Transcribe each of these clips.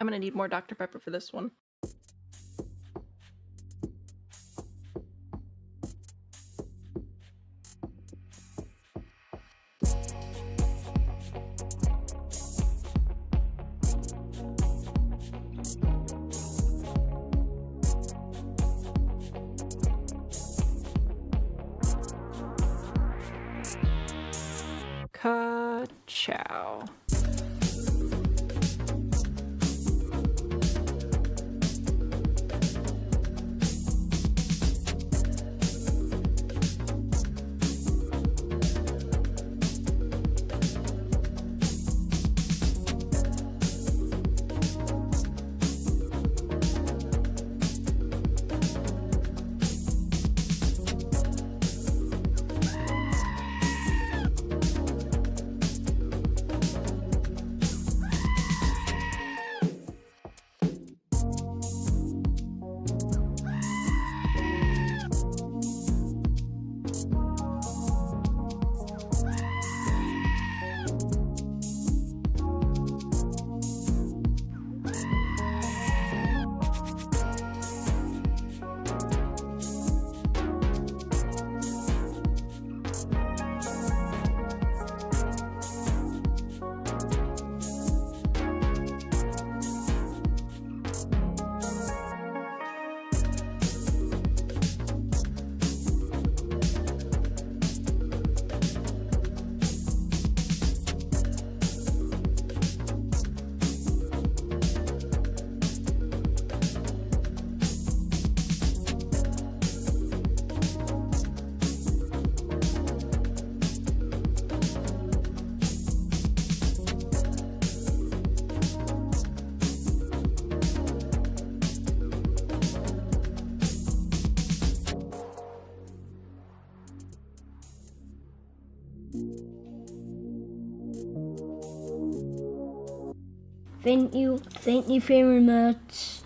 I'm gonna need more Dr. Pepper for this one. Ka-chow. Thank you very much.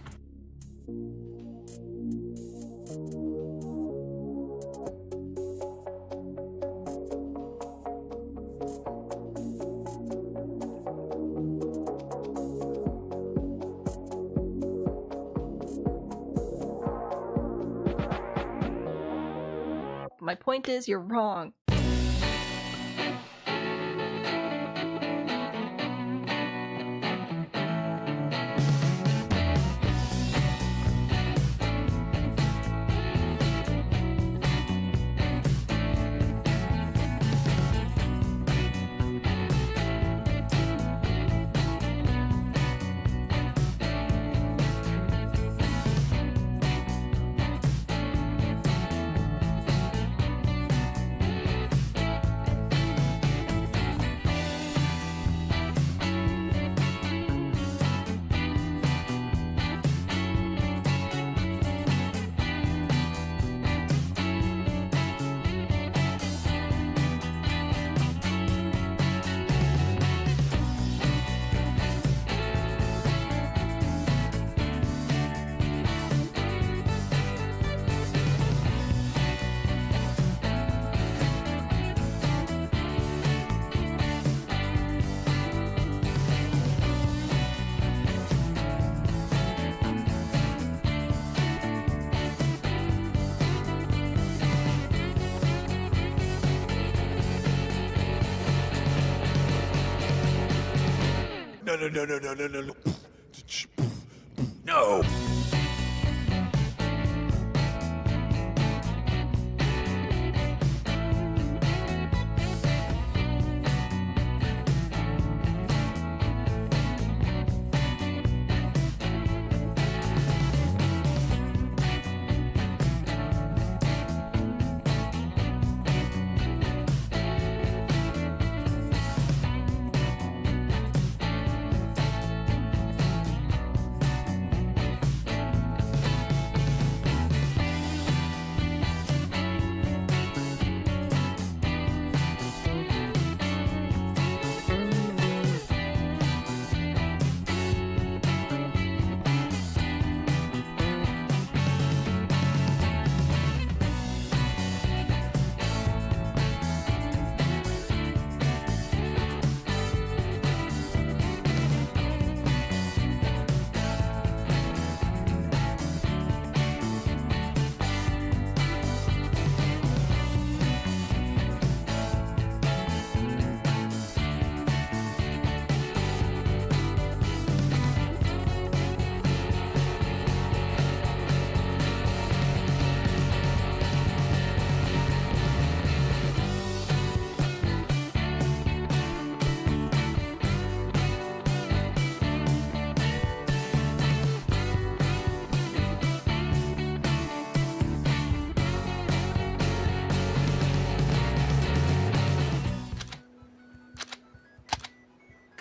My point is, you're wrong. No. No.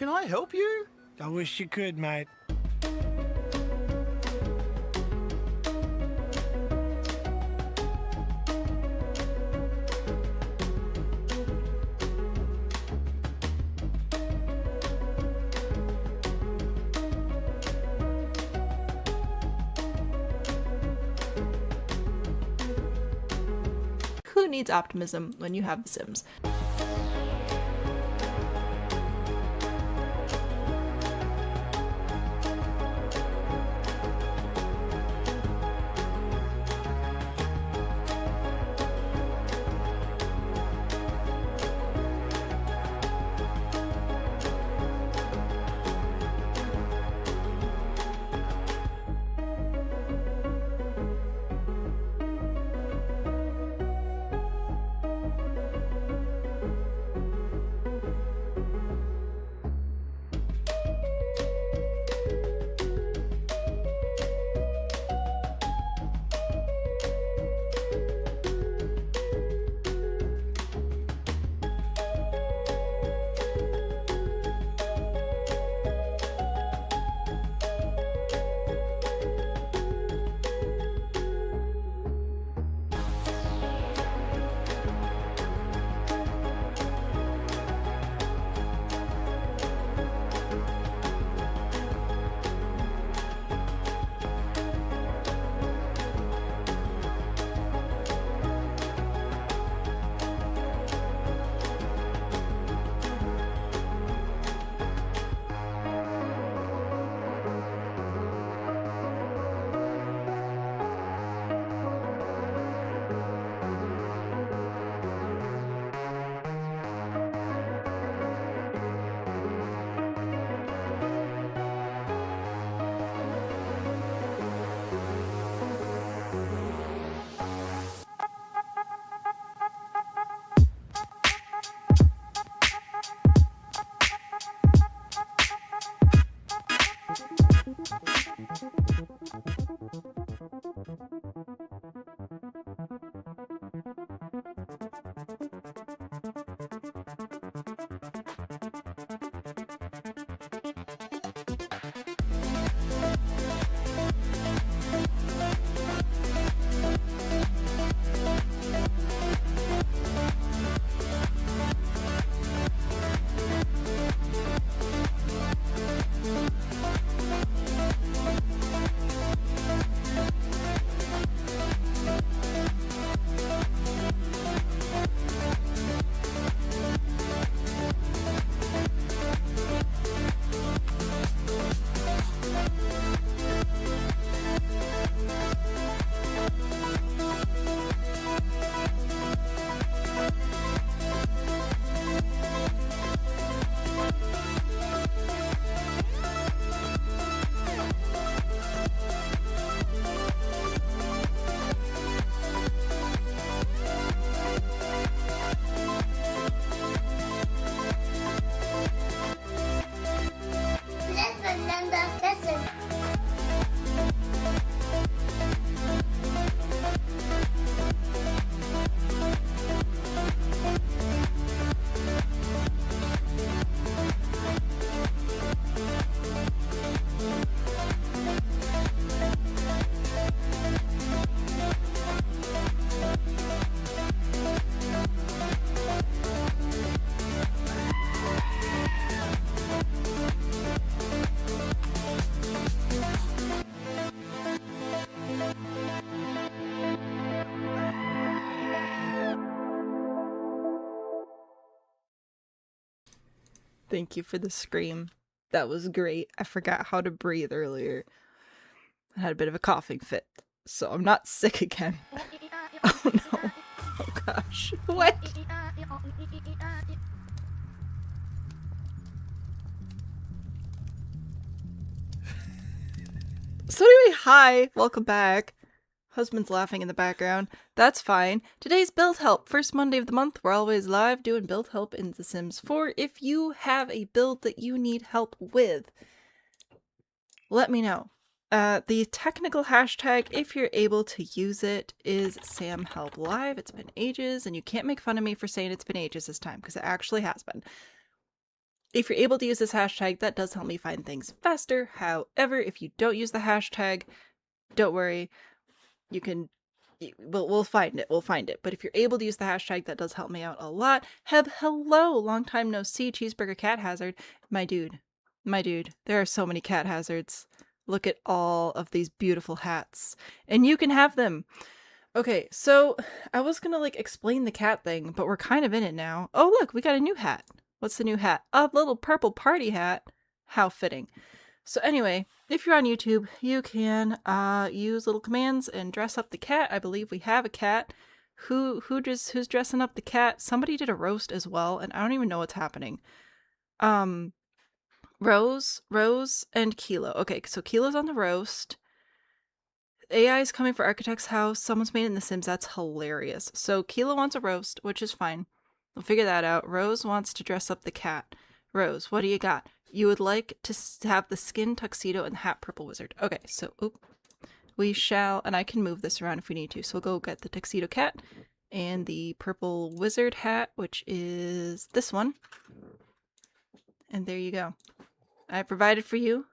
can I help you? I wish you could, mate. Who needs optimism when you have The Sims? Thank you for the scream. That was great. I forgot how to breathe earlier. I had a bit of a coughing fit, so I'm not sick again. Oh no. Oh gosh. What? So anyway, hi! Welcome back. Husband's laughing in the background. That's fine. Today's build help. First Monday of the month. We're always live doing build help in The Sims 4. If you have a build that you need help with, let me know. The technical hashtag, if you're able to use it, is sahmhelplive. It's been ages, and you can't make fun of me for saying it's been ages this time, because it actually has been. If you're able to use this hashtag, that does help me find things faster. However, if you don't use the hashtag, don't worry. You can, we'll find it. We'll find it. But if you're able to use the hashtag, that does help me out a lot. Heb, hello. Long time no see. Cheeseburger cat hazard. My dude. There are so many cat hazards. Look at all of these beautiful hats. And you can have them. Okay, so I was gonna like explain the cat thing, but we're kind of in it now. Oh, look, we got a new hat. What's the new hat? A little purple party hat. How fitting. So anyway, if you're on YouTube, you can use little commands and dress up the cat. I believe we have a cat. Who's dressing up the cat? Somebody did a roast as well, and I don't even know what's happening. Rose, and Kilo. Okay, so Kilo's on the roast. AI is coming for Architect's house. Someone's made it in The Sims. That's hilarious. So Kilo wants a roast, which is fine. We'll figure that out. Rose wants to dress up the cat. Rose, what do you got? You would like to have the skin tuxedo and the hat purple wizard. Okay, so we shall, and I can move this around if we need to. So we'll go get the tuxedo cat and the purple wizard hat, which is this one. And there you go. I provided for you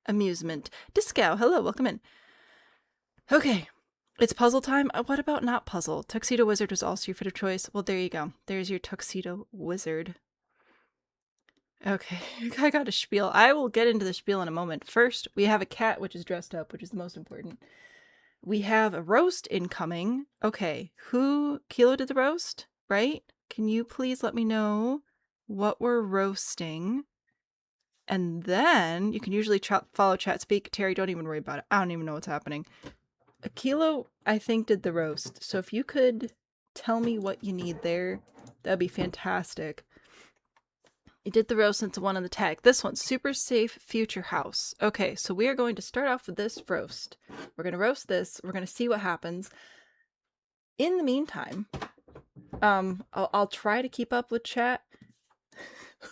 amusement. Discow, hello, welcome in. Okay, it's puzzle time. What about not puzzle? Tuxedo wizard was also your fit of choice. Well, there you go. There's your tuxedo wizard. Okay, I got a spiel. I will get into the spiel in a moment. First, we have a cat which is dressed up, which is the most important. We have a roast incoming. Okay, Kilo did the roast, right? Can you please let me know what we're roasting? And then you can usually follow chat speak. Terry, don't even worry about it. I don't even know what's happening. Kilo, I think, did the roast. So if you could tell me what you need there, that'd be fantastic. You did the roast into one on the tag. This one, super safe future house. Okay, so we are going to start off with this roast. We're going to roast this. We're going to see what happens. In the meantime, I'll try to keep up with chat.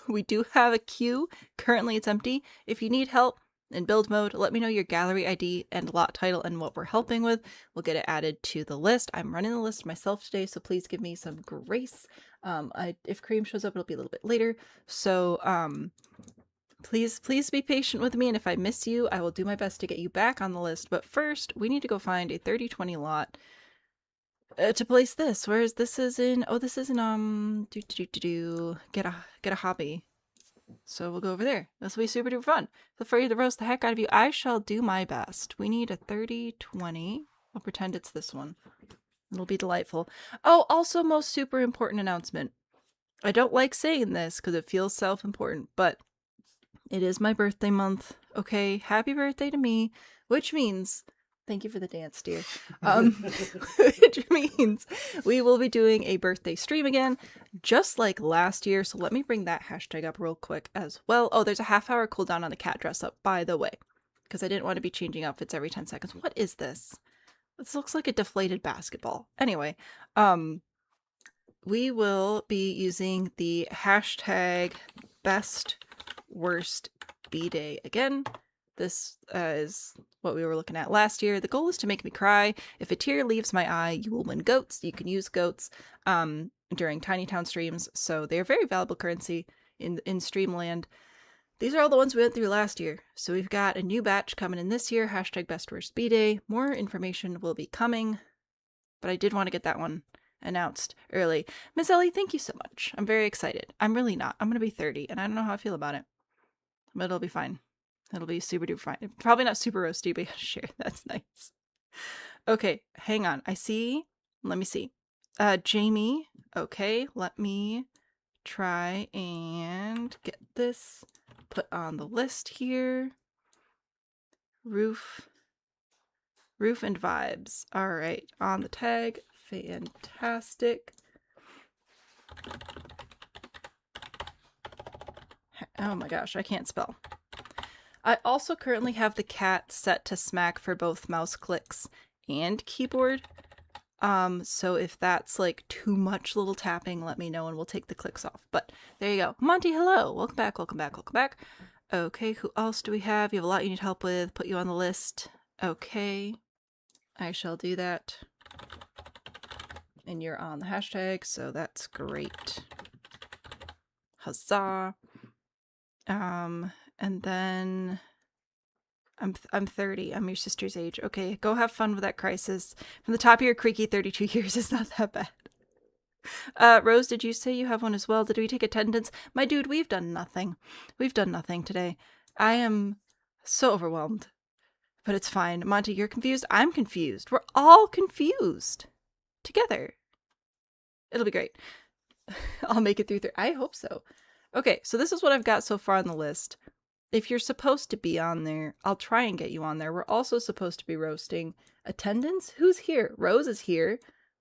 We do have a queue. Currently it's empty. If you need help in build mode, let me know your gallery ID and lot title and what we're helping with. We'll get it added to the list. I'm running the list myself today, so please give me some grace. If Karime shows up, it'll be a little bit later. So please be patient with me, and if I miss you, I will do my best to get you back on the list. But first, we need to go find a 3020 lot to place this. Whereas this is in, this is in get a hobby. So we'll go over there. This will be super duper fun. Feel free to roast the heck out of you. I shall do my best. We need a 3020. I'll pretend it's this one. It'll be delightful. Oh, also most super important announcement. I don't like saying this because it feels self-important, but it is my birthday month. Okay, happy birthday to me, which means thank you for the dance, dear. Which means we will be doing a birthday stream again, just like last year. So let me bring that hashtag up real quick as well. Oh, there's a half-hour cooldown on the cat dress up, by the way, because I didn't want to be changing outfits every 10 seconds. What is this? This looks like a deflated basketball. Anyway, we will be using the hashtag best worst B-day again. This is what we were looking at last year. The goal is to make me cry. If a tear leaves my eye, you will win goats. You can use goats during Tiny Town streams, so they're very valuable currency in Streamland. These are all the ones we went through last year. So we've got a new batch coming in this year, hashtag best worst B-day. More information will be coming, but I did want to get that one announced early. Miss Ellie, thank you so much. I'm very excited. I'm really not. I'm going to be 30, and I don't know how I feel about it, but it'll be fine. It'll be super duper fine. Probably not super roasty, but sure, that's nice. Okay, hang on. Let me see. Jamie, okay, let me try and get this put on the list here. Roof and vibes. All right, on the tag. Fantastic. Oh my gosh, I can't spell. I also currently have the cat set to smack for both mouse clicks and keyboard. So if that's like too much little tapping, let me know and we'll take the clicks off. But there you go. Monty, hello. Welcome back, welcome back, welcome back. Okay, who else do we have? You have a lot you need help with. Put you on the list. Okay. I shall do that. And you're on the hashtag, so that's great. Huzzah. And then I'm 30. I'm your sister's age. Okay, go have fun with that crisis. From the top of your creaky 32 years is not that bad. Rose, did you say you have one as well? Did we take attendance? My dude, we've done nothing. We've done nothing today. I am so overwhelmed. But it's fine. Monty, you're confused? I'm confused. We're all confused. Together. It'll be great. I'll make it through. I hope so. Okay, so this is what I've got so far on the list. If you're supposed to be on there, I'll try and get you on there. We're also supposed to be roasting. Attendance? Who's here? Rose is here.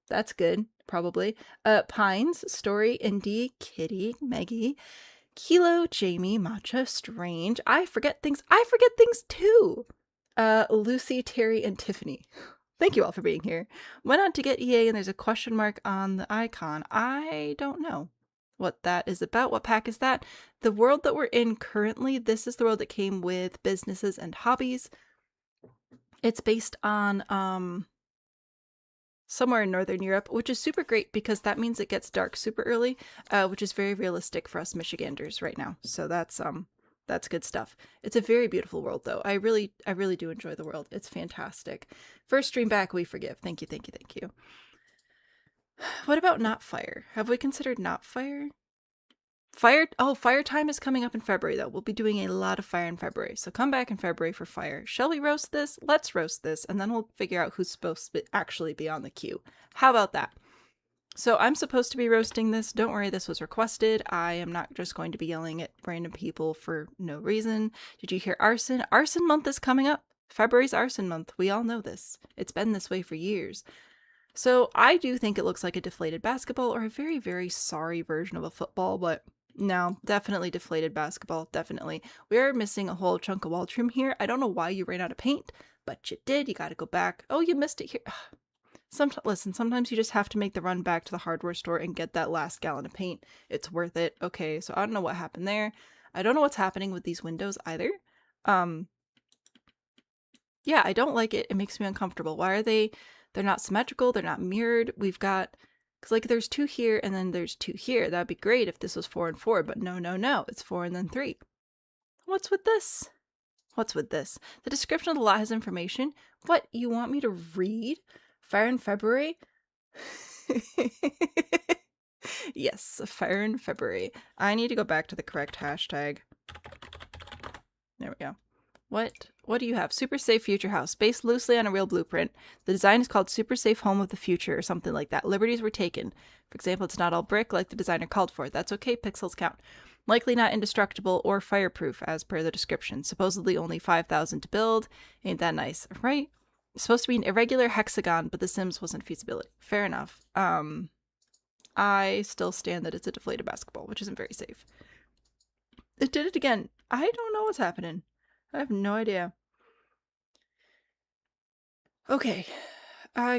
That's good, probably. Pines, Story, Indy, Kitty, Maggie, Kilo, Jamie, Matcha, Strange. I forget things too. Lucy, Terry, and Tiffany. Thank you all for being here. Went on to get EA and there's a question mark on the icon. I don't know what that is about. What pack is that? The world that we're in currently, this is the world that came with businesses and hobbies. It's based on somewhere in Northern Europe, which is super great because that means it gets dark super early, which is very realistic for us Michiganders right now. So that's good stuff. It's a very beautiful world, though. I really do enjoy the world. It's fantastic. First stream back, we forgive. Thank you, thank you, thank you. What about not fire? Have we considered not fire? Fire time is coming up in February, though. We'll be doing a lot of fire in February, so come back in February for fire. Shall we roast this? Let's roast this, and then we'll figure out who's supposed to actually be on the queue. How about that? So I'm supposed to be roasting this. Don't worry, this was requested. I am not just going to be yelling at random people for no reason. Did you hear arson? Arson month is coming up. February's arson month. We all know this. It's been this way for years. So I do think it looks like a deflated basketball or a very, very sorry version of a football, but no, definitely deflated basketball. Definitely. We are missing a whole chunk of wall trim here. I don't know why you ran out of paint, but you did. You got to go back. Oh, you missed it here. Listen, sometimes you just have to make the run back to the hardware store and get that last gallon of paint. It's worth it. Okay, so I don't know what happened there. I don't know what's happening with these windows either. Yeah, I don't like it. It makes me uncomfortable. Why are they're not symmetrical, they're not mirrored. We've got, because like there's 2 here and then there's 2 here. That'd be great if this was 4 and 4, but no, it's 4 and then 3. What's with this? What's with this? The description of the lot has information. What, you want me to read? Fire in February? Yes, fire in February. I need to go back to the correct hashtag. There we go. What do you have? Super safe future house, based loosely on a real blueprint. The design is called Super Safe Home of the Future or something like that. Liberties were taken. For example, it's not all brick like the designer called for. That's okay, pixels count. Likely not indestructible or fireproof as per the description. Supposedly only 5,000 to build. Ain't that nice, right? It's supposed to be an irregular hexagon, but the Sims wasn't feasibility. Fair enough. I still stand that it's a deflated basketball, which isn't very safe. It did it again. I don't know what's happening. I have no idea. Okay.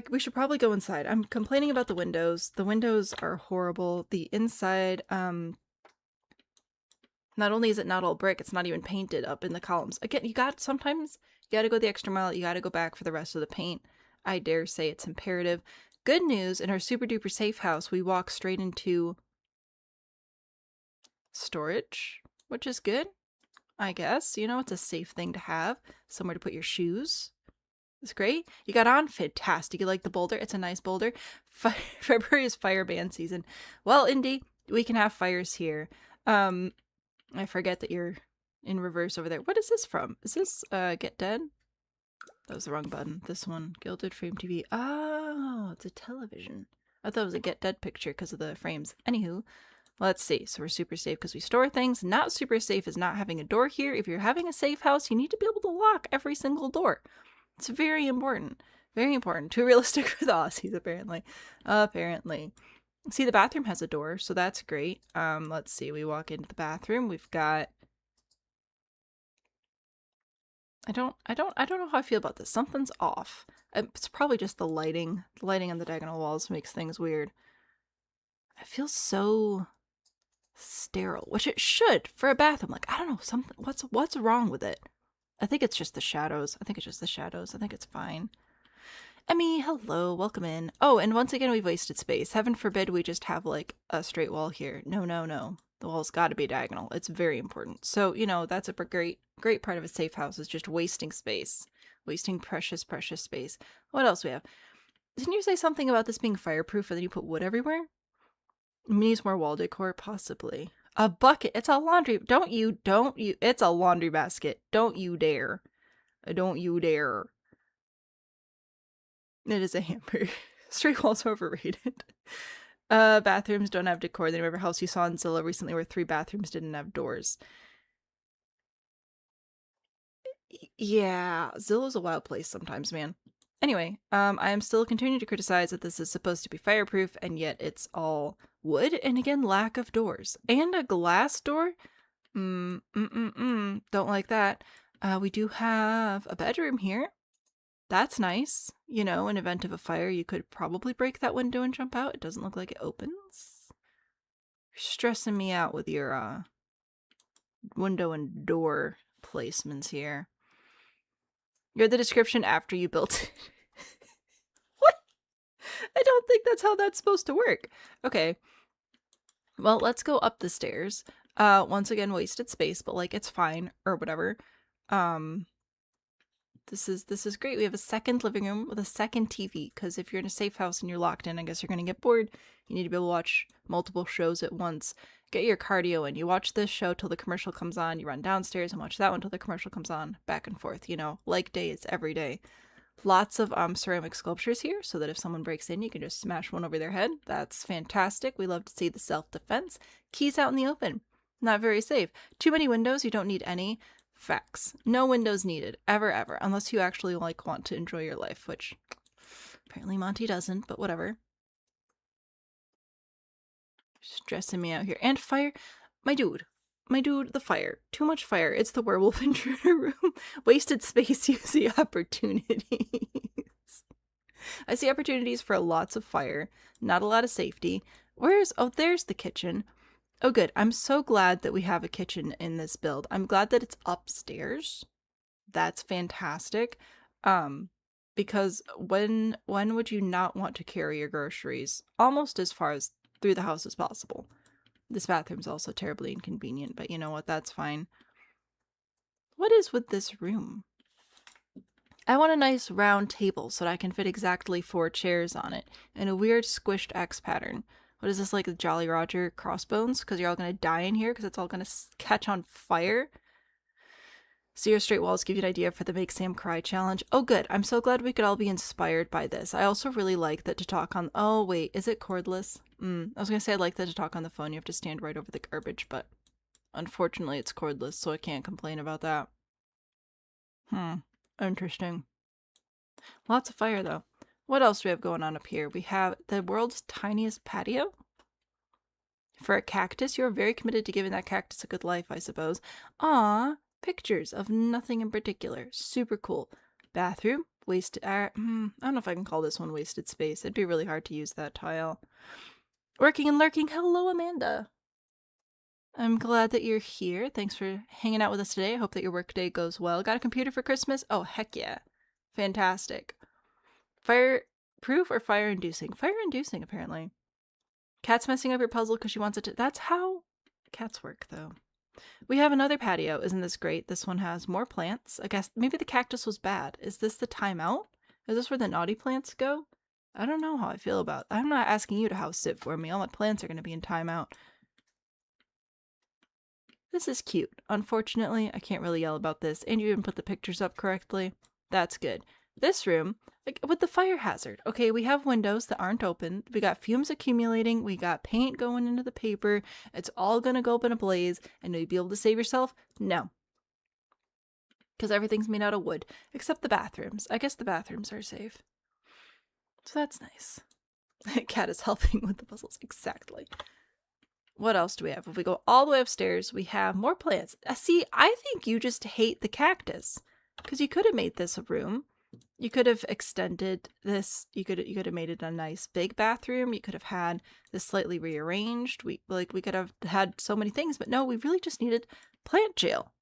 We should probably go inside. I'm complaining about the windows. The windows are horrible. The inside, not only is it not all brick, it's not even painted up in the columns. Again, sometimes you gotta go the extra mile. You gotta go back for the rest of the paint. I dare say it's imperative. Good news, in our super duper safe house, we walk straight into storage, which is good, I guess. You know, it's a safe thing to have. Somewhere to put your shoes. It's great. You got on? Fantastic. You like the boulder? It's a nice boulder. February is fire ban season. Well, Indy, we can have fires here. I forget that you're in reverse over there. What is this from? Is this Get Dead? That was the wrong button. This one. Gilded Frame TV. Oh, it's a television. I thought it was a Get Dead picture because of the frames. Anywho, let's see. So we're super safe because we store things. Not super safe is not having a door here. If you're having a safe house, you need to be able to lock every single door. It's very important. Very important. Too realistic for the Aussies, apparently. Apparently. See, the bathroom has a door, so that's great. Let's see. We walk into the bathroom. We've got... I don't know how I feel about this. Something's off. It's probably just the lighting. The lighting on the diagonal walls makes things weird. It feels so sterile, which it should for a bathroom. Like, I don't know, something. What's wrong with it? I think it's just the shadows. I think it's fine. Emmy, hello, welcome in. Oh, and once again, we've wasted space. Heaven forbid we just have, like, a straight wall here. No. The wall's got to be diagonal. It's very important. So, you know, that's a great part of a safe house is just wasting space. Wasting precious, precious space. What else we have? Didn't you say something about this being fireproof and then you put wood everywhere? Needs more wall decor? Possibly. A bucket. It's a laundry. Don't you. It's a laundry basket. Don't you dare. Don't you dare. It is a hamper. Straight walls are overrated. Bathrooms don't have decor. The river house you saw in Zillow recently where 3 bathrooms didn't have doors. Yeah, Zillow's a wild place sometimes, man. Anyway, I am still continuing to criticize that this is supposed to be fireproof, and yet it's all wood, and again, lack of doors. And a glass door? Don't like that. We do have a bedroom here. That's nice. You know, in event of a fire, you could probably break that window and jump out. It doesn't look like it opens. You're stressing me out with your, window and door placements here. You're the description after you built it. What? I don't think that's how that's supposed to work. Okay. Well, let's go up the stairs. Once again, wasted space, but like it's fine or whatever. This is great. We have a second living room with a second TV because if you're in a safe house and you're locked in, I guess you're gonna get bored. You need to be able to watch multiple shows at once. Get your cardio in. You watch this show till the commercial comes on. You run downstairs and watch that one till the commercial comes on. Back and forth, you know, like days every day. Lots of ceramic sculptures here so that if someone breaks in, you can just smash one over their head. That's fantastic. We love to see the self-defense. Keys out in the open. Not very safe. Too many windows. You don't need any. Facts. No windows needed. Ever, ever. Unless you actually like want to enjoy your life, which apparently Monty doesn't, but whatever. Stressing me out here. And fire. My dude, the fire. Too much fire. It's the werewolf intruder room. Wasted space. You see opportunities. I see opportunities for lots of fire. Not a lot of safety. Oh, there's the kitchen. Oh, good. I'm so glad that we have a kitchen in this build. I'm glad that it's upstairs. That's fantastic. Because when would you not want to carry your groceries almost as far as through the house as possible? This bathroom's also terribly inconvenient, but you know what? That's fine. What is with this room? I want a nice round table so that I can fit exactly 4 chairs on it and a weird squished X pattern. What is this, like the Jolly Roger crossbones? Because you're all going to die in here because it's all going to catch on fire. So your straight walls give you an idea for the Make Sam Cry challenge. Oh, good. I'm so glad we could all be inspired by this. I also really like that to talk on... Oh, wait. Is it cordless? I was going to say I like that to talk on the phone. You have to stand right over the garbage, but unfortunately it's cordless, so I can't complain about that. Interesting. Lots of fire, though. What else do we have going on up here? We have the world's tiniest patio. For a cactus, you're very committed to giving that cactus a good life, I suppose. Aww. Pictures of nothing in particular. Super cool. Bathroom. Wasted... I don't know if I can call this one wasted space. It'd be really hard to use that tile. Working and lurking. Hello, Amanda. I'm glad that you're here. Thanks for hanging out with us today. I hope that your workday goes well. Got a computer for Christmas? Oh, heck yeah. Fantastic. Fire-proof or fire-inducing? Fire-inducing, apparently. Cat's messing up your puzzle because she wants it to... That's how cats work, though. We have another patio. Isn't this great? This one has more plants. I guess maybe the cactus was bad. Is this the timeout? Is this where the naughty plants go? I don't know how I feel about it. I'm not asking you to house sit for me. All my plants are going to be in timeout. This is cute. Unfortunately, I can't really yell about this. And you even put the pictures up correctly. That's good. This room, like with the fire hazard. Okay, we have windows that aren't open. We got fumes accumulating. We got paint going into the paper. It's all gonna go up in a blaze. And will you be able to save yourself? No. Because everything's made out of wood. Except the bathrooms. I guess the bathrooms are safe. So that's nice. Cat is helping with the puzzles. Exactly. What else do we have? If we go all the way upstairs, we have more plants. See, I think you just hate the cactus. Because you could have made this a room. You could have extended this. You could have made it a nice big bathroom. You could have had this slightly rearranged. We could have had so many things, but no, we really just needed plant jail.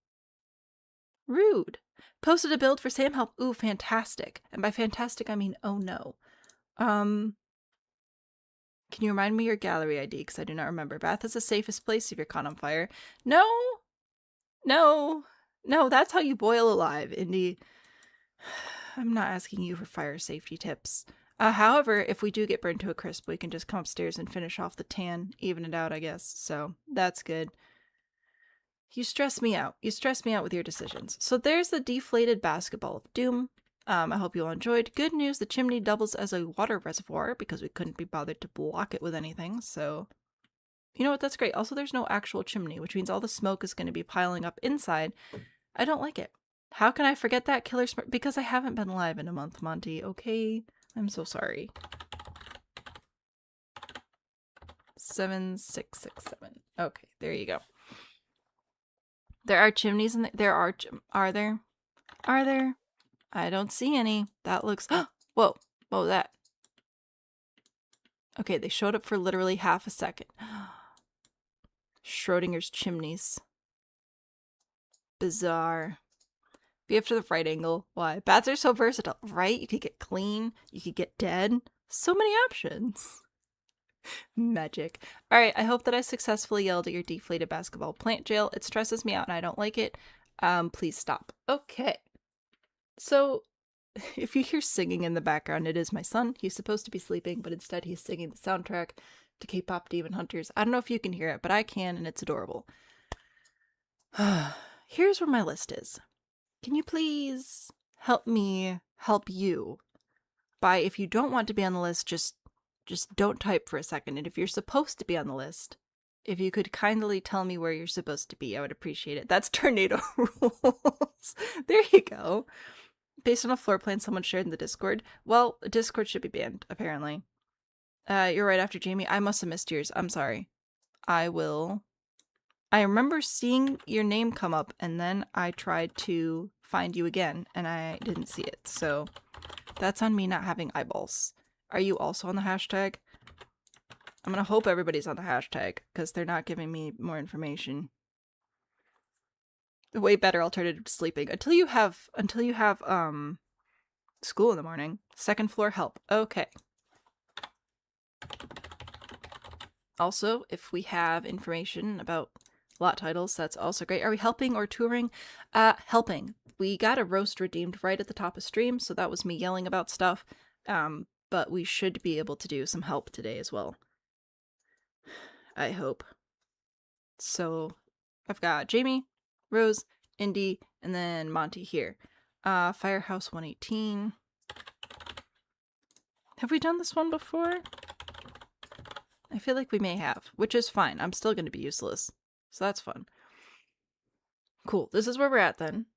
Rude. Posted a build for Sahm Help. Ooh, fantastic. And by fantastic, I mean, oh no. Can you remind me your gallery ID? Because I do not remember. Bath is the safest place if you're caught on fire. No! No! No, that's how you boil alive, Indy. I'm not asking you for fire safety tips. However, if we do get burned to a crisp, we can just come upstairs and finish off the tan, even it out, I guess. So, that's good. You stress me out. You stress me out with your decisions. So there's the deflated basketball of doom. I hope you all enjoyed. Good news, the chimney doubles as a water reservoir because we couldn't be bothered to block it with anything, so... You know what, that's great. Also, there's no actual chimney, which means all the smoke is going to be piling up inside. I don't like it. How can I forget that, Killer Smart? Because I haven't been live in a month, Monty, okay? I'm so sorry. 7667. Okay, there you go. There are chimneys in there. There are there? Are there? I don't see any. That looks... Whoa! What was that? Okay, they showed up for literally half a second. Schrodinger's chimneys. Bizarre. Be up to the right angle. Why? Bats are so versatile, right? You could get clean. You could get dead. So many options. Magic. Alright, I hope that I successfully yelled at your deflated basketball plant jail. It stresses me out and I don't like it. Please stop. Okay. So, if you hear singing in the background, it is my son. He's supposed to be sleeping, but instead he's singing the soundtrack to K-pop Demon Hunters. I don't know if you can hear it, but I can, and it's adorable. Here's where my list is. Can you please help me help you? By, if you don't want to be on the list, just don't type for a second. And if you're supposed to be on the list, if you could kindly tell me where you're supposed to be, I would appreciate it. That's tornado rules. There you go. Based on a floor plan someone shared in the Discord. Well, Discord should be banned, apparently. You're right after Jamie. I must have missed yours. I'm sorry. I remember seeing your name come up, and then I tried to find you again, and I didn't see it. So, that's on me not having eyeballs. Are you also on the hashtag? I'm gonna hope everybody's on the hashtag, because they're not giving me more information. A way better alternative to sleeping. Until you have, school in the morning. Second floor help. Okay. Also, if we have information about lot titles, that's also great. Are we helping or touring? Helping. We got a roast redeemed right at the top of stream, so that was me yelling about stuff. But we should be able to do some help today as well. I hope. So, I've got Jamie, Rose, Indy, and then Monty here. Firehouse 118. Have we done this one before? I feel like we may have, which is fine. I'm still going to be useless. So that's fun. Cool. This is where we're at then.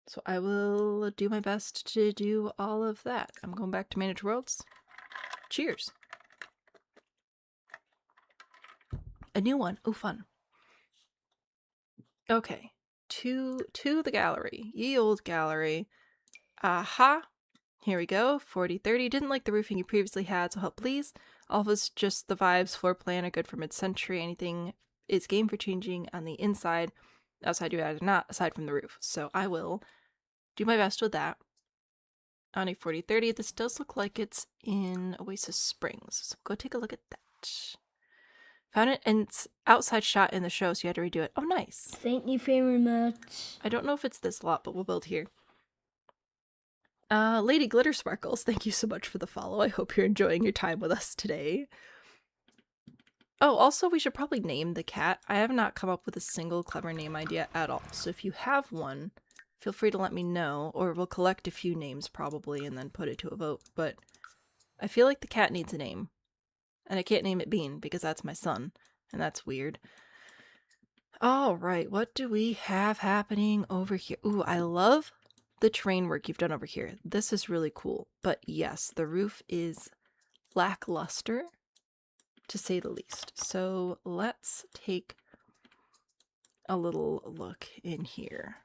So I will do my best to do all of that. I'm going back to Manage Worlds. Cheers. A new one. Oh, fun. Okay. To the gallery. Ye old gallery. Aha. Here we go. 4030. Didn't like the roofing you previously had, so help please. All of us just the vibes. Floor plan are good for mid-century. Anything is game for changing on the inside. Outside you add or not, aside from the roof. So I will do my best with that. On a 4030, this does look like it's in Oasis Springs. So go take a look at that. Found it, and it's outside shot in the show, so you had to redo it. Oh, nice. Thank you very much. I don't know if it's this lot, but we'll build here. Lady Glitter Sparkles, thank you so much for the follow. I hope you're enjoying your time with us today. Oh, also, we should probably name the cat. I have not come up with a single clever name idea at all. So if you have one, feel free to let me know, or we'll collect a few names probably and then put it to a vote. But I feel like the cat needs a name. And I can't name it Bean because that's my son, and that's weird. Alright, what do we have happening over here? Ooh, I love the terrain work you've done over here. This is really cool. But yes, the roof is lackluster, to say the least. So let's take a little look in here.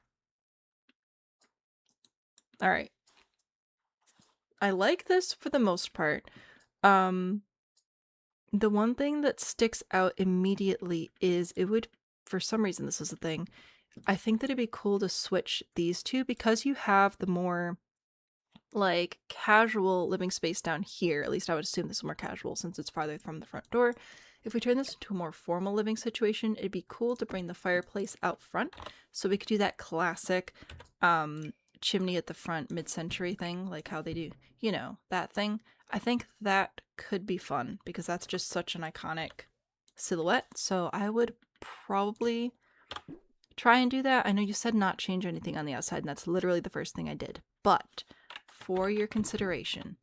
Alright. I like this for the most part. The one thing that sticks out immediately is it would, for some reason this is a thing, I think that it'd be cool to switch these two because you have the more like casual living space down here. At least I would assume this is more casual since it's farther from the front door. If we turn this into a more formal living situation, it'd be cool to bring the fireplace out front. So we could do that classic chimney at the front mid-century thing, like how they do, you know, that thing. I think that could be fun because that's just such an iconic silhouette. So I would probably try and do that. I know you said not change anything on the outside, and that's literally the first thing I did. But for your consideration,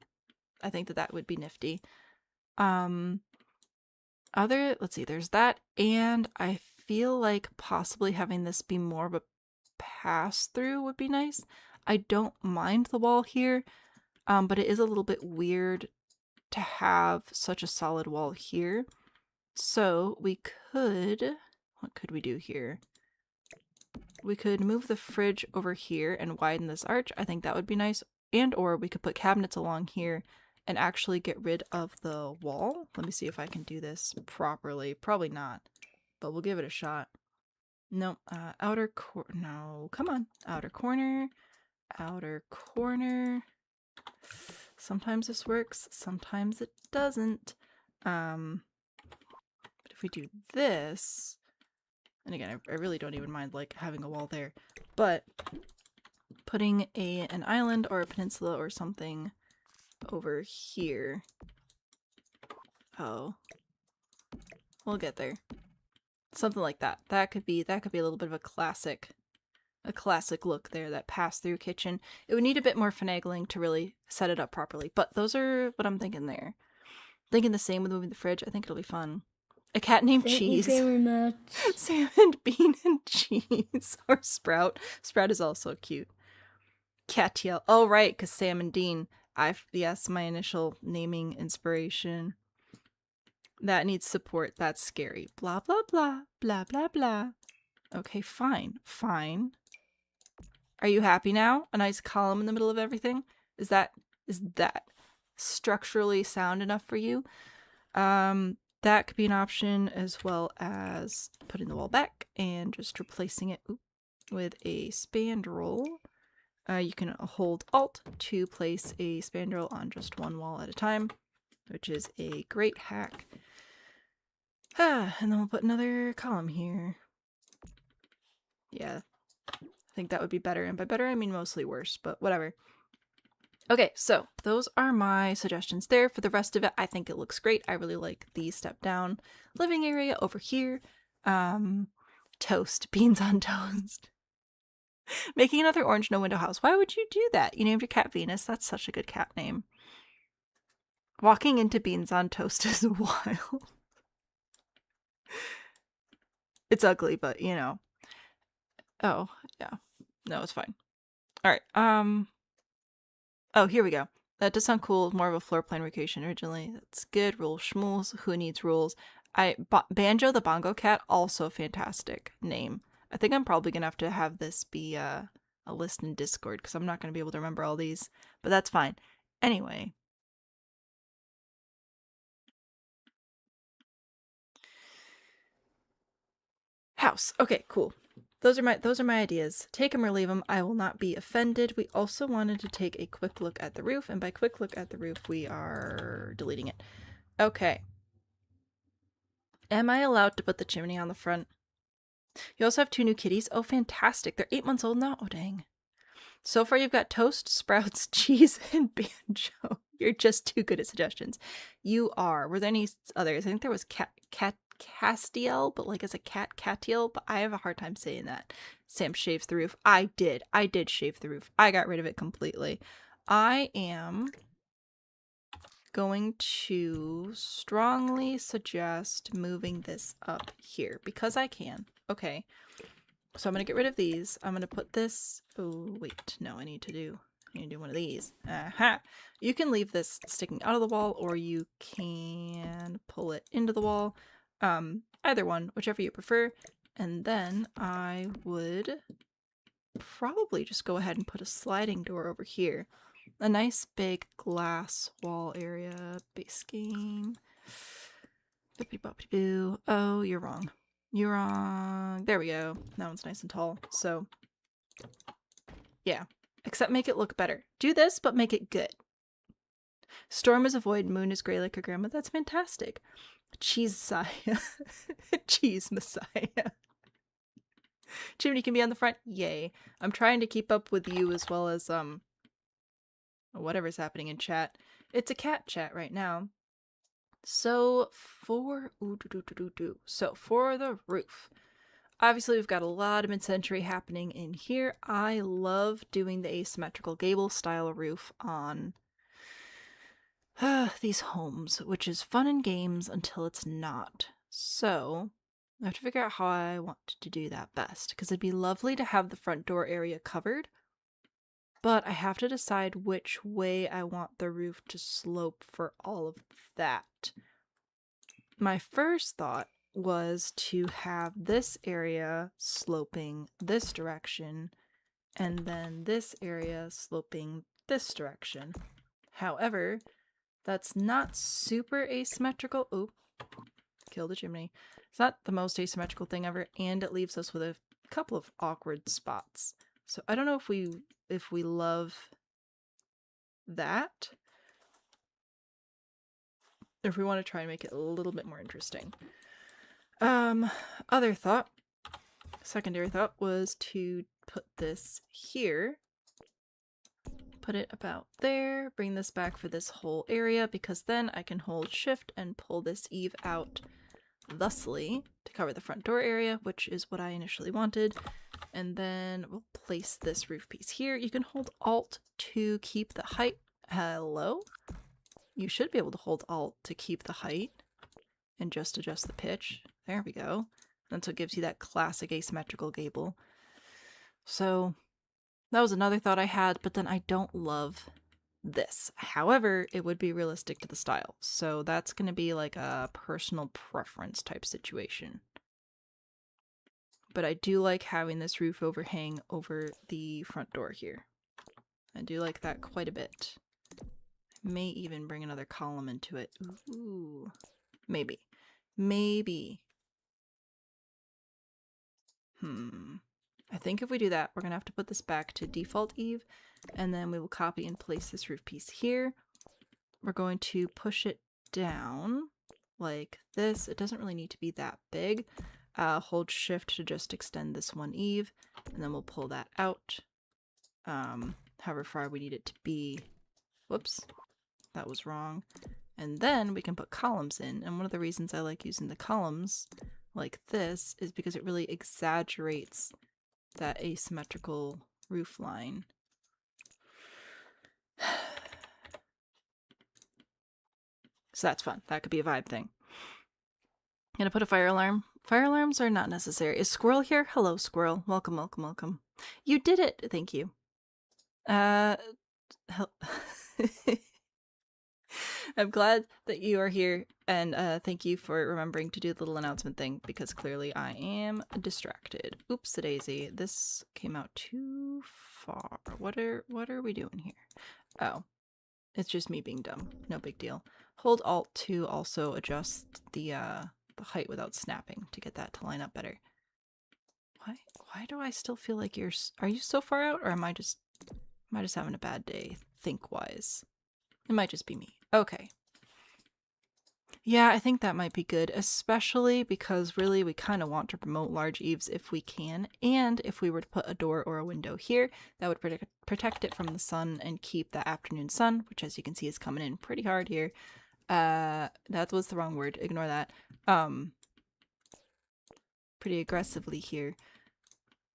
I think that would be nifty. Let's see, there's that, and I feel like possibly having this be more of a pass-through would be nice. I don't mind the wall here, but it is a little bit weird to have such a solid wall here. So we could, what could we do here? We could move the fridge over here and widen this arch. I think that would be nice. And or we could put cabinets along here and actually get rid of the wall. Let me see if I can do this properly. Probably not, but we'll give it a shot. No, outer corner. No, come on. Outer corner. Outer corner. Sometimes this works. Sometimes it doesn't. But if we do this, and again, I really don't even mind like having a wall there, but putting an island or a peninsula or something over here. Oh, we'll get there. Something like that. That could be a little bit of a classic look there, that pass-through kitchen. It would need a bit more finagling to really set it up properly, but those are what I'm thinking there. Thinking the same with moving the fridge. I think it'll be fun. A cat named Cheese. Thank you very much. Salmon, bean, and cheese. Or Sprout. Sprout is also cute. Catiel. Oh, right, because Sam and Dean. Yes, my initial naming inspiration. That needs support. That's scary. Blah, blah, blah. Blah, blah, blah. Okay, fine. Fine. Are you happy now? A nice column in the middle of everything? Is that structurally sound enough for you? That could be an option, as well as putting the wall back and just replacing it with a spandrel. You can hold Alt to place a spandrel on just one wall at a time, which is a great hack. And then we'll put another column here. Yeah, I think that would be better. And by better, I mean mostly worse, but whatever. Okay, so those are my suggestions there. For the rest of it, I think it looks great. I really like the step down living area over here. Toast, beans on toast. Making another orange no window house. Why would you do that? You named your cat Venus. That's such a good cat name. Walking into beans on toast is wild. It's ugly, but you know. Oh, yeah. No, it's fine. All right. Oh, here we go. That does sound cool. More of a floor plan vacation originally. That's good. Rule schmools. Who needs rules? Banjo the Bongo Cat, also fantastic name. I think I'm probably gonna have this be a list in Discord because I'm not gonna be able to remember all these, but that's fine. Anyway. House. Okay, cool. Those are my ideas. Take them or leave them. I will not be offended. We also wanted to take a quick look at the roof, and by quick look at the roof, we are deleting it. Okay. Am I allowed to put the chimney on the front? You also have 2 new kitties. Oh, fantastic. They're 8 months old now. Oh, dang. So far, you've got toast, sprouts, cheese, and banjo. You're just too good at suggestions. You are. Were there any others? I think there was Castiel, but like as a cat, Catiel, but I have a hard time saying that. Sam shaves the roof. I did shave the roof. I got rid of it completely. I am going to strongly suggest moving this up here because I can. Okay. So I'm going to get rid of these. I'm going to put this... Oh, wait. No, I need to do one of these. Aha! You can leave this sticking out of the wall, or you can pull it into the wall. Either one, whichever you prefer. And then I would probably just go ahead and put a sliding door over here. A nice big glass wall area. Base game. Bippity-boppity-boo. Oh, you're wrong. You're wrong. There we go. That one's nice and tall. So, yeah. Except make it look better. Do this, but make it good. Storm is a void, moon is gray like her grandma. That's fantastic. Cheese Messiah. Cheese Messiah. Chimney can be on the front. Yay. I'm trying to keep up with you as well as whatever's happening in chat. It's a cat chat right now. So for the roof. Obviously we've got a lot of mid-century happening in here. I love doing the asymmetrical gable style roof on these homes, which is fun in games until it's not. So I have to figure out how I want to do that best, because it'd be lovely to have the front door area covered, but I have to decide which way I want the roof to slope for all of that. My first thought was to have this area sloping this direction, and then this area sloping this direction. However, that's not super asymmetrical. Oh, kill the chimney. It's not the most asymmetrical thing ever, and it leaves us with a couple of awkward spots. So I don't know if we love that, or if we want to try and make it a little bit more interesting. Other thought, secondary thought, was to put this here. Put it about there, bring this back for this whole area, because then I can hold shift and pull this eave out thusly to cover the front door area, which is what I initially wanted. And then we'll place this roof piece here. You can hold Alt to keep the height. Hello? You should be able to hold Alt to keep the height and just adjust the pitch. There we go. That's what gives you that classic asymmetrical gable. So that was another thought I had, but then I don't love this. However, it would be realistic to the style. So that's going to be like a personal preference type situation. But I do like having this roof overhang over the front door here. I do like that quite a bit. May even bring another column into it. Ooh. Maybe. Maybe. I think if we do that, we're going to have to put this back to default eave, and then we will copy and place this roof piece here. We're going to push it down like this. It doesn't really need to be that big. Hold shift to just extend this one eave, and then we'll pull that out however far we need it to be. Whoops, that was wrong. And then we can put columns in, and one of the reasons I like using the columns like this is because it really exaggerates that asymmetrical roof line. So that's fun. That could be a vibe thing. Gonna put a fire alarm. Fire alarms are not necessary. Is Squirrel here? Hello, Squirrel. Welcome, welcome, welcome. You did it. Thank you. I'm glad that you are here, and thank you for remembering to do the little announcement thing, because clearly I am distracted. Oops-a-daisy. This came out too far. What are we doing here? Oh, it's just me being dumb. No big deal. Hold Alt to also adjust the height without snapping to get that to line up better. Why do I still feel like are you so far out, or am I just having a bad day think-wise? It might just be me. Okay. Yeah, I think that might be good, especially because really we kind of want to promote large eaves if we can, and if we were to put a door or a window here, that would protect it from the sun and keep that afternoon sun, which as you can see is coming in pretty hard here. That was the wrong word. Ignore that. Pretty aggressively here.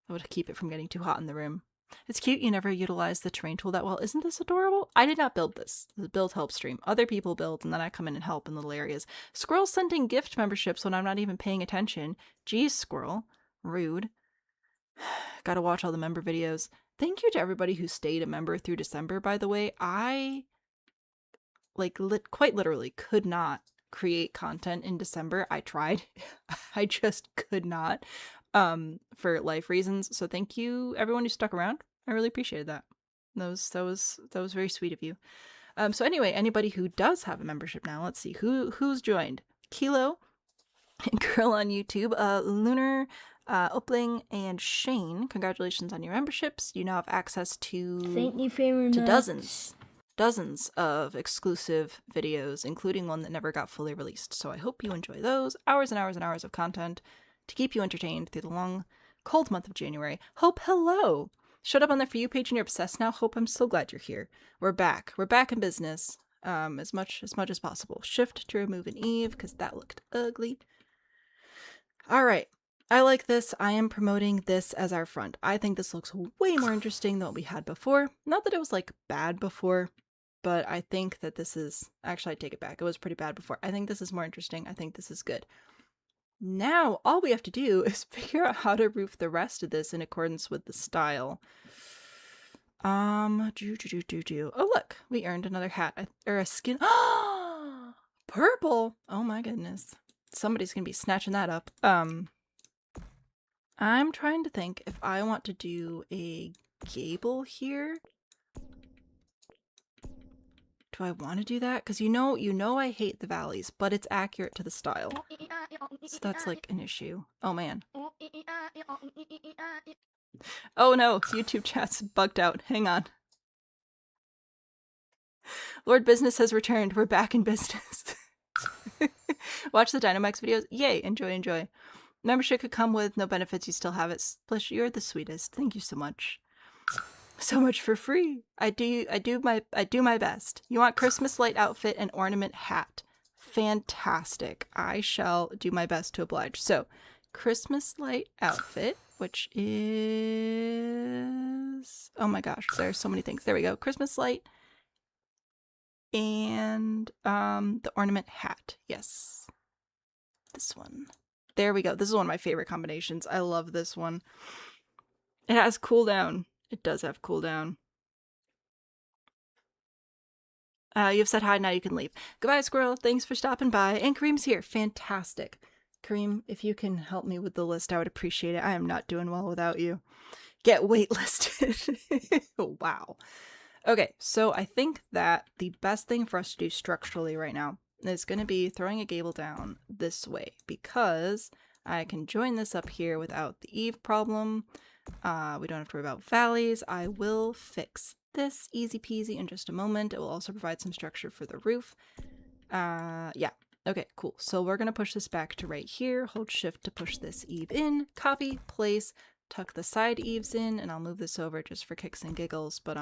That would keep it from getting too hot in the room. It's cute you never utilize the terrain tool that well. Isn't this adorable? I did not build this. The build help stream. Other people build, and then I come in and help in little areas. Squirrel's sending gift memberships when I'm not even paying attention. Geez, Squirrel. Rude. Gotta watch all the member videos. Thank you to everybody who stayed a member through December, by the way. I, quite literally could not create content in December. I tried. I just could not. For life reasons. So thank you everyone who stuck around. I really appreciated that. That was very sweet of you. So anyway, anybody who does have a membership now, let's see who's joined. Kilo, Girl on YouTube, Lunar, Opling, and Shane, congratulations on your memberships. You now have access to Thank you very much. dozens of exclusive videos, including one that never got fully released. So I hope you enjoy those. Hours and hours and hours of content to keep you entertained through the long, cold month of January. Hope, hello! Showed up on the For You page and you're obsessed now. Hope, I'm so glad you're here. We're back. We're back in business. As much as possible. Shift to remove an Eve, because that looked ugly. Alright. I like this. I am promoting this as our front. I think this looks way more interesting than what we had before. Not that it was, like, bad before, but I think that this is... Actually, I take it back. It was pretty bad before. I think this is more interesting. I think this is good. Now, all we have to do is figure out how to roof the rest of this in accordance with the style. Oh, look! We earned another hat. Or a skin... Purple! Oh my goodness. Somebody's gonna be snatching that up. I'm trying to think if I want to do a gable here. Do I want to do that? Because you know I hate the valleys, but it's accurate to the style. So that's like an issue. Oh man. Oh no, YouTube chat's bugged out. Hang on. Lord Business has returned. We're back in business. Watch the Dynamax videos. Yay, enjoy. Membership could come with no benefits. You still have it. Splish, you're the sweetest. Thank you so much. So much for free. I do my best. You want Christmas light outfit and ornament hat. Fantastic. I shall do my best to oblige. So, Christmas light outfit, which is... Oh my gosh, there are so many things. There we go. Christmas light and the ornament hat. Yes. This one. There we go. This is one of my favorite combinations. I love this one. It has cooldown. It does have cooldown. You've said hi, now you can leave. Goodbye, Squirrel. Thanks for stopping by. And Karime's here. Fantastic. Karime, if you can help me with the list, I would appreciate it. I am not doing well without you. Get waitlisted. Wow. Okay, so I think that the best thing for us to do structurally right now is going to be throwing a gable down this way, because I can join this up here without the eave problem. We don't have to worry about valleys. I will fix this easy peasy in just a moment. It will also provide some structure for the roof. Yeah. Okay, cool. So we're going to push this back to right here. Hold shift to push this eave in. Copy, place, tuck the side eaves in, and I'll move this over just for kicks and giggles. But,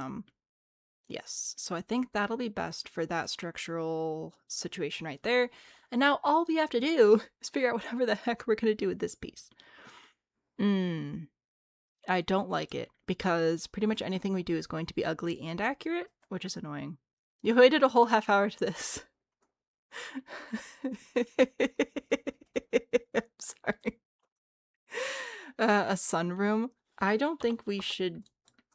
yes. So I think that'll be best for that structural situation right there. And now all we have to do is figure out whatever the heck we're going to do with this piece. I don't like it, because pretty much anything we do is going to be ugly and accurate, which is annoying. You waited a whole half hour to this. I'm sorry. A sunroom? I don't think we should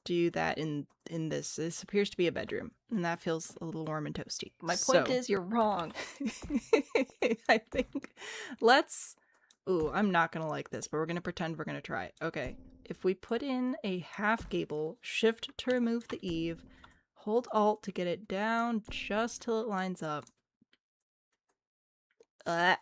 do that in this. This appears to be a bedroom, and that feels a little warm and toasty. My point is, you're wrong. I think let's... Ooh, I'm not gonna like this, but we're gonna pretend we're gonna try it. Okay, if we put in a half gable, shift to remove the eave, hold alt to get it down just till it lines up. I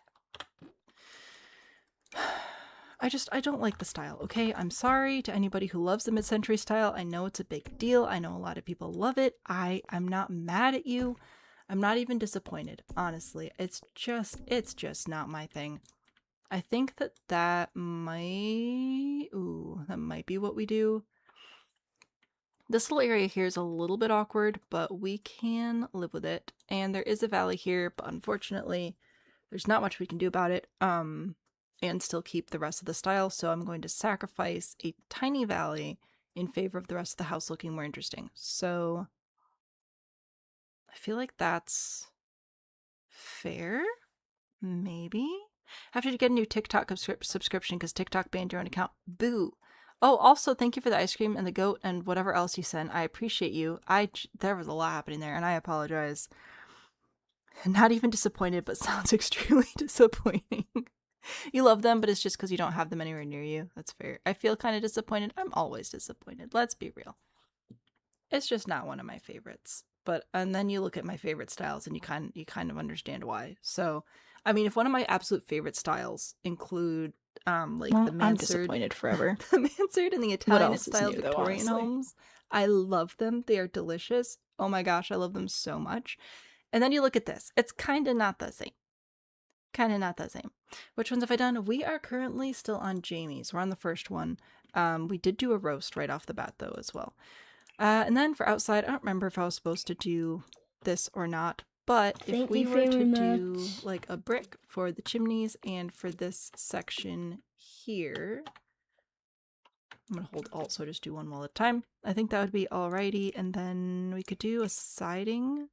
don't like the style, okay? I'm sorry to anybody who loves the mid-century style. I know it's a big deal. I know a lot of people love it. I'm not mad at you. I'm not even disappointed, honestly. It's just not my thing. I think that might be what we do. This little area here is a little bit awkward, but we can live with it. And there is a valley here, but unfortunately, there's not much we can do about it. And still keep the rest of the style. So I'm going to sacrifice a tiny valley in favor of the rest of the house looking more interesting. So I feel like that's fair. Maybe. Have to get a new TikTok subscription because TikTok banned your own account. Boo. Oh, also, thank you for the ice cream and the goat and whatever else you sent. I appreciate you. There was a lot happening there, and I apologize. Not even disappointed, but sounds extremely disappointing. You love them, but it's just because you don't have them anywhere near you. That's fair. I feel kind of disappointed. I'm always disappointed. Let's be real. It's just not one of my favorites. but and then you look at my favorite styles and you kind of understand why. So, I mean, if one of my absolute favorite styles include like Well, the I'm mansard, disappointed forever. the mansard and the What Italian else is style new, though, Victorian honestly? homes, I love them. They are delicious. Oh my gosh, I love them so much. And then you look at this. It's kind of not the same. Kind of not the same. Which ones have I done? We are currently still on Jamie's. We're on the first one. We did do a roast right off the bat, though, as well. And then for outside, I don't remember if I was supposed to do this or not, but if we were to do like a brick for the chimneys and for this section here, I'm going to hold Alt so I just do one wall at a time. I think that would be alrighty. And then we could do a siding.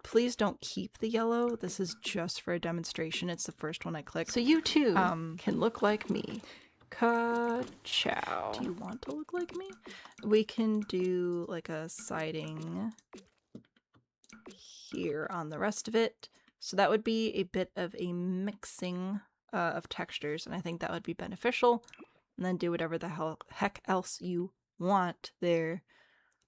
Please don't keep the yellow. This is just for a demonstration. It's the first one I clicked. So you too can look like me. Ka-chow. Do you want to look like me? We can do like a siding here on the rest of it. So that would be a bit of a mixing of textures, and I think that would be beneficial. And then do whatever the heck else you want there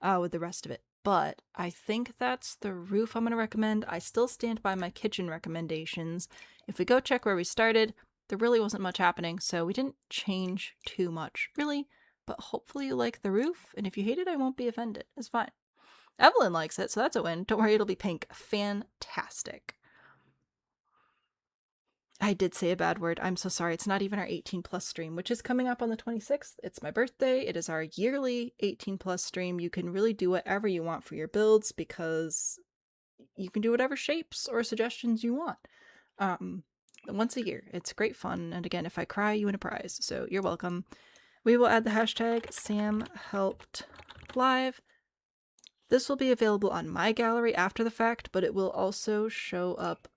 with the rest of it. But I think that's the roof I'm going to recommend. I still stand by my kitchen recommendations. If we go check where we started, there really wasn't much happening, so we didn't change too much, really. But hopefully you like the roof, and if you hate it, I won't be offended. It's fine. Evelyn likes it, so that's a win. Don't worry, it'll be pink. Fantastic. I did say a bad word. I'm so sorry. It's not even our 18 plus stream, which is coming up on the 26th. It's my birthday. It is our yearly 18 plus stream. You can really do whatever you want for your builds because you can do whatever shapes or suggestions you want. Once a year. It's great fun. And again, if I cry, you win a prize. So you're welcome. We will add the hashtag sahmhelplive. This will be available on my gallery after the fact, but it will also show up,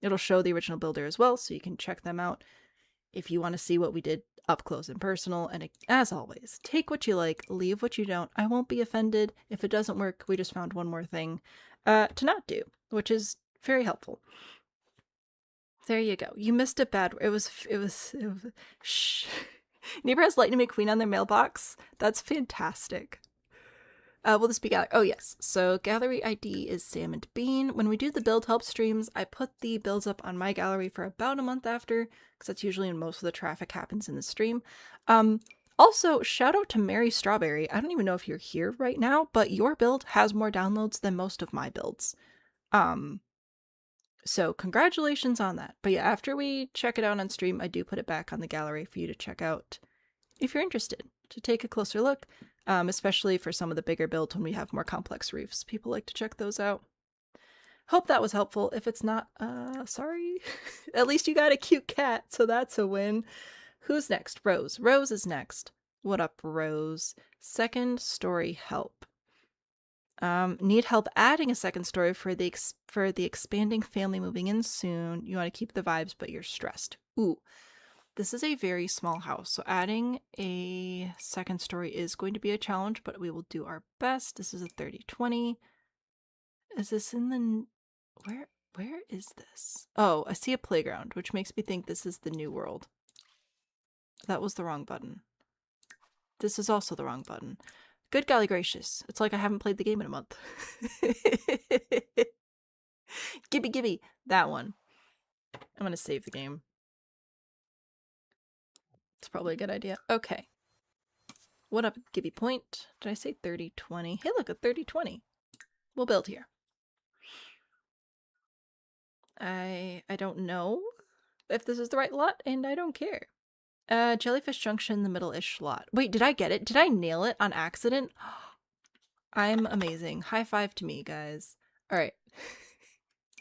it'll show the original builder as well, so you can check them out if you want to see what we did up close and personal. And as always, take what you like, leave what you don't. I won't be offended. If it doesn't work, we just found one more thing to not do, which is very helpful. There you go. You missed a bad word. It was shh. Neighbor has Lightning McQueen on their mailbox. That's fantastic. Will this be gallery? Oh, yes. So gallery ID is Sam and Bean. When we do the build help streams, I put the builds up on my gallery for about a month after, because that's usually when most of the traffic happens in the stream. Also, shout out to Mary Strawberry. I don't even know if you're here right now, but your build has more downloads than most of my builds. So congratulations on that. But yeah, after we check it out on stream, I do put it back on the gallery for you to check out if you're interested, to take a closer look. Especially for some of the bigger builds when we have more complex roofs. People like to check those out. Hope that was helpful. If it's not, sorry. At least you got a cute cat, so that's a win. Who's next? Rose. Rose is next. What up, Rose? Second story help. Need help adding a second story for the expanding family moving in soon. You want to keep the vibes, but you're stressed. Ooh. This is a very small house, so adding a second story is going to be a challenge, but we will do our best. This is a 30-20. Is this in the... Where is this? Oh, I see a playground, which makes me think this is the new world. That was the wrong button. This is also the wrong button. Good golly gracious. It's like I haven't played the game in a month. Gibby. That one. I'm going to save the game. It's probably a good idea. Okay. What up, Gibby Point? Did I say 30-20? Hey, look, a 30-20. We'll build here. I don't know if this is the right lot, and I don't care. Jellyfish Junction, the middle-ish lot. Wait, did I get it? Did I nail it on accident? I'm amazing. High five to me, guys. All right.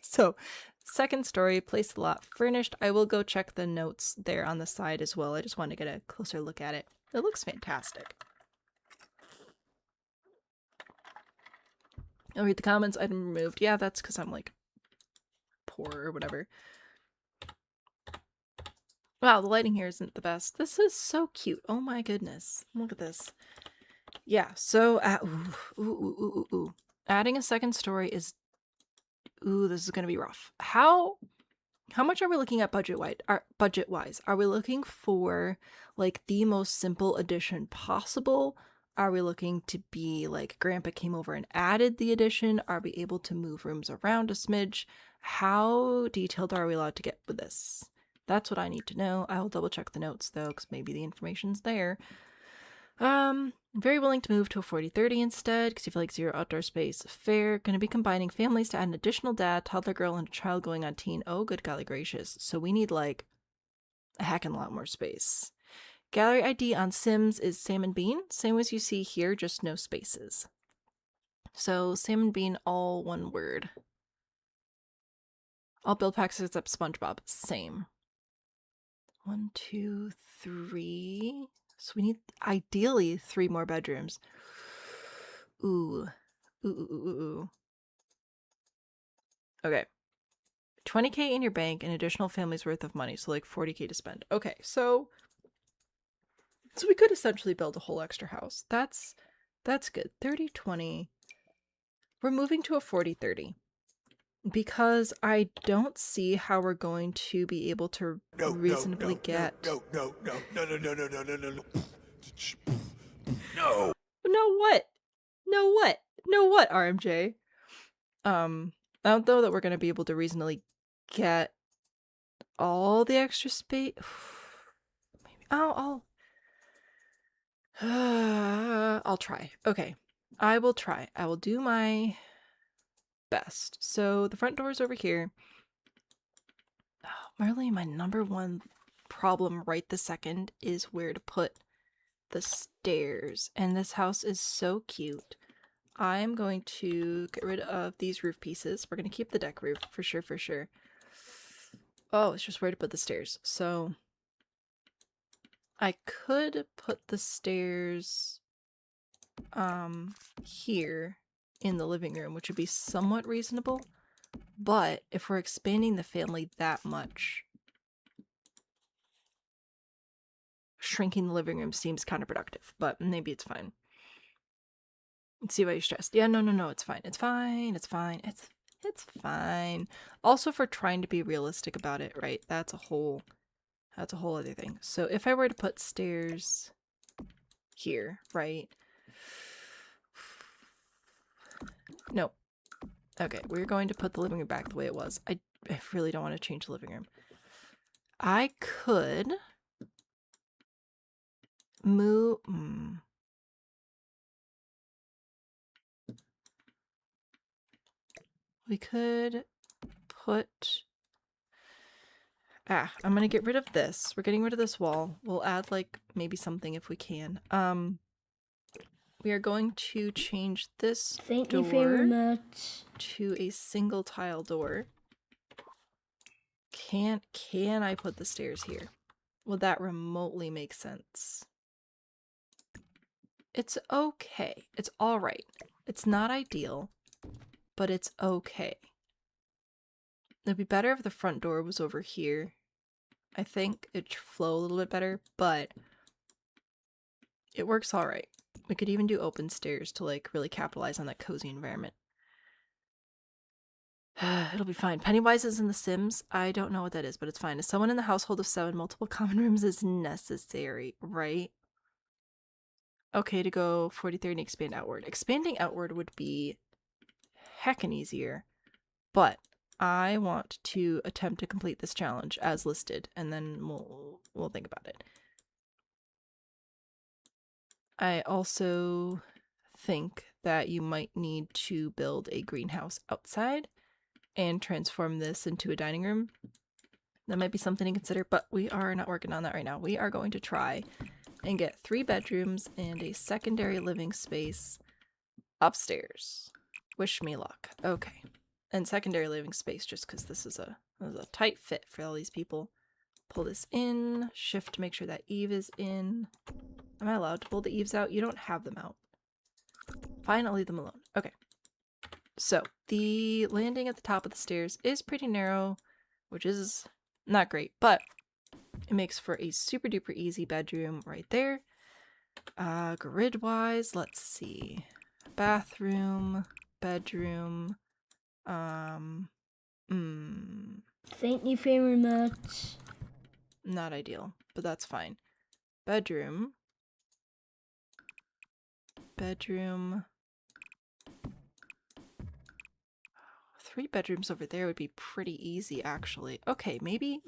So, second story, place the lot furnished. I will go check the notes there on the side as well. I just want to get a closer look at it. It looks fantastic. I'll read the comments. Item removed. Yeah, that's because I'm like poor or whatever. Wow, the lighting here isn't the best. This is so cute. Oh my goodness. Look at this. Yeah, so adding a second story is... Ooh, this is going to be rough. How much are we looking at budget-wise? Are we looking for like the most simple addition possible? Are we looking to be like Grandpa came over and added the addition? Are we able to move rooms around a smidge? How detailed are we allowed to get with this? That's what I need to know. I'll double check the notes though, because maybe the information's there. Very willing to move to a 40-30 instead, because you feel like zero outdoor space. Fair. Going to be combining families to add an additional dad, toddler girl, and a child going on teen. Oh, good golly gracious. So we need like a heckin' lot more space. Gallery ID on Sims is Salmon Bean, same as you see here, just no spaces. So Salmon Bean, all one word. All build packs except SpongeBob, same. 1, 2, 3. So we need ideally 3 more bedrooms. Ooh. Ooh. Okay. 20K in your bank, an additional family's worth of money, so like 40K to spend. Okay, so we could essentially build a whole extra house. That's good. 30-20. We're moving to a 40-30 because I don't see how we're going to be able to reasonably get. No. No what, RMJ? I don't know that we're going to be able to reasonably get all the extra space. Maybe I'll try. Okay. I will try. I will do my best. So the front door is over here. Really, my number one problem right this second is where to put the stairs. And this house is so cute. I'm going to get rid of these roof pieces. We're going to keep the deck roof for sure. Oh, it's just where to put the stairs. So I could put the stairs here in the living room, which would be somewhat reasonable. But if we're expanding the family that much, shrinking the living room seems counterproductive, but maybe it's fine. Let's see why you're stressed. Yeah, no, it's fine. It's fine. Also, for trying to be realistic about it, right? That's a whole other thing. So if I were to put stairs here, right? No. Okay, we're going to put the living room back the way it was. I really don't want to change the living room. I could move. We could put. I'm gonna get rid of this. We're getting rid of this wall. We'll add like maybe something if we can. We are going to change this Thank door you very much. to a single tile door. Can I put the stairs here? Will that remotely make sense? It's okay. It's alright. It's not ideal, but it's okay. It'd be better if the front door was over here. I think it'd flow a little bit better, but it works alright. We could even do open stairs to like really capitalize on that cozy environment. It'll be fine. Pennywise is in The Sims. I don't know what that is, but it's fine. Is someone in the household of 7, multiple common rooms is necessary, right? Okay to go 40-30 and expand outward. Expanding outward would be heckin' easier, but I want to attempt to complete this challenge as listed, and then we'll think about it. I also think that you might need to build a greenhouse outside and transform this into a dining room. That might be something to consider, but we are not working on that right now. We are going to try and get 3 bedrooms and a secondary living space upstairs. Wish me luck. Okay. And secondary living space, just because this is a tight fit for all these people. Pull this in, shift to make sure that eave is in. Am I allowed to pull the eaves out? You don't have them out. Fine, I'll leave them alone. Okay. So, the landing at the top of the stairs is pretty narrow, which is not great, but it makes for a super duper easy bedroom right there. Grid-wise, let's see. Bathroom, bedroom, Thank you very much. Not ideal, but that's fine. Bedroom. bedroom. 3 bedrooms over there would be pretty easy, actually. Okay, maybe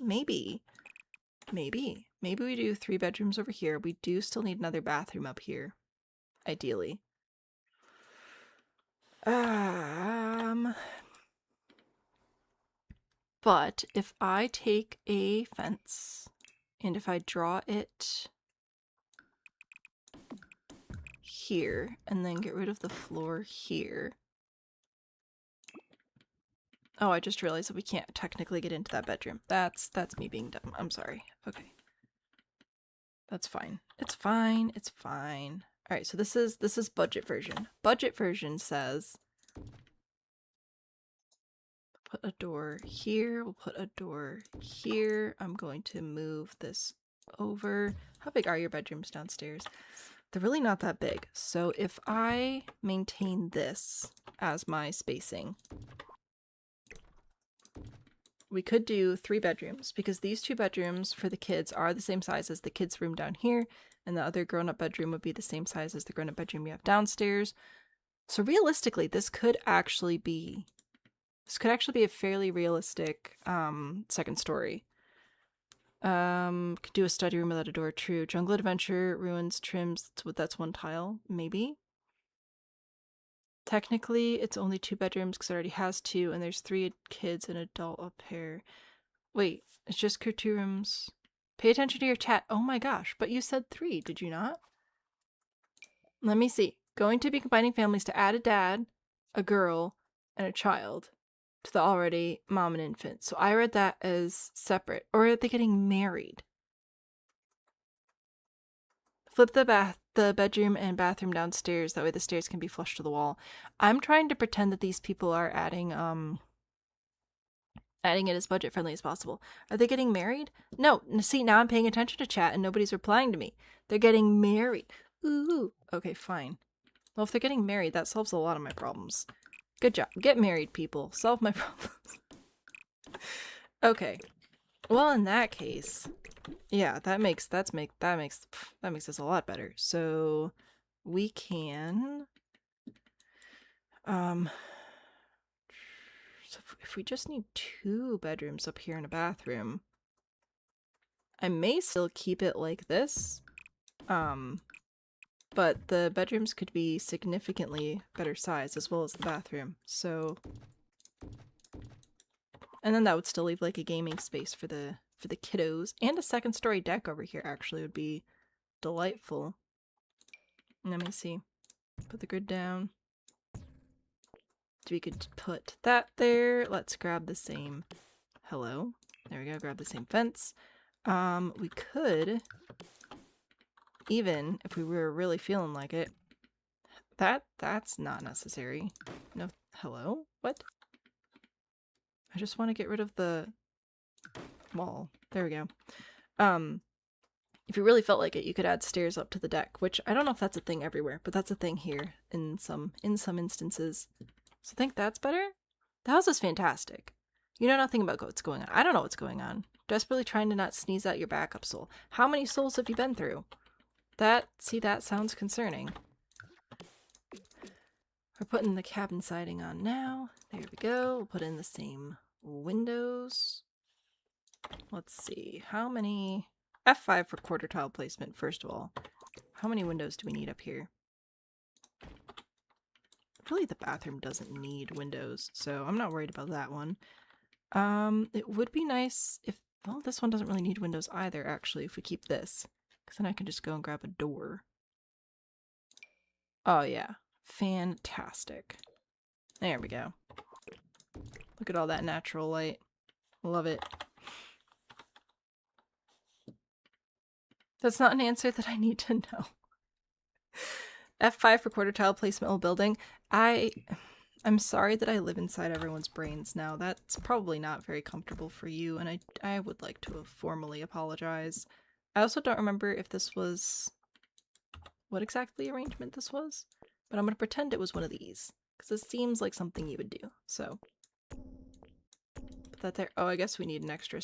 we do 3 bedrooms over here. We do still need another bathroom up here, ideally. But if I take a fence and if I draw it here and then get rid of the floor here. Oh, I just realized that we can't technically get into that bedroom. That's me being dumb. I'm sorry. Okay. That's fine. It's fine. It's fine. All right, so this is budget version. Budget version says put a door here. We'll put a door here. I'm going to move this over. How big are your bedrooms downstairs? They're really not that big. So if I maintain this as my spacing, we could do 3 bedrooms because these 2 bedrooms for the kids are the same size as the kids' room down here, and the other grown-up bedroom would be the same size as the grown-up bedroom you have downstairs. So realistically, this could actually be a fairly realistic second story. Could do a study room without a door. True. Jungle adventure, ruins, trims. That's 1 tile, maybe. Technically, it's only 2 bedrooms because it already has 2, and there's 3 kids and adult up here. Wait, it's just 2 rooms. Pay attention to your chat. Oh my gosh, but you said 3, did you not? Let me see. Going to be combining families to add a dad, a girl, and a child to the already mom and infant. So I read that as separate. Or are they getting married? Flip the bedroom and bathroom downstairs. That way the stairs can be flush to the wall. I'm trying to pretend that these people are adding it as budget friendly as possible. Are they getting married? No. See, now I'm paying attention to chat and nobody's replying to me. They're getting married. Ooh. Okay, fine. Well, if they're getting married, that solves a lot of my problems. Good job. Get married, people. Solve my problems. Okay. Well, in that case, yeah, that makes this a lot better. So we can so if we just need 2 bedrooms up here and a bathroom, I may still keep it like this. But the bedrooms could be significantly better size as well as the bathroom. So, and then that would still leave like a gaming space for the kiddos, and a 2nd story deck over here actually would be delightful. Let me see. Put the grid down. We could put that there. Let's grab the same. Hello. There we go. Grab the same fence. We could, even if we were really feeling like it, that's not necessary. No. Hello? What? I just want to get rid of the wall. There we go. If you really felt like it, you could add stairs up to the deck, which I don't know if that's a thing everywhere, but that's a thing here in some instances. So I think that's better. The house is fantastic. You know nothing about what's going on. I don't know what's going on. Desperately trying to not sneeze out your backup soul. How many souls have you been through? That sounds concerning. We're putting the cabin siding on now. There we go. We'll put in the same windows. Let's see. How many... F5 for quarter tile placement, first of all. How many windows do we need up here? Really, the bathroom doesn't need windows, so I'm not worried about that one. It would be nice if... Well, this one doesn't really need windows either, actually, if we keep this. Because then I can just go and grab a door. Oh, yeah. Fantastic. There we go. Look at all that natural light. Love it. That's not an answer that I need to know. F5 for quarter tile placement while building. I'm sorry that I live inside everyone's brains now. That's probably not very comfortable for you, and I would like to formally apologize. I also don't remember if this was... what exactly arrangement this was, but I'm going to pretend it was one of these, because it seems like something you would do, so... Put that there. Oh, I guess we need an extra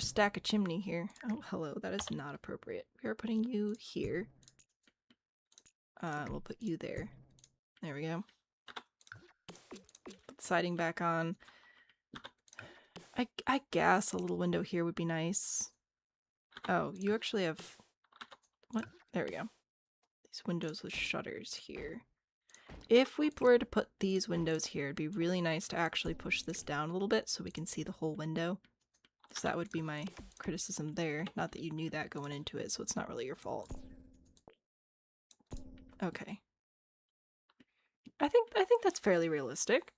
stack of chimney here. Oh, hello, that is not appropriate. We are putting you here. We'll put you there. There we go. Put the siding back on. I guess a little window here would be nice. Oh, you actually have... What? There we go. These windows with shutters here. If we were to put these windows here, it'd be really nice to actually push this down a little bit so we can see the whole window. So that would be my criticism there. Not that you knew that going into it, so it's not really your fault. Okay. I think that's fairly realistic.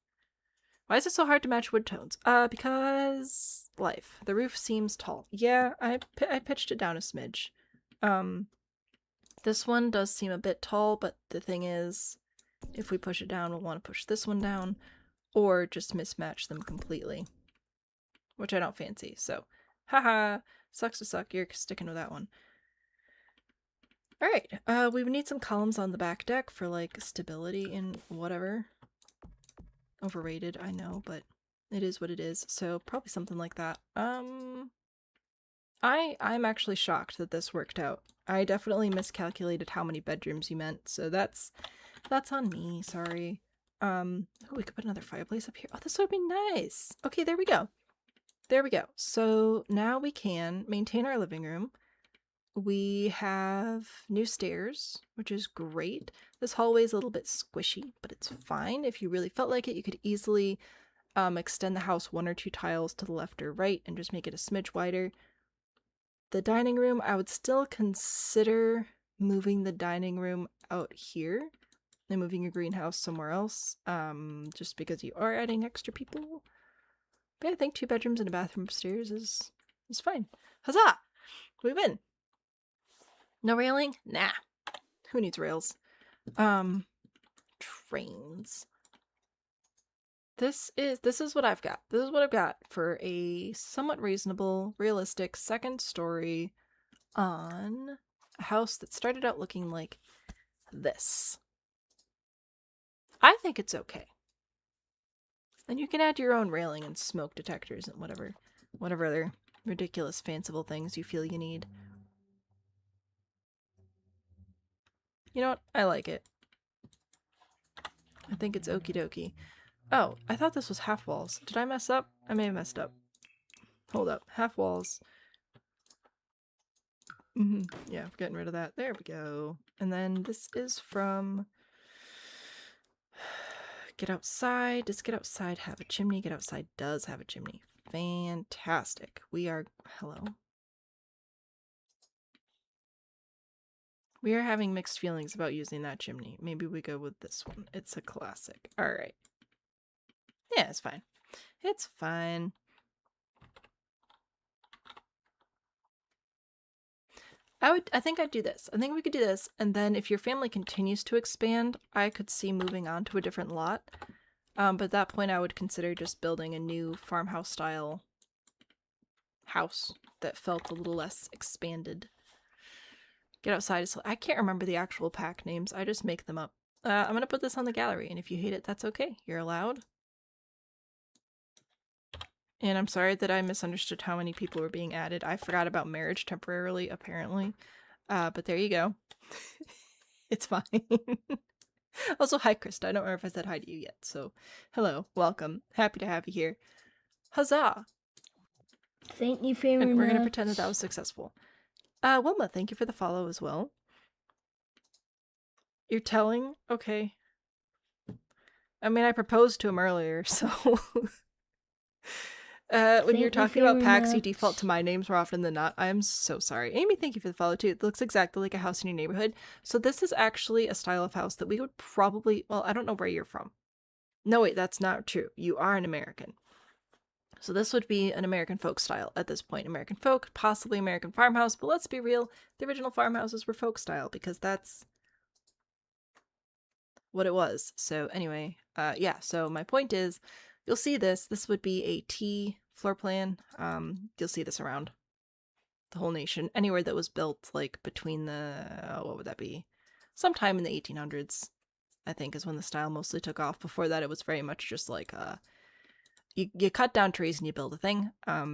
Why is it so hard to match wood tones? Because life. The roof seems tall. Yeah, I pitched it down a smidge. This one does seem a bit tall, but the thing is, if we push it down, we'll want to push this one down, or just mismatch them completely. Which I don't fancy, so haha, sucks to suck, you're sticking with that one. Alright, we would need some columns on the back deck for, like, stability and whatever. Overrated, I know, but it is what it is, so probably something like that. I'm actually shocked that this worked out. I definitely miscalculated how many bedrooms you meant, so that's on me, sorry. Oh, we could put another fireplace up here. Oh, this would be nice! Okay, there we go. There we go. So now we can maintain our living room. We have new stairs, which is great. This hallway is a little bit squishy, but it's fine. If you really felt like it, you could easily extend the house 1 or 2 tiles to the left or right and just make it a smidge wider. The dining room, I would still consider moving the dining room out here and moving your greenhouse somewhere else, just because you are adding extra people. But I think 2 bedrooms and a bathroom upstairs is fine. Huzzah! We win! No railing? Nah. Who needs rails? Trains. This is what I've got. This is what I've got for a somewhat reasonable, realistic second story on a house that started out looking like this. I think it's okay. And you can add your own railing and smoke detectors and whatever other ridiculous, fanciful things you feel you need. You know what? I like it. I think it's okie dokie. Oh, I thought this was half walls. Did I mess up? I may have messed up. Hold up. Half walls. Yeah, getting rid of that. There we go. And then this is from... Get Outside. Does Get Outside have a chimney? Get Outside does have a chimney. Fantastic. We are... Hello? We are having mixed feelings about using that chimney. Maybe we go with this one. It's a classic. Alright. Yeah, it's fine. It's fine. I think I'd do this. I think we could do this, and then if your family continues to expand, I could see moving on to a different lot. But at that point I would consider just building a new farmhouse style house that felt a little less expanded. Get Outside is... I can't remember the actual pack names. I just make them up. I'm gonna put this on the gallery, and if you hate it, that's okay. You're allowed. And I'm sorry that I misunderstood how many people were being added. I forgot about marriage temporarily, apparently. But there you go. It's fine. Also, hi, Krista. I don't remember if I said hi to you yet. So, hello. Welcome. Happy to have you here. Huzzah! Thank you very much. And we're going to pretend that was successful. Wilma, thank you for the follow as well. You're telling? Okay. I mean, I proposed to him earlier, so... when you're talking about packs, you default to my names more often than not. I am so sorry. Amy, thank you for the follow too. It looks exactly like a house in your neighborhood. So this is actually a style of house that we would probably... Well, I don't know where you're from. No, wait, that's not true. You are an American. So this would be an American folk style at this point. American folk, possibly American farmhouse, but let's be real. The original farmhouses were folk style because that's what it was. So anyway, yeah, so my point is... You'll see this. This would be a T floor plan. You'll see this around the whole nation. Anywhere that was built, like, between the... what would that be? Sometime in the 1800s, I think, is when the style mostly took off. Before that, it was very much just like, you cut down trees and you build a thing. I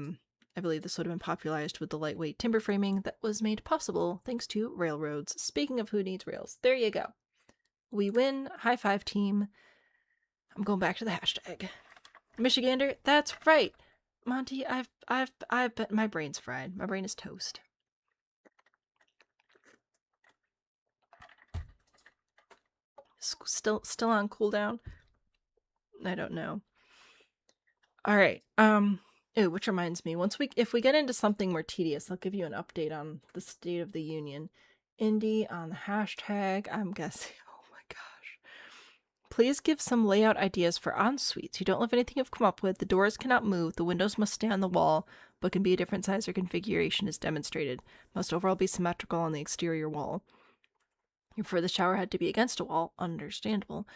believe this would have been popularized with the lightweight timber framing that was made possible thanks to railroads. Speaking of who needs rails, there you go. We win. High five, team. I'm going back to the hashtag. Michigander, that's right. Monty, I've been, my brain's fried. My brain is toast. Still on cooldown? I don't know. All right. Ooh, which reminds me, if we get into something more tedious, I'll give you an update on the State of the Union. Indy on the hashtag. I'm guessing. Oh my gosh. Please give some layout ideas for en-suites. You don't love anything you've come up with. The doors cannot move. The windows must stay on the wall, but can be a different size or configuration as demonstrated. Must overall be symmetrical on the exterior wall. You prefer the shower head to be against a wall. Understandable.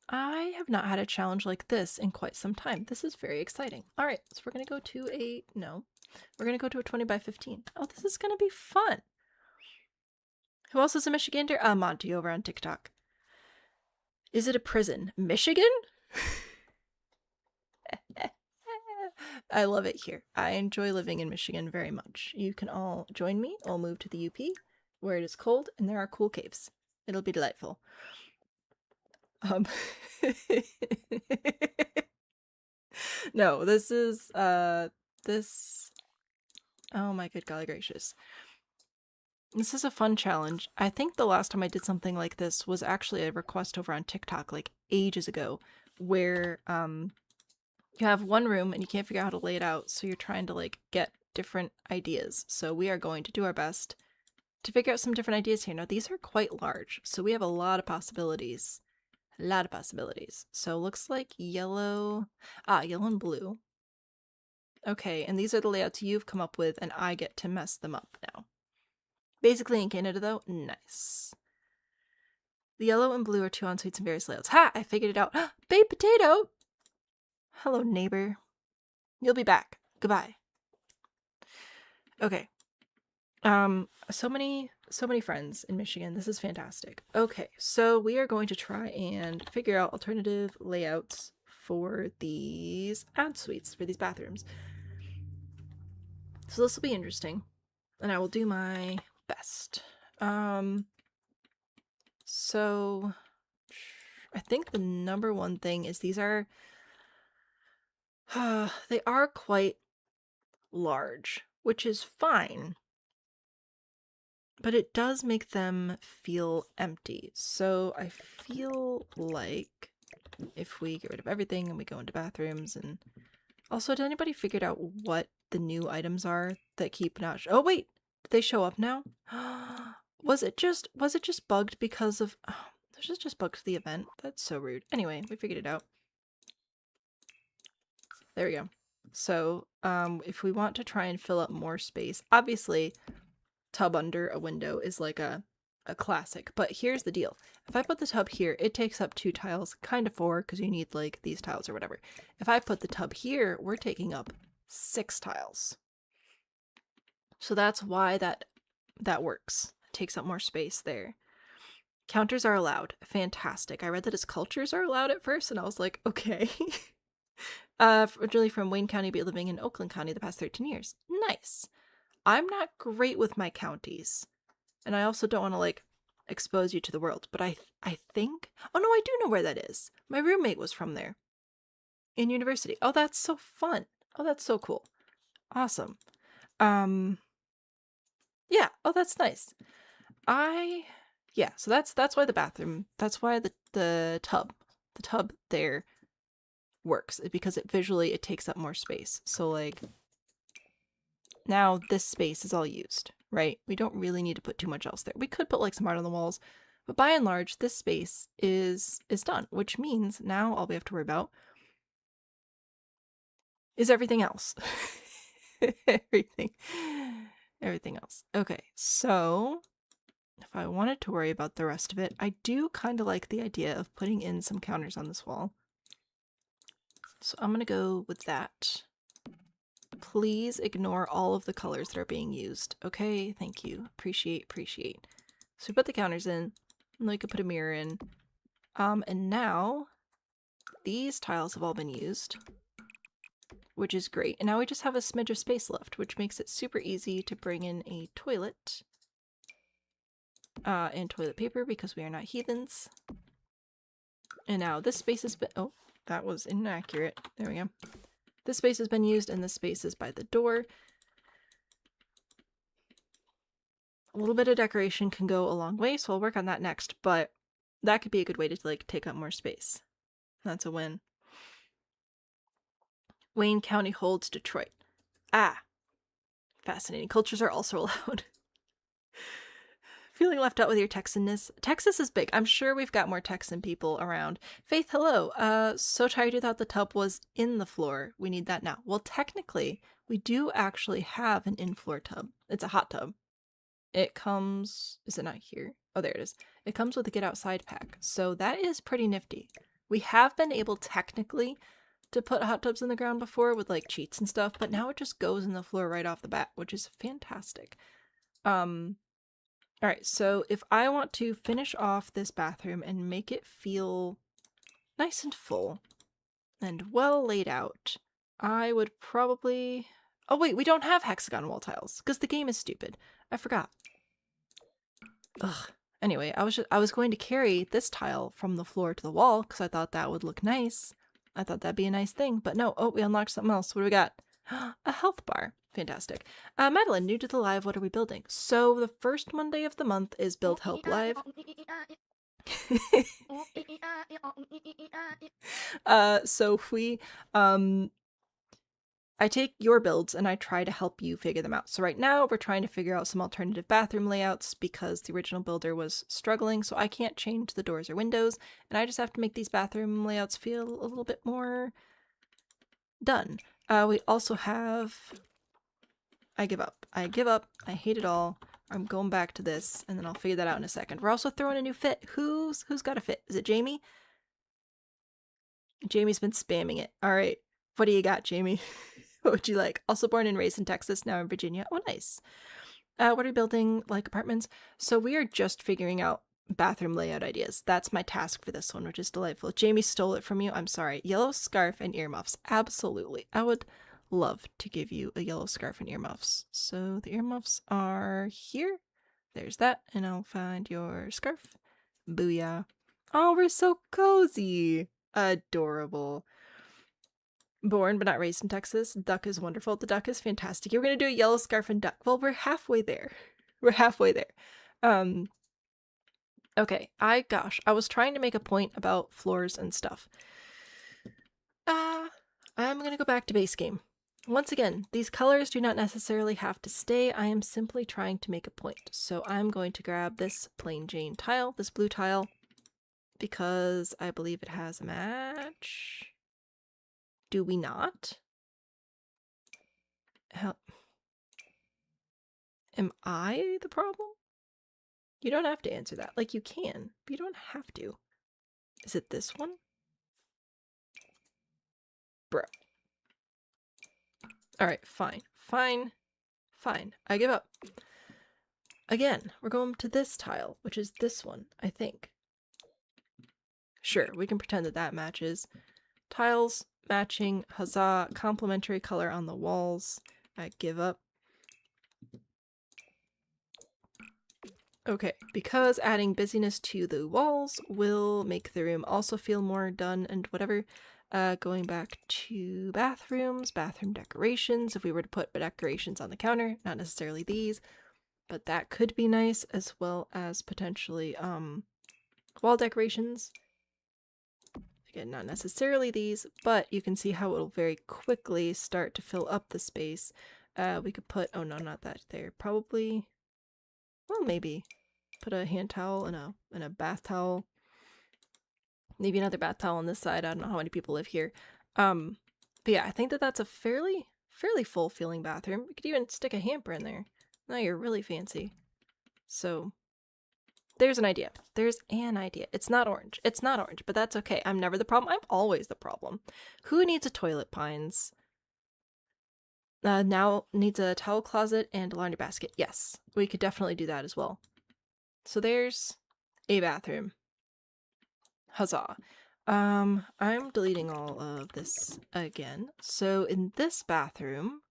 I have not had a challenge like this in quite some time. This is very exciting. All right, so we're going to go to we're going to go to a 20 by 15. Oh, this is going to be fun. Who else is a Michigander? Monty over on TikTok. Is it a prison? Michigan? I love it here. I enjoy living in Michigan very much. You can all join me. I'll move to the UP where it is cold and there are cool caves. It'll be delightful. No, this is oh my good golly gracious. This is a fun challenge. I think the last time I did something like this was actually a request over on TikTok like ages ago where you have one room and you can't figure out how to lay it out, so you're trying to like get different ideas. So we are going to do our best to figure out some different ideas here. Now these are quite large, so we have a lot of possibilities. A lot of possibilities. So looks like yellow and blue. Okay, and these are the layouts you've come up with and I get to mess them up now. Basically in Canada though, nice. The yellow and blue are two en-suites in various layouts. Ha! I figured it out. Baked potato! Hello, neighbor. You'll be back. Goodbye. Okay. So many friends in Michigan. This is fantastic. Okay, so we are going to try and figure out alternative layouts for these en-suites, for these bathrooms. So this will be interesting, and I will do my best. So I think the number one thing is these are they are quite large, which is fine. But it does make them feel empty. So I feel like if we get rid of everything and we go into bathrooms and also, did anybody figure out what the new items are that keep not oh wait, did they show up now? Was it just bugged because of this is just bugged the event? That's so rude. Anyway, we figured it out. There we go. So if we want to try and fill up more space, obviously tub under a window is like a classic, but here's the deal. If I put the tub here, it takes up 2 tiles, kind of 4 because you need like these tiles or whatever. If I put the tub here, we're taking up 6 tiles. So that's why that works. It takes up more space there. Counters are allowed. Fantastic. I read that as cultures are allowed at first and I was like, okay. Originally from Wayne County, but living in Oakland County the past 13 years. Nice. I'm not great with my counties. And I also don't want to, like, expose you to the world. But I think... Oh, no, I do know where that is. My roommate was from there. In university. Oh, that's so fun. Oh, that's so cool. Awesome. Yeah. Oh, that's nice. Yeah, so that's why the bathroom... That's why the tub there works. Because it takes up more space. So, like... Now this space is all used, right? We don't really need to put too much else there. We could put like some art on the walls, but by and large, this space is done, which means now all we have to worry about is everything else. Everything else. Okay, so if I wanted to worry about the rest of it, I do kind of like the idea of putting in some counters on this wall. So I'm going to go with that. Please ignore all of the colors that are being used. Okay, thank you. Appreciate. So we put the counters in, and we could put a mirror in. And now these tiles have all been used, which is great. And now we just have a smidge of space left, which makes it super easy to bring in a toilet. and toilet paper because we are not heathens. And now this space has been, oh, that was inaccurate. There we go. This space has been used and this space is by the door. A little bit of decoration can go a long way, so I'll work on that next, but that could be a good way to like take up more space. That's a win. Wayne County holds Detroit. Ah, fascinating. Cultures are also allowed. Feeling left out with your Texanness. Texas is big. I'm sure we've got more Texan people around. Faith, hello. So tired you thought the tub was in the floor. We need that now. Well, technically, we do actually have an in-floor tub. It's a hot tub. It comes... Is it not here? Oh, there it is. It comes with a get outside pack. So that is pretty nifty. We have been able technically to put hot tubs in the ground before with like cheats and stuff, but now it just goes in the floor right off the bat, which is fantastic. Alright, so if I want to finish off this bathroom and make it feel nice and full and well laid out, I would probably... Oh wait, we don't have hexagon wall tiles because the game is stupid. I forgot. Ugh. Anyway, I was going to carry this tile from the floor to the wall because I thought that would look nice. I thought that'd be a nice thing, but no. Oh, we unlocked something else. What do we got? A health bar. Fantastic. Madeline, new to the live, what are we building? So the first Monday of the month is Build Help Live. So we, I take your builds and I try to help you figure them out. So right now we're trying to figure out some alternative bathroom layouts because the original builder was struggling, so I can't change the doors or windows, and I just have to make these bathroom layouts feel a little bit more done. We also have... I give up. I give up. I hate it all. I'm going back to this, and then I'll figure that out in a second. We're also throwing a new fit. Who's got a fit? Is it Jamie? Jamie's been spamming it. All right. What do you got, Jamie? What would you like? Also born and raised in Texas, now in Virginia. Oh, nice. What are you building? Like apartments? So we are just figuring out bathroom layout ideas. That's my task for this one, which is delightful. Jamie stole it from you. I'm sorry. Yellow scarf and earmuffs. Absolutely. I would love to give you a yellow scarf and earmuffs. So the earmuffs are here. There's that. And I'll find your scarf. Booyah. Oh, we're so cozy. Adorable. Born but not raised in Texas. Duck is wonderful. The duck is fantastic. You're going to do a yellow scarf and duck. Well, we're halfway there. We're halfway there. Okay. Gosh, I was trying to make a point about floors and stuff. I'm going to go back to base game. Once again, these colors do not necessarily have to stay. I am simply trying to make a point. So I'm going to grab this plain Jane tile, this blue tile, because I believe it has a match. Do we not? Am I the problem? You don't have to answer that. Like, you can, but you don't have to. Is it this one? Bro. Alright, fine. Fine. Fine. I give up. Again, we're going to this tile, which is this one, I think. Sure, we can pretend that that matches. Tiles matching, huzzah, complementary color on the walls. I give up. Okay, because adding busyness to the walls will make the room also feel more done and whatever. Going back to bathrooms, bathroom decorations. If we were to put decorations on the counter, not necessarily these, but that could be nice, as well as potentially wall decorations. Again, not necessarily these, but you can see how it'll very quickly start to fill up the space. We could put, oh no, not that there. Probably, well, maybe put a hand towel and a bath towel. Maybe another bath towel on this side. I don't know how many people live here. But yeah, I think that that's a fairly full feeling bathroom. We could even stick a hamper in there. Now you're really fancy. So there's an idea. There's an idea. It's not orange. It's not orange, but that's okay. I'm never the problem. I'm always the problem. Who needs a toilet, Pines? Now needs a towel closet and a laundry basket. Yes, we could definitely do that as well. So there's a bathroom. Huzzah. I'm deleting all of this again. So in this bathroom,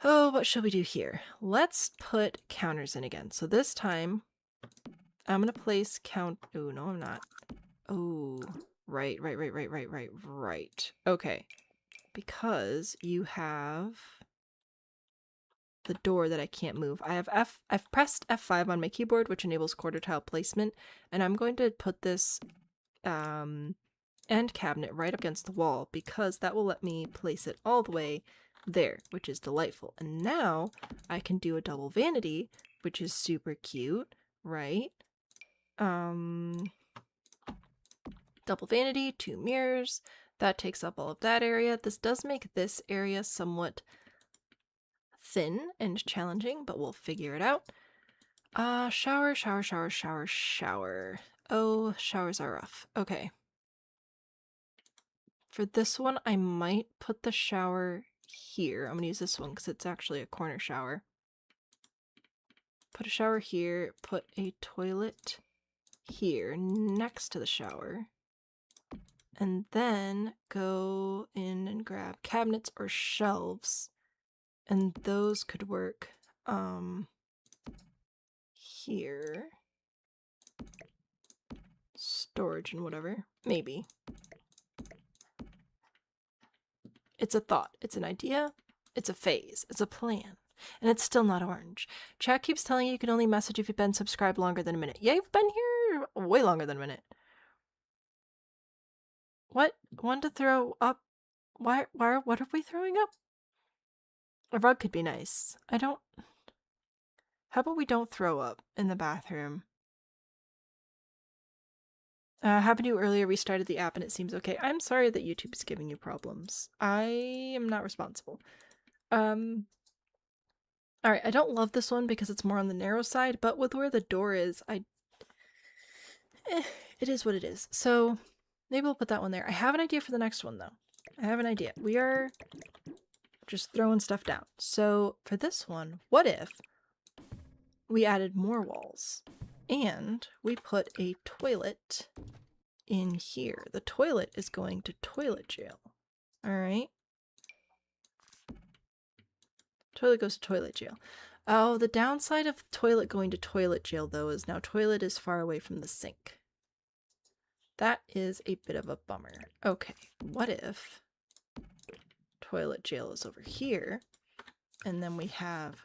Oh, what shall we do here? Let's put counters in again. So this time, I'm going to place count... Oh, no, I'm not. Oh, right. Okay. Because you have the door that I can't move. I've pressed F5 on my keyboard, which enables quarter tile placement, and I'm going to put this end cabinet right up against the wall because that will let me place it all the way there, which is delightful. And now I can do a double vanity, which is super cute, right? Double vanity, 2 mirrors. That takes up all of that area. This does make this area somewhat thin and challenging, but we'll figure it out. Shower. Oh, showers are rough. Okay. For this one, I might put the shower here. I'm going to use this one because it's actually a corner shower. Put a shower here, put a toilet here next to the shower, and then go in and grab cabinets or shelves, and those could work here. Storage and whatever. Maybe. It's a thought. It's an idea. It's a phase. It's a plan. And it's still not orange. Chat keeps telling you can only message if you've been subscribed longer than a minute. Yeah, you've been here way longer than a minute. What? One to throw up? What are we throwing up? A rug could be nice. How about we don't throw up in the bathroom? Happened to you earlier, restarted the app and it seems okay. I'm sorry that YouTube is giving you problems. I am not responsible. Alright, I don't love this one because it's more on the narrow side, but with where the door is, it is what it is. So maybe we'll put that one there. I have an idea for the next one though. I have an idea. We are just throwing stuff down. So for this one, what if we added more walls and we put a toilet in here? The toilet is going to toilet jail. Alright. Toilet goes to toilet jail. Oh, the downside of toilet going to toilet jail, though, is now toilet is far away from the sink. That is a bit of a bummer. Okay, what if toilet jail is over here, and then we have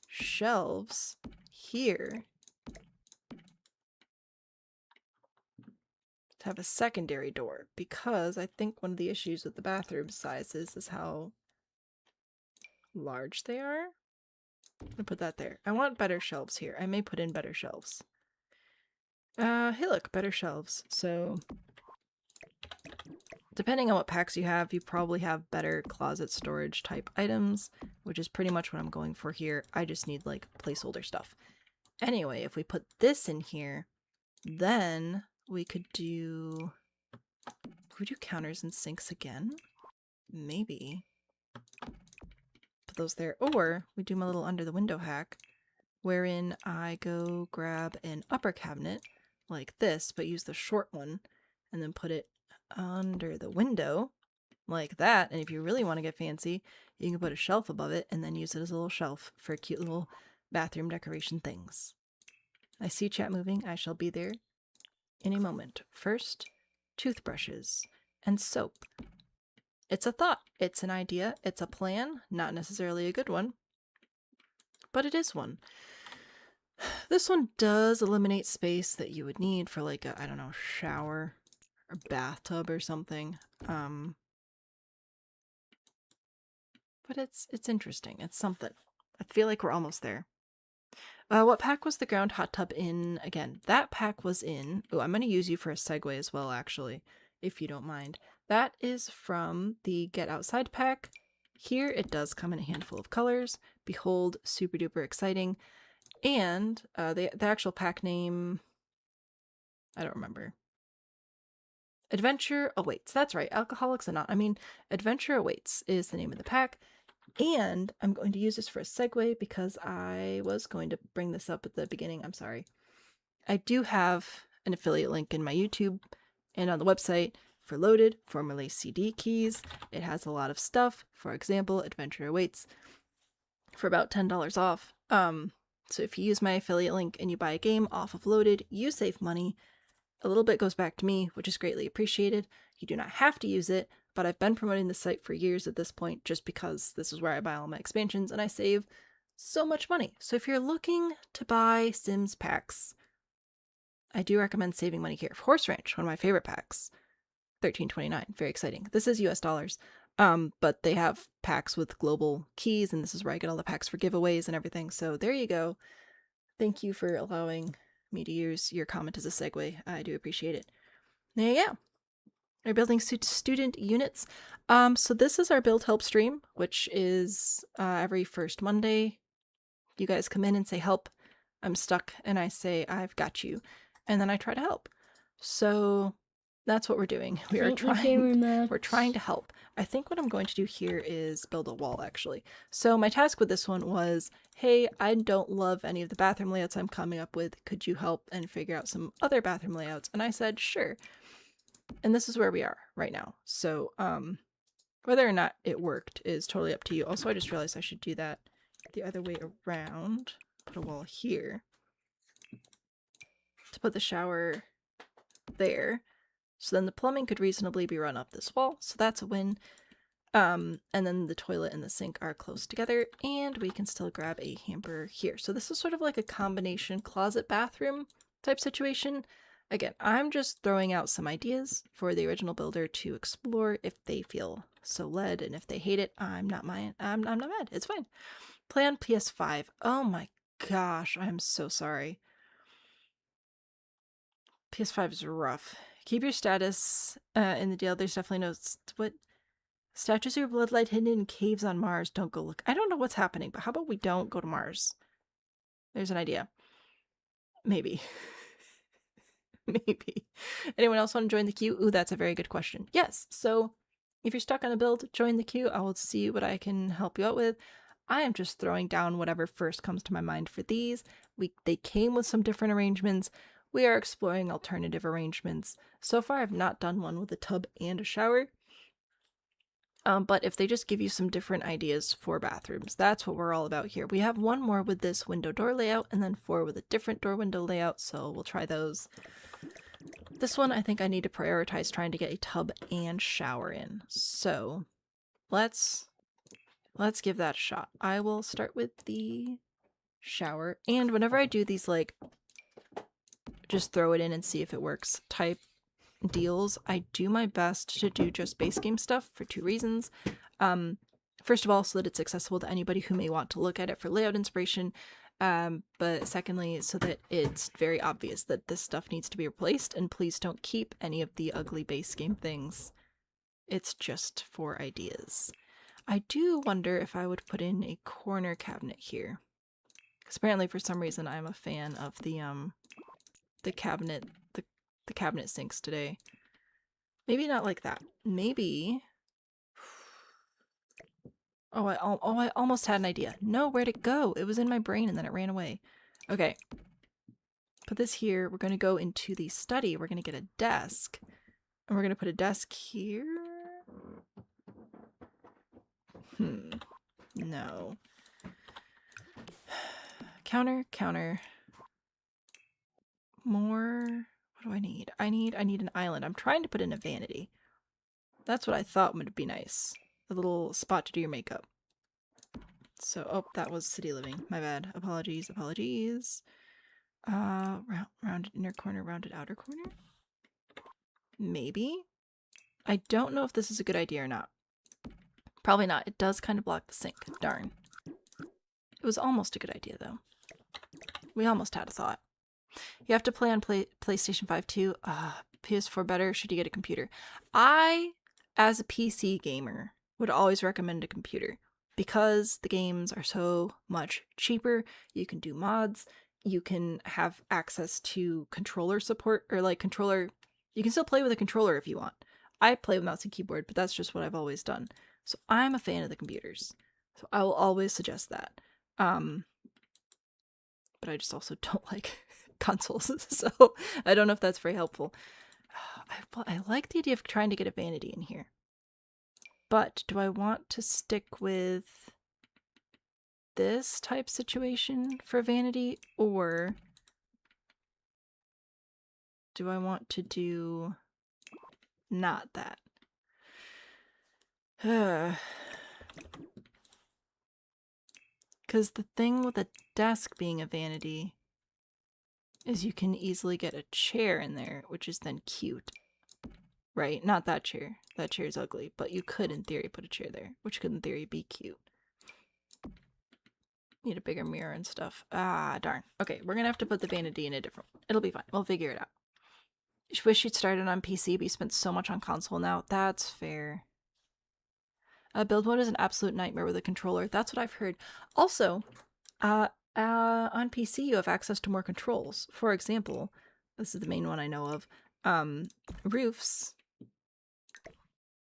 shelves here to have a secondary door, because I think one of the issues with the bathroom sizes is how large they are. I'm gonna put that there. I want better shelves here. I may put in better shelves. Hey look, better shelves. So depending on what packs you have, you probably have better closet storage type items, which is pretty much what I'm going for here. I just need like placeholder stuff. Anyway, if we put this in here, then we could do counters and sinks again? Maybe. Put those there. Or we do my little under the window hack, wherein I go grab an upper cabinet like this, but use the short one, and then put it under the window like that. And if you really want to get fancy, you can put a shelf above it and then use it as a little shelf for cute little bathroom decoration things. I see chat moving. I shall be there in a moment. First, toothbrushes and soap. It's a thought. It's an idea. It's a plan. Not necessarily a good one, but it is one. This one does eliminate space that you would need for like a, I don't know, shower or bathtub or something. But it's interesting. It's something. I feel like we're almost there. What pack was the ground hot tub in again? That pack was in... Oh, I'm going to use you for a segue as well, actually, if you don't mind. That is from the Get Outside pack. Here it does come in a handful of colors. Behold, super duper exciting. And the actual pack name, I don't remember. Adventure Awaits. That's right. Alcoholics Anonymous. I mean, Adventure Awaits is the name of the pack. And I'm going to use this for a segue because I was going to bring this up at the beginning. I'm sorry. I do have an affiliate link in my YouTube and on the website for Loaded, formerly CD Keys. It has a lot of stuff. For example, Adventure Awaits. for about $10 off. So if you use my affiliate link and you buy a game off of Loaded, you save money. A little bit goes back to me, which is greatly appreciated. You do not have to use it, but I've been promoting the site for years at this point just because this is where I buy all my expansions and I save so much money. So if you're looking to buy Sims packs, I do recommend saving money here. Horse Ranch, one of my favorite packs, $13.29, very exciting. This is US dollars, but they have packs with global keys, and this is where I get all the packs for giveaways and everything. So there you go. Thank you for allowing me to use your comment as a segue. I do appreciate it. There you go. We're building student units. So this is our build help stream, which is every first Monday. You guys come in and say, help, I'm stuck, and I say, I've got you. And then I try to help. So that's what we're doing. We're trying to help. I think what I'm going to do here is build a wall, actually. So my task with this one was, hey, I don't love any of the bathroom layouts I'm coming up with. Could you help and figure out some other bathroom layouts? And I said, sure. And this is where we are right now. So whether or not it worked is totally up to you. Also, I just realized I should do that the other way around. Put a wall here to put the shower there. So then the plumbing could reasonably be run up this wall. So that's a win. And then the toilet and the sink are close together, and we can still grab a hamper here. So this is sort of like a combination closet bathroom type situation. Again, I'm just throwing out some ideas for the original builder to explore if they feel so led, and if they hate it, I'm not mad. It's fine. Play on PS5. Oh my gosh, I'm so sorry. PS5 is rough. Keep your status in the deal. There's definitely no what statues of your bloodlight hidden in caves on Mars. Don't go look. I don't know what's happening, but how about we don't go to Mars? There's an idea. Maybe. Maybe. Anyone else want to join the queue? Ooh, that's a very good question. Yes. So if you're stuck on a build, join the queue. I will see what I can help you out with. I am just throwing down whatever first comes to my mind for these. They came with some different arrangements. We are exploring alternative arrangements. So far, I've not done one with a tub and a shower. But if they just give you some different ideas for bathrooms, that's what we're all about here. We have one more with this window door layout, and then 4 with a different door window layout, so we'll try those. This one, I think I need to prioritize trying to get a tub and shower in. So let's give that a shot. I will start with the shower, and whenever I do these, like, just throw it in and see if it works type deals, I do my best to do just base game stuff for 2 reasons. First of all, so that it's accessible to anybody who may want to look at it for layout inspiration, but secondly, so that it's very obvious that this stuff needs to be replaced, and please don't keep any of the ugly base game things. It's just for ideas. I do wonder if I would put in a corner cabinet here, because apparently for some reason I'm a fan of the cabinet sinks today. Maybe not like that. Maybe. Oh, I almost had an idea. No, where'd it go? It was in my brain and then it ran away. Okay. Put this here. We're going to go into the study. We're going to get a desk. And we're going to put a desk here. No. Counter. More. What do I need? I need an island. I'm trying to put in a vanity. That's what I thought would be nice. A little spot to do your makeup. So, oh, that was city living. My bad. Apologies. Rounded inner corner, rounded outer corner? Maybe? I don't know if this is a good idea or not. Probably not. It does kind of block the sink. Darn. It was almost a good idea, though. We almost had a thought. You have to play on PlayStation 5 too. PS4 better. Should you get a computer? I, as a PC gamer, would always recommend a computer because the games are so much cheaper. You can do mods. You can have access to controller support, or like controller. You can still play with a controller if you want. I play with mouse and keyboard, but that's just what I've always done. So I'm a fan of the computers. So I will always suggest that. But I just also don't like consoles, so I don't know if that's very helpful. I like the idea of trying to get a vanity in here. But do I want to stick with this type situation for vanity, or do I want to do not that? Because the thing with a desk being a vanity is you can easily get a chair in there, which is then cute. Right? Not that chair. That chair is ugly, but you could, in theory, put a chair there, which could, in theory, be cute. Need a bigger mirror and stuff. Ah, darn. Okay, we're gonna have to put the vanity in a different one. It'll be fine. We'll figure it out. Wish you'd started on PC, but you spent so much on console now. That's fair. Build mode is an absolute nightmare with a controller. That's what I've heard. Also, on PC, you have access to more controls. For example, this is the main one I know of. Roofs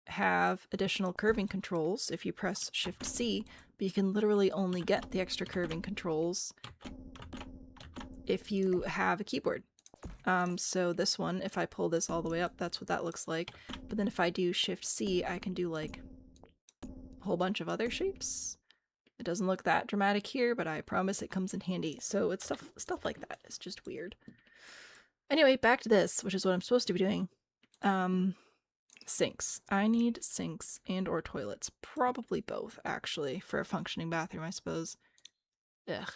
have additional curving controls if you press Shift C, but you can literally only get the extra curving controls if you have a keyboard. So this one, if I pull this all the way up, that's what that looks like. But then if I do Shift C, I can do like a whole bunch of other shapes. It doesn't look that dramatic here, but I promise it comes in handy. So it's stuff like that. It's just weird. Anyway, back to this, which is what I'm supposed to be doing. Sinks. I need sinks and or toilets. Probably both, actually, for a functioning bathroom, I suppose. Ugh.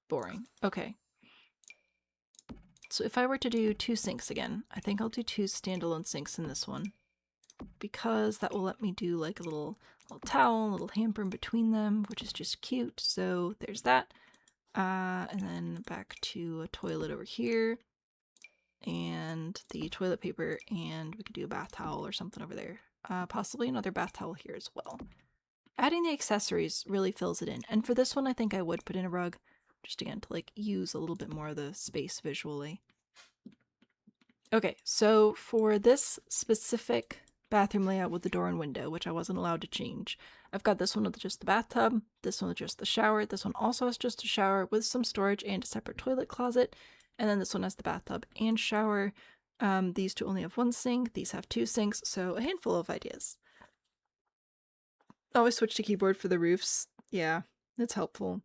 Boring. Okay. So if I were to do 2 sinks again, I think I'll do 2 standalone sinks in this one. Because that will let me do like a little towel, a little hamper in between them, which is just cute. So there's that. And then back to a toilet over here. And the toilet paper, and we could do a bath towel or something over there. Possibly another bath towel here as well. Adding the accessories really fills it in. And for this one, I think I would put in a rug. Just again, to like use a little bit more of the space visually. Okay, so for this specific bathroom layout with the door and window, which I wasn't allowed to change, I've got this one with just the bathtub, this one with just the shower, this one also has just a shower with some storage and a separate toilet closet, and then this one has the bathtub and shower. These two only have 1 sink, these have 2 sinks, so a handful of ideas. Always switch to keyboard for the roofs. Yeah, it's helpful.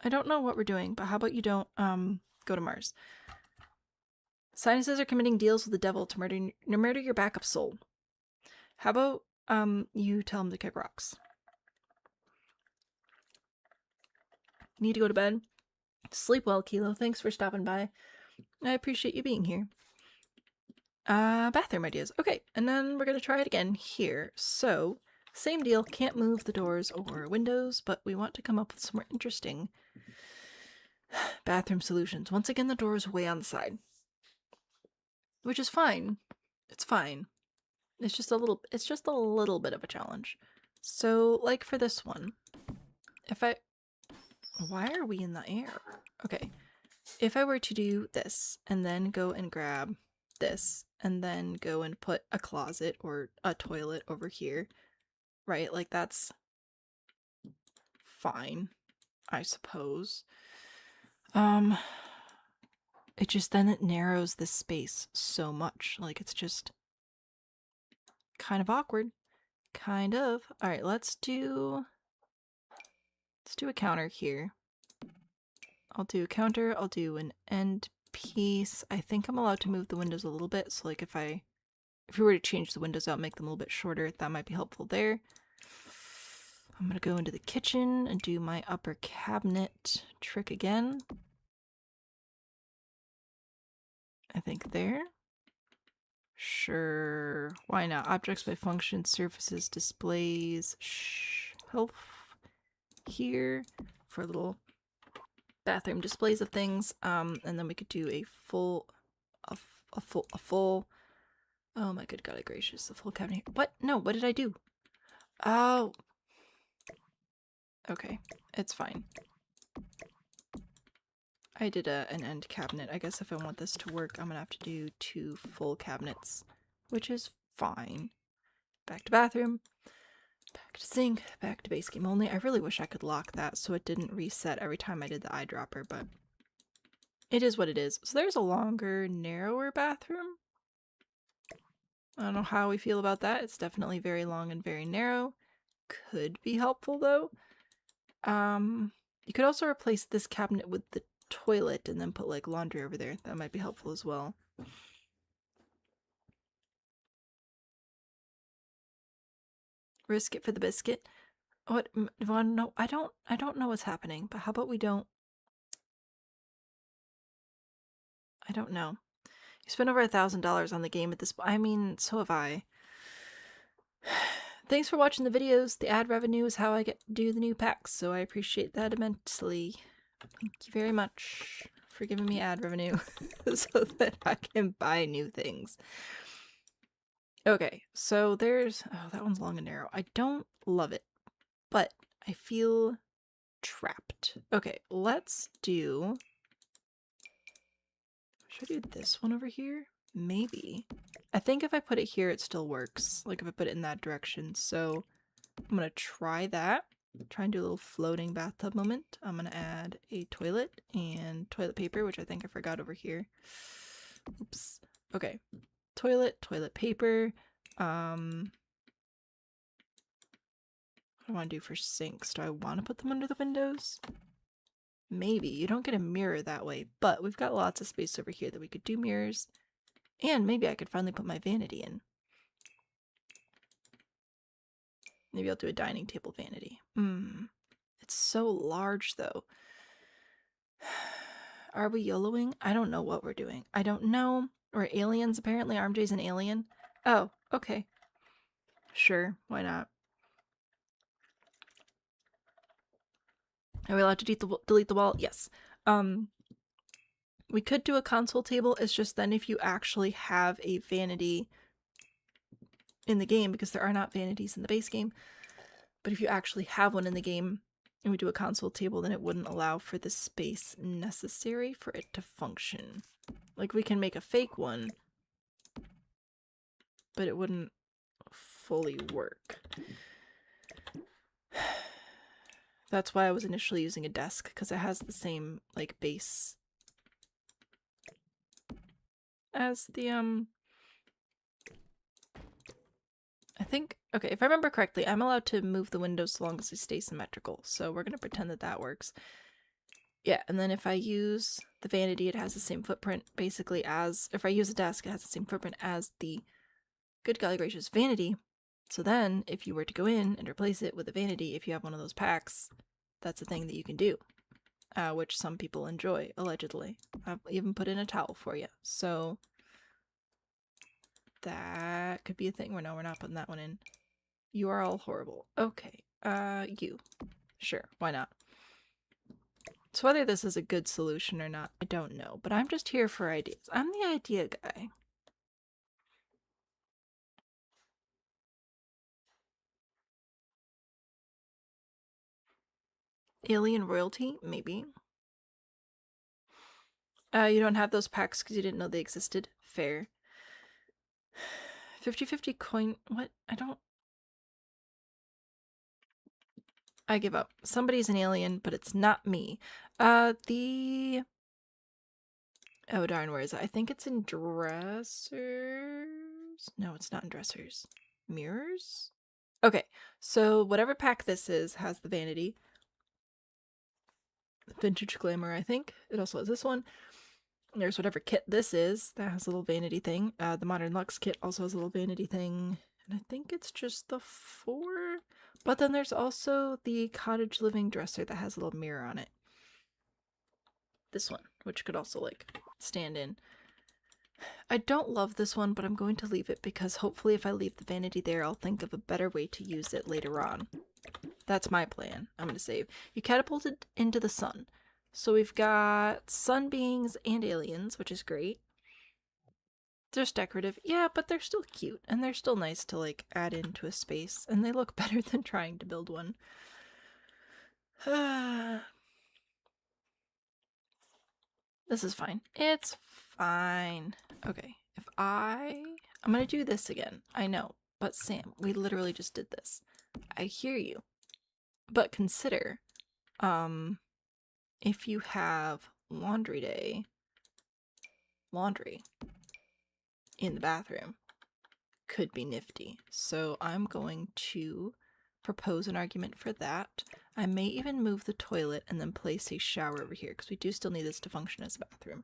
I don't know what we're doing, but how about you don't go to Mars? Sinuses are committing deals with the devil to murder your backup soul. How about you tell him to kick rocks? Need to go to bed? Sleep well, Kilo. Thanks for stopping by. I appreciate you being here. Bathroom ideas. Okay, and then we're gonna try it again here. So, same deal. Can't move the doors or windows, but we want to come up with some more interesting bathroom solutions. Once again, the door is way on the side. Which is fine. It's fine. It's just a little bit of a challenge. So, like for this one, why are we in the air? Okay. If I were to do this, and then go and grab this, and then go and put a closet or a toilet over here, right? Like, that's fine, I suppose. It just, then it narrows this space so much. Like, it's just kind of awkward. Kind of. Alright, let's do a counter here. I'll do a counter, I'll do an end piece. I think I'm allowed to move the windows a little bit, so like if we were to change the windows out, make them a little bit shorter, that might be helpful there. I'm gonna go into the kitchen and do my upper cabinet trick again. I think there. Sure, why not? Objects by function, surfaces, displays, shelf here for little bathroom displays of things. And then we could do a full, oh my good god gracious, a full cabinet. What? No, what did I do? Oh. Okay, it's fine. I did an end cabinet. I guess if I want this to work, I'm gonna have to do 2 full cabinets, which is fine. Back to bathroom, back to sink, back to base game only. I really wish I could lock that so it didn't reset every time I did the eyedropper, but it is what it is. So there's a longer, narrower bathroom. I don't know how we feel about that. It's definitely very long and very narrow. Could be helpful though. You could also replace this cabinet with the toilet and then put like laundry over there. That might be helpful as well. Risk it for the biscuit. What? No, I don't know what's happening. But how about we don't? I don't know. You spent over $1,000 on the game at this. I mean, so have I. Thanks for watching the videos. The ad revenue is how I get to do the new packs, so I appreciate that immensely. Thank you very much for giving me ad revenue so that I can buy new things. Okay, so there's... Oh, that one's long and narrow. I don't love it, but I feel trapped. Okay, let's do... Should I do this one over here? Maybe. I think if I put it here, it still works. Like if I put it in that direction. So I'm gonna try that. Try and do a little floating bathtub moment. I'm gonna add a toilet and toilet paper, which I think I forgot over here. Oops. Okay. Toilet paper. What do I want to do for sinks? Do I want to put them under the windows? Maybe. You don't get a mirror that way, but we've got lots of space over here that we could do mirrors. And maybe I could finally put my vanity in. Maybe I'll do a dining table vanity. It's so large though. Are we YOLOing? I don't know what we're doing. I don't know. We're aliens apparently. RMJ's an alien. Oh, okay. Sure, why not? Are we allowed to delete the wall? Yes. We could do a console table. It's just then if you actually have a vanity in the game, because there are not vanities in the base game, but if you actually have one in the game and we do a console table, then it wouldn't allow for the space necessary for it to function. Like we can make a fake one, but it wouldn't fully work. That's why I was initially using a desk, because it has the same like base as the I think, okay, if I remember correctly, I'm allowed to move the windows so long as they stay symmetrical, so we're gonna pretend that that works. Yeah, and then if I use the vanity, it has the same footprint basically as, if I use a desk, it has the same footprint as the good golly gracious vanity. So then, if you were to go in and replace it with a vanity, if you have one of those packs, that's a thing that you can do. Which some people enjoy, allegedly. I've even put in a towel for you, so that could be a thing. No, we're not putting that one in. You are all horrible. Okay, you. Sure, why not? So whether this is a good solution or not, I don't know, but I'm just here for ideas. I'm the idea guy. Alien royalty? Maybe. You don't have those packs because you didn't know they existed? Fair. 50-50 coin... What? I give up. Somebody's an alien, but it's not me. Oh darn, where is it? I think it's in dressers? No, it's not in dressers. Mirrors? Okay, so whatever pack this is has the vanity. Vintage Glamour, I think. It also has this one. There's whatever kit this is that has a little vanity thing. The Modern Luxe kit also has a little vanity thing. And I think it's just the 4. But then there's also the Cottage Living dresser that has a little mirror on it. This one, which could also like stand in. I don't love this one, but I'm going to leave it because hopefully if I leave the vanity there, I'll think of a better way to use it later on. That's my plan. I'm going to save. You catapulted into the sun. So we've got sun beings and aliens, which is great. Just decorative. Yeah, but they're still cute. And they're still nice to, like, add into a space. And they look better than trying to build one. This is fine. It's fine. Okay. I'm gonna do this again. I know. But Sam, we literally just did this. I hear you. But consider, if you have laundry day, laundry in the bathroom, could be nifty. So I'm going to propose an argument for that. I may even move the toilet and then place a shower over here because we do still need this to function as a bathroom.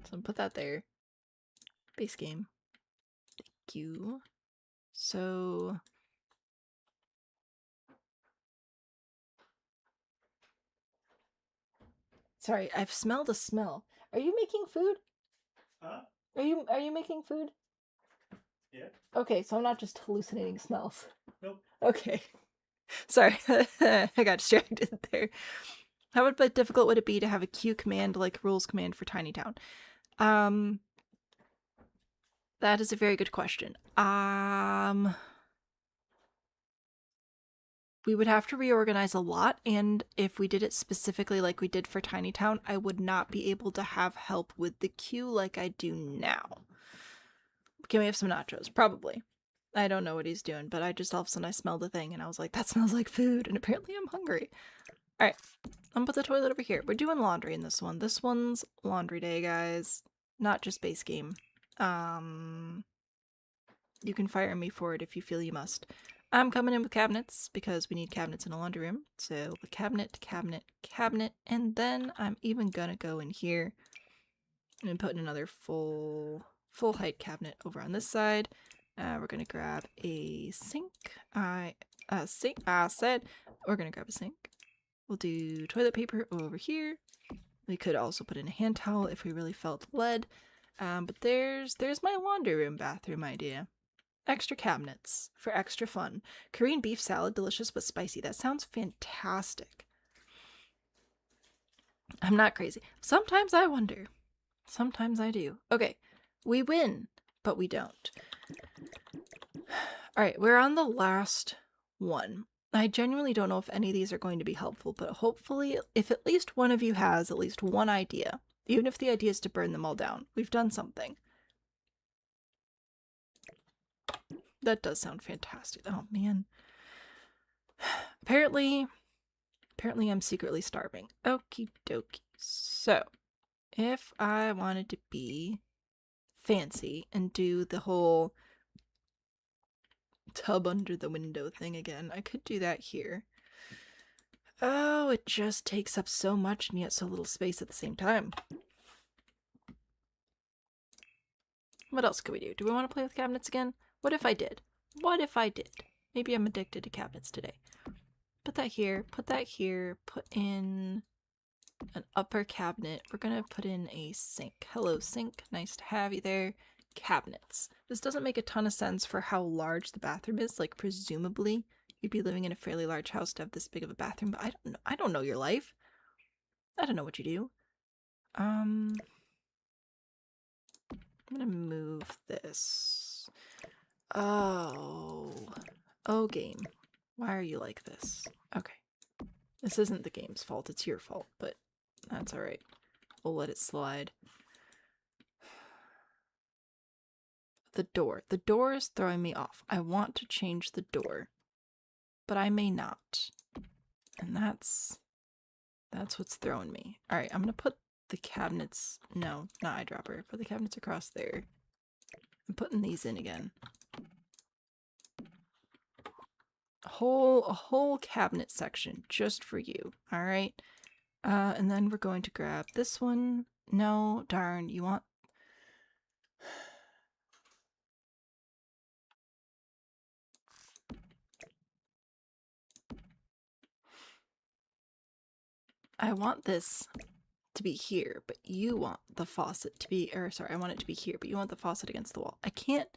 So I'll put that there. Base game. Thank you. So sorry, I've smelled a smell. Are you making food? Huh? Are you making food? Yeah. Okay, so I'm not just hallucinating smells. Nope. Okay. Sorry, I got distracted there. How difficult would it be to have a Q command like rules command for Tiny Town? That is a very good question. We would have to reorganize a lot, and if we did it specifically like we did for Tiny Town, I would not be able to have help with the queue like I do now. Can we have some nachos? Probably. I don't know what he's doing, but I just all of a sudden I smelled a thing and I was like, that smells like food, and apparently I'm hungry. Alright, I'm gonna put the toilet over here. We're doing laundry in this one. This one's laundry day, guys. Not just base game. You can fire me for it if you feel you must. I'm coming in with cabinets because we need cabinets in a laundry room. So the cabinet, cabinet, cabinet, and then I'm even gonna go in here and put in another full height cabinet over on this side. We're gonna grab a sink. I said we're gonna grab a sink. We'll do toilet paper over here. We could also put in a hand towel if we really felt led. But there's my laundry room bathroom idea. Extra cabinets for extra fun. Korean beef salad, delicious but spicy. That sounds fantastic. I'm not crazy. Sometimes I wonder. Sometimes I do. Okay, we win, but we don't. Alright, we're on the last one. I genuinely don't know if any of these are going to be helpful, but hopefully, if at least one of you has at least one idea, even if the idea is to burn them all down, we've done something. That does sound fantastic. Oh, man. Apparently I'm secretly starving. Okie dokie. So, if I wanted to be fancy and do the whole tub under the window thing again, I could do that here. Oh, it just takes up so much and yet so little space at the same time. What else could we do? Do we want to play with cabinets again? What if I did? What if I did? Maybe I'm addicted to cabinets today. Put that here, put in an upper cabinet. We're gonna put in a sink. Hello, sink. Nice to have you there. Cabinets. This doesn't make a ton of sense for how large the bathroom is. Like, presumably, you'd be living in a fairly large house to have this big of a bathroom, but I don't know your life. I don't know what you do. I'm gonna move this. Oh, game. Why are you like this? Okay. This isn't the game's fault, it's your fault, but that's alright. We'll let it slide. The door. The door is throwing me off. I want to change the door, but I may not. And that's what's throwing me. Alright, I'm gonna put the cabinets... No, not eyedropper. Put the cabinets across there. I'm putting these in again. A whole cabinet section just for you. Alright? And then we're going to grab this one. No, darn, you want... I want this to be here, but you want the faucet to be... Or, sorry, I want it to be here, but you want the faucet against the wall. I can't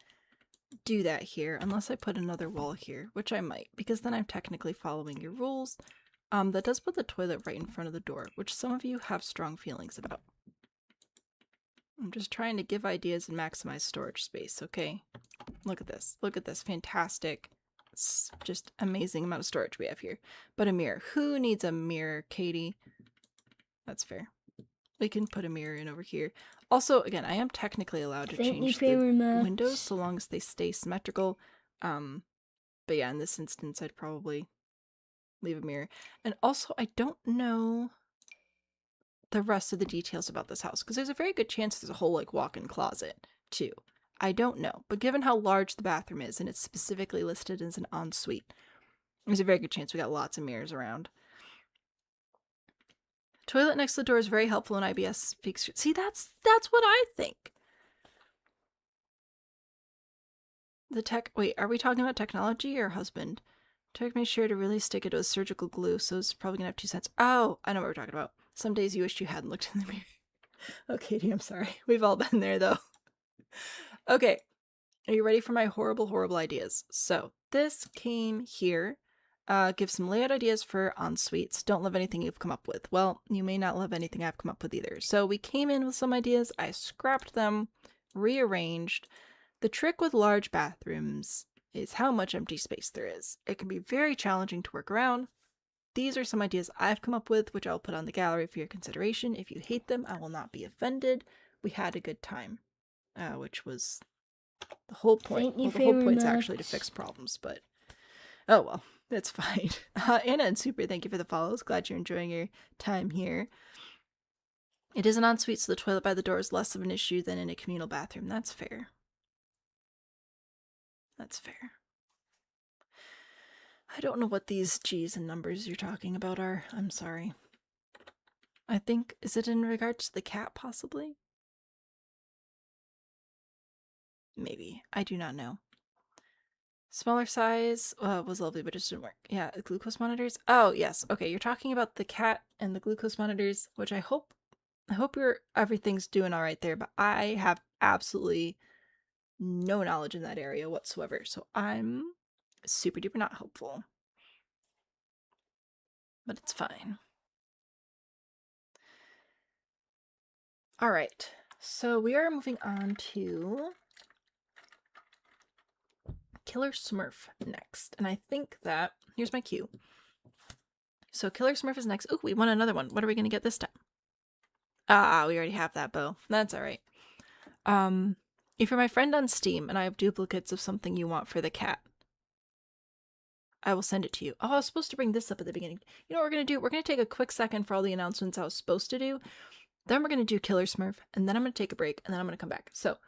do that here unless I put another wall here, which I might, because then I'm technically following your rules. That does put the toilet right in front of the door, which some of you have strong feelings about. I'm just trying to give ideas and maximize storage space, okay? Look at this. Look at this. Fantastic. It's just amazing amount of storage we have here. But a mirror. Who needs a mirror, Katie? That's fair. We can put a mirror in over here. Also, again, I am technically allowed to change the windows so long as they stay symmetrical. But yeah, in this instance, I'd probably leave a mirror. And also, I don't know the rest of the details about this house, because there's a very good chance there's a whole, like, walk-in closet, too. I don't know. But given how large the bathroom is, and it's specifically listed as an ensuite, there's a very good chance we got lots of mirrors around. Toilet next to the door is very helpful in IBS speaks. See, that's what I think. Wait, are we talking about technology or husband? Tech made sure to really stick it with surgical glue, so it's probably gonna have 2 cents. Oh, I know what we're talking about. Some days you wish you hadn't looked in the mirror. Oh, Katie, I'm sorry. We've all been there, though. Okay, are you ready for my horrible, horrible ideas? So, this came here. Give some layout ideas for ensuites. Don't love anything you've come up with. Well, you may not love anything I've come up with either. So, we came in with some ideas. I scrapped them, rearranged. The trick with large bathrooms is how much empty space there is. It can be very challenging to work around. These are some ideas I've come up with, which I'll put on the gallery for your consideration. If you hate them, I will not be offended. We had a good time, which was the whole point. Well, the whole point's actually to fix problems, but oh well, it's fine. Anna and Super, thank you for the follows. Glad you're enjoying your time here. It is an ensuite, so the toilet by the door is less of an issue than in a communal bathroom. That's fair. That's fair. I don't know what these G's and numbers you're talking about are. I'm sorry. I think, is it in regards to the cat, possibly? Maybe. I do not know. Smaller size was lovely, but it just didn't work. Yeah, glucose monitors. Oh, yes. Okay, you're talking about the cat and the glucose monitors, which I hope everything's doing all right there, but I have absolutely no knowledge in that area whatsoever, so I'm super duper not helpful. But it's fine. Alright, so we are moving on to Killer Smurf next, and I think that, here's my cue. So Killer Smurf is next. Oh, we won another one. What are we going to get this time? Ah, we already have that bow. That's alright. If you're my friend on Steam and I have duplicates of something you want for the cat, I will send it to you. Oh, I was supposed to bring this up at the beginning. You know what we're going to do? We're going to take a quick second for all the announcements I was supposed to do. Then we're going to do Killer Smurf, and then I'm going to take a break, and then I'm going to come back. So,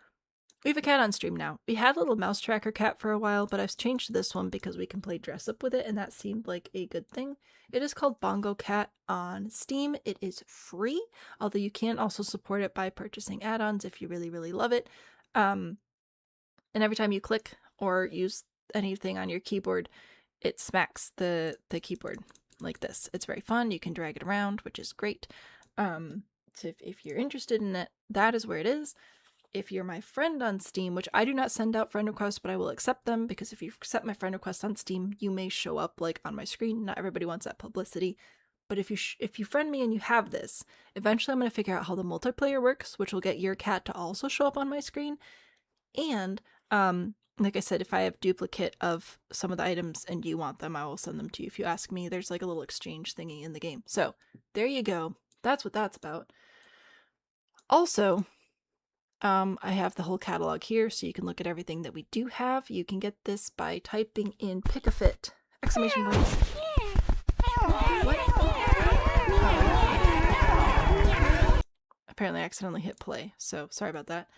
we have a cat on stream now. We had a little mouse tracker cat for a while, but I've changed to this one because we can play dress up with it, and that seemed like a good thing. It is called Bongo Cat on Steam. It is free, although you can also support it by purchasing add-ons if you really, really love it. And every time you click or use anything on your keyboard, it smacks the keyboard like this. It's very fun. You can drag it around, which is great. So if you're interested in it, that is where it is. If you're my friend on Steam, which I do not send out friend requests, but I will accept them, because if you accept my friend request on Steam, you may show up like on my screen. Not everybody wants that publicity. But if you friend me and you have this, eventually I'm going to figure out how the multiplayer works, which will get your cat to also show up on my screen. And like I said, if I have duplicate of some of the items and you want them, I will send them to you. If you ask me, there's like a little exchange thingy in the game. So there you go. That's what that's about. Also, I have the whole catalog here, so you can look at everything that we do have. You can get this by typing in pick-a-fit! Exclamation point. What? Apparently I accidentally hit play, so sorry about that.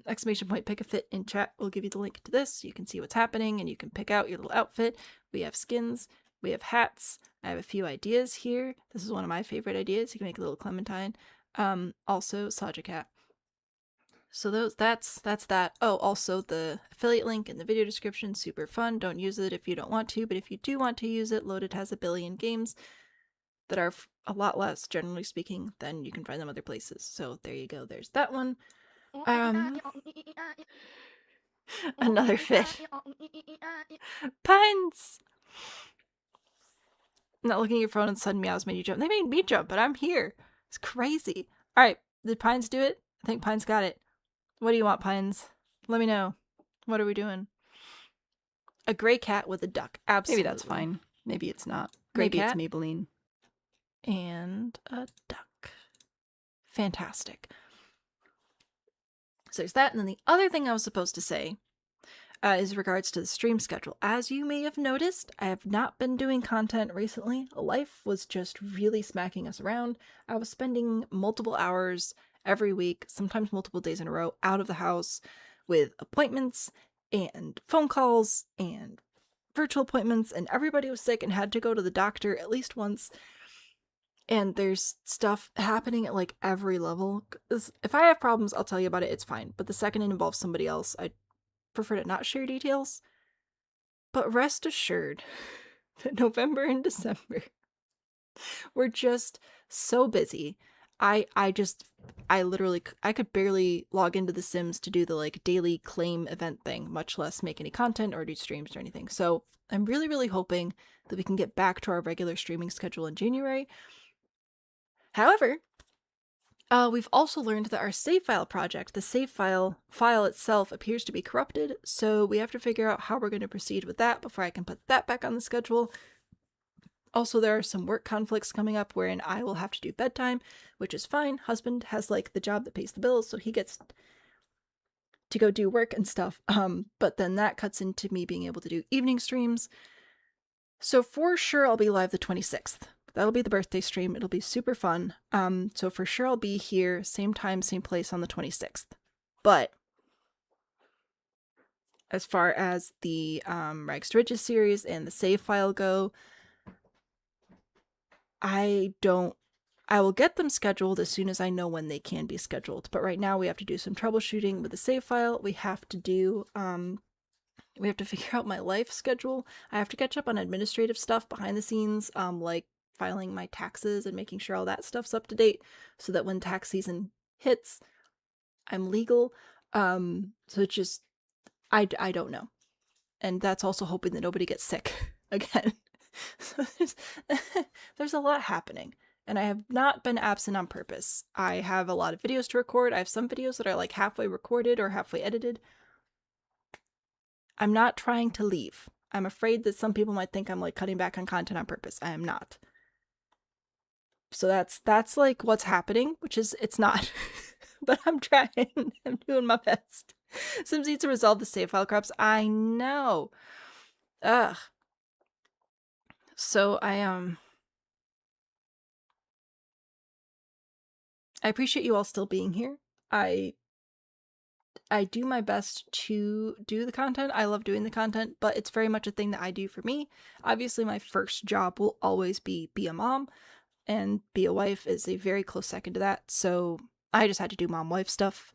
Exclamation point pick-a-fit in chat will give you the link to this. You can see what's happening, and you can pick out your little outfit. We have skins. We have hats. I have a few ideas here. This is one of my favorite ideas. You can make a little Clementine. Also, Saja Cat. So that's that. Oh, also the affiliate link in the video description, super fun. Don't use it if you don't want to, but if you do want to use it, Loaded has a billion games that are a lot less, generally speaking, than you can find them other places. So there you go. There's that one. Another fit. Puns! Not looking at your phone and sudden meows made you jump. They made me jump, but I'm here. It's crazy. Alright, did Pines do it? I think Pines got it. What do you want, Pines? Let me know. What are we doing? A gray cat with a duck. Absolutely. Maybe that's fine. Maybe it's not. Gray Maybe cat? it's Maybelline. And a duck. Fantastic. So there's that. And then the other thing I was supposed to say is regards to the stream schedule. As you may have noticed, I have not been doing content recently. Life was just really smacking us around. I was spending multiple hours every week, sometimes multiple days in a row, out of the house with appointments and phone calls and virtual appointments, and everybody was sick and had to go to the doctor at least once. And there's stuff happening at like every level. 'Cause if I have problems, I'll tell you about it, it's fine. But the second it involves somebody else, I prefer to not share details. But rest assured that November and December were just so busy. I could barely log into The Sims to do the like daily claim event thing, much less make any content or do streams or anything. So I'm really, really hoping that we can get back to our regular streaming schedule in January. However, we've also learned that our save file project, the save file itself, appears to be corrupted, so we have to figure out how we're going to proceed with that before I can put that back on the schedule. Also, there are some work conflicts coming up wherein I will have to do bedtime, which is fine. Husband has like the job that pays the bills, so he gets to go do work and stuff. But then that cuts into me being able to do evening streams. So for sure I'll be live the 26th. That'll be the birthday stream. It'll be super fun. So for sure I'll be here, same time, same place on the 26th. But as far as the Rags to Riches series and the save file go, I will get them scheduled as soon as I know when they can be scheduled. But right now we have to do some troubleshooting with the save file. We have to do, we have to figure out my life schedule. I have to catch up on administrative stuff behind the scenes, like filing my taxes and making sure all that stuff's up to date so that when tax season hits, I'm legal. So it's just, I don't know. And that's also hoping that nobody gets sick again. So there's a lot happening, and I have not been absent on purpose. I have a lot of videos to record. I have some videos that are like halfway recorded or halfway edited. I'm not trying to leave. I'm afraid that some people might think I'm like cutting back on content on purpose. I am not. So that's like what's happening, which is it's not. But I'm trying. I'm doing my best. Sims needs to resolve the save file corrupts. I know. Ugh. So I appreciate you all still being here. I do my best to do the content. I love doing the content, but it's very much a thing that I do for me. Obviously, my first job will always be a mom, and be a wife is a very close second to that. So I just had to do mom-wife stuff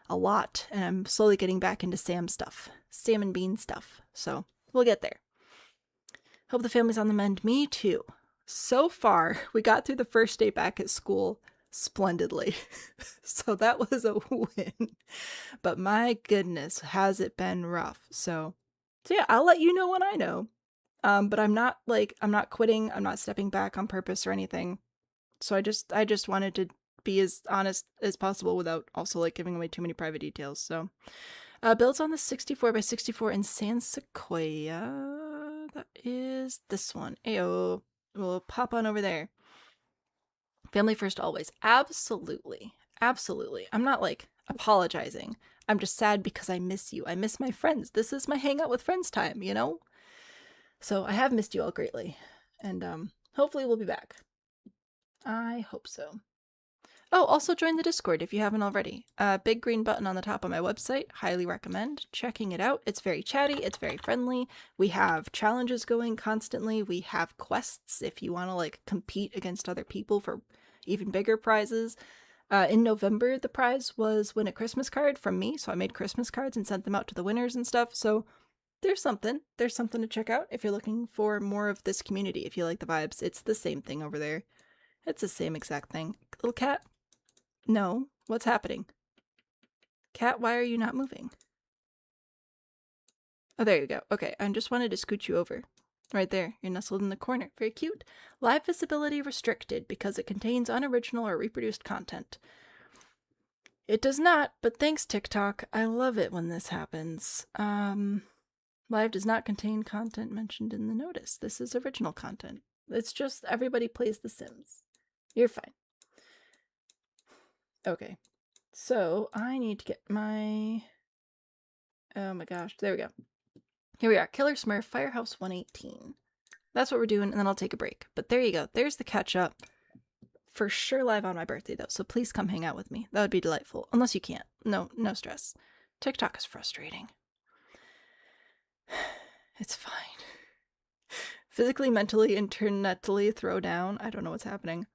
a lot, and I'm slowly getting back into Sam stuff. Sam and Bean stuff. So we'll get there. Hope the family's on the mend. Me too. So far, we got through the first day back at school splendidly. So that was a win. But my goodness, has it been rough. So yeah, I'll let you know when I know. But I'm not quitting. I'm not stepping back on purpose or anything. So I just wanted to be as honest as possible without also like giving away too many private details. So builds on the 64x64 in San Sequoia. That is this one. Ayo. We'll pop on over there. Family first always. Absolutely. Absolutely. I'm not like apologizing. I'm just sad because I miss you. I miss my friends. This is my hangout with friends time, you know? So I have missed you all greatly. And hopefully we'll be back. I hope so. Oh, also join the Discord if you haven't already. Big green button on the top of my website. Highly recommend checking it out. It's very chatty. It's very friendly. We have challenges going constantly. We have quests if you want to like compete against other people for even bigger prizes. In November, the prize was win a Christmas card from me. So I made Christmas cards and sent them out to the winners and stuff. So there's something to check out if you're looking for more of this community. If you like the vibes, it's the same thing over there. It's the same exact thing. Little cat. No, what's happening? Cat, why are you not moving? Oh, there you go. Okay, I just wanted to scoot you over. Right there, you're nestled in the corner. Very cute. Live visibility restricted because it contains unoriginal or reproduced content. It does not, but thanks TikTok. I love it when this happens. Live does not contain content mentioned in the notice. This is original content. It's just everybody plays The Sims. You're fine. Okay, so I need to get my... Oh my gosh, there we go. Here we are, Killer Smurf, Firehouse 118. That's what we're doing, and then I'll take a break. But there you go, there's the catch-up. For sure live on my birthday, though, so please come hang out with me. That would be delightful. Unless you can't. No stress. TikTok is frustrating. It's fine. Physically, mentally, internetally throw down. I don't know what's happening.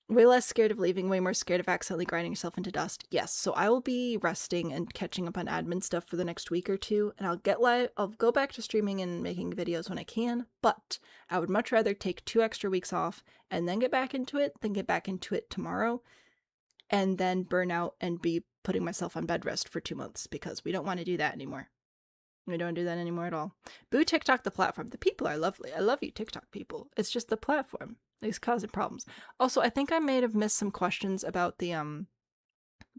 Way less scared of leaving, way more scared of accidentally grinding yourself into dust. Yes, so I will be resting and catching up on admin stuff for the next week or two, and I'll get live. I'll go back to streaming and making videos when I can, but I would much rather take 2 extra weeks off and then get back into it than get back into it tomorrow and then burn out and be putting myself on bed rest for 2 months, because we don't want to do that anymore. We don't do that anymore at all. Boo TikTok, the platform. The people are lovely. I love you, TikTok people. It's just the platform. It's causing problems. Also, I think I may have missed some questions about the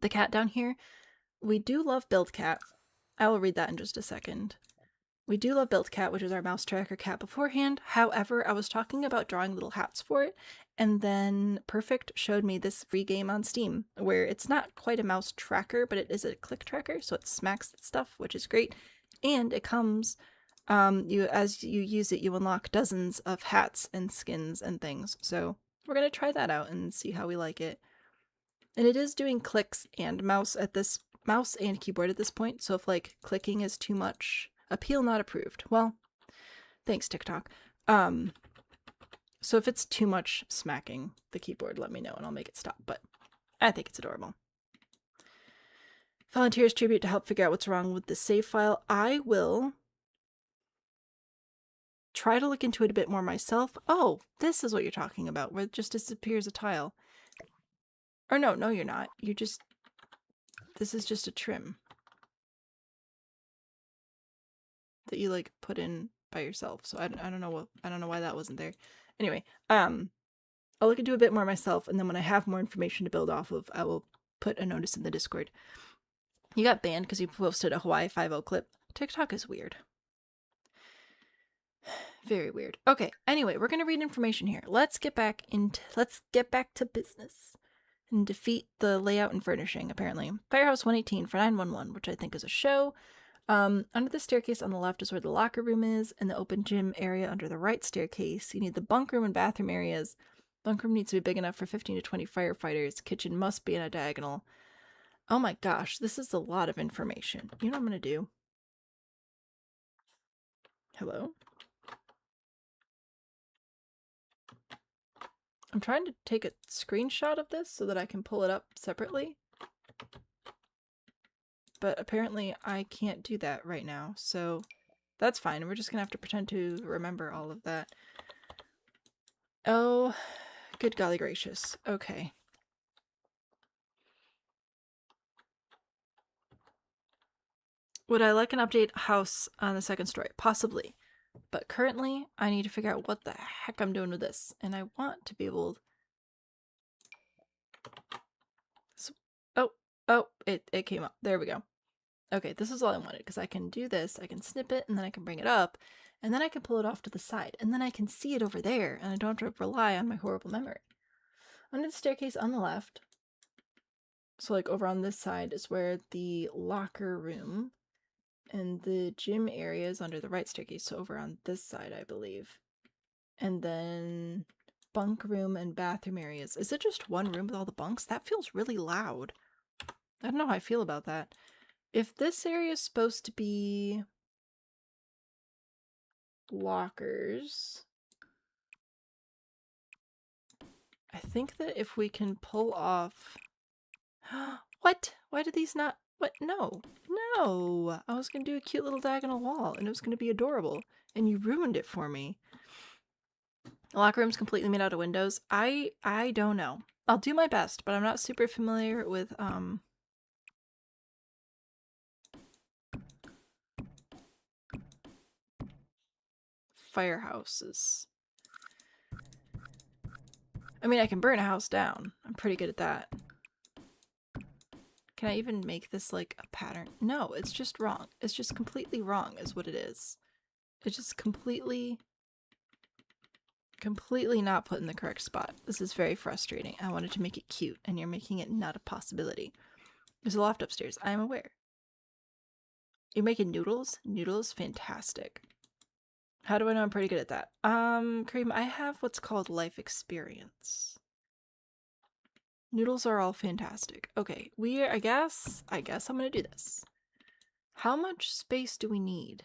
cat down here. We do love Build Cat. I will read that in just a second. We do love Build Cat, which is our mouse tracker cat beforehand. However, I was talking about drawing little hats for it, and then Perfect showed me this free game on Steam where it's not quite a mouse tracker, but it is a click tracker, so it smacks stuff, which is great. And it comes, as you use it, you unlock dozens of hats and skins and things. So we're going to try that out and see how we like it. And it is doing clicks and mouse and keyboard at this point. So if like clicking is too much, appeal not approved. Well, thanks TikTok. So if it's too much smacking the keyboard, let me know and I'll make it stop. But I think it's adorable. Volunteers tribute to help figure out what's wrong with the save file. I will try to look into it a bit more myself. Oh, this is what you're talking about, where it just disappears a tile. Or no, you're not. This is just a trim that you like put in by yourself. So I don't know why that wasn't there. Anyway, I'll look into a bit more myself, and then when I have more information to build off of, I will put a notice in the Discord. You got banned because you posted a Hawaii 5-0 clip. TikTok is weird. Very weird. Okay, anyway, we're gonna read information here. Let's get back to business and defeat the layout and furnishing, apparently. Firehouse 118 for 911, which I think is a show. Under the staircase on the left is where the locker room is, and the open gym area under the right staircase. You need the bunk room and bathroom areas. Bunk room needs to be big enough for 15 to 20 firefighters. Kitchen must be in a diagonal. Oh my gosh, this is a lot of information. You know what I'm gonna do? Hello? I'm trying to take a screenshot of this so that I can pull it up separately. But apparently I can't do that right now, so that's fine. We're just gonna have to pretend to remember all of that. Oh, good golly gracious. Okay. Would I like an update house on the second story? Possibly. But currently, I need to figure out what the heck I'm doing with this. And I want to be able... Oh, it came up. There we go. Okay, this is all I wanted, because I can do this, I can snip it, and then I can bring it up, and then I can pull it off to the side, and then I can see it over there, and I don't have to rely on my horrible memory. Under the staircase on the left, so like over on this side, is where the locker room and the gym area is under the right staircase, so over on this side, I believe. And then bunk room and bathroom areas. Is it just one room with all the bunks? That feels really loud. I don't know how I feel about that. If this area is supposed to be lockers, I think that if we can pull off... What? Why did these not... What? No. No! I was going to do a cute little diagonal wall, and it was going to be adorable, and you ruined it for me. The locker room's completely made out of windows. I don't know. I'll do my best, but I'm not super familiar with, firehouses. I mean, I can burn a house down. I'm pretty good at that. Can I even make this like a pattern? No, it's just wrong. It's just completely wrong is what it is. It's just completely not put in the correct spot. This is very frustrating. I wanted to make it cute, and you're making it not a possibility. There's a loft upstairs. I am aware. You're making noodles? Noodles? Fantastic. How do I know I'm pretty good at that? Karime, I have what's called life experience. Noodles are all fantastic. Okay, I guess I'm gonna do this. How much space do we need?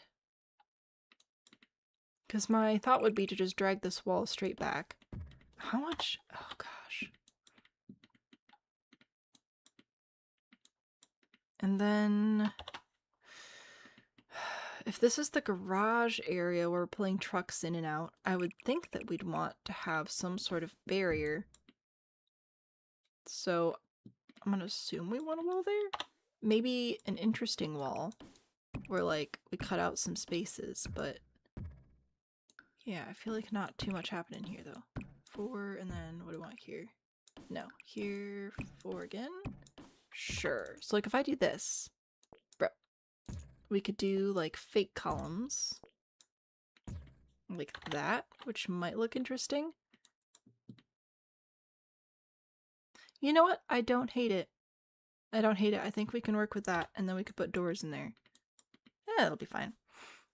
Because my thought would be to just drag this wall straight back. How much? Oh gosh. And then if this is the garage area where we're pulling trucks in and out, I would think that we'd want to have some sort of barrier. So I'm gonna assume we want a wall there. Maybe an interesting wall where like we cut out some spaces, but yeah, I feel like not too much happening here though. 4, and then what do I want here? No, here 4 again. Sure. So like if I do this, bro, we could do like fake columns like that, which might look interesting. You know what? I don't hate it. I don't hate it. I think we can work with that, and then we could put doors in there. Yeah, it'll be fine.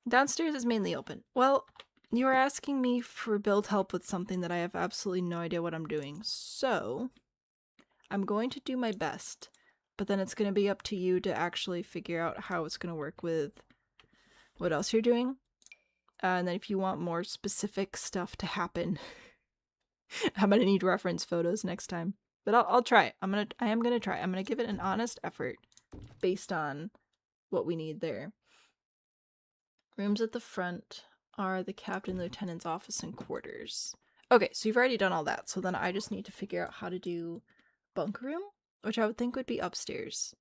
Downstairs is mainly open. Well, you are asking me for build help with something that I have absolutely no idea what I'm doing. So, I'm going to do my best, but then it's going to be up to you to actually figure out how it's going to work with what else you're doing. And then if you want more specific stuff to happen, I'm going to need reference photos next time. But I'll try. I am going to try. I'm going to give it an honest effort based on what we need there. Rooms at the front are the captain, lieutenant's office, and quarters. Okay, so you've already done all that. So then I just need to figure out how to do bunk room, which I would think would be upstairs.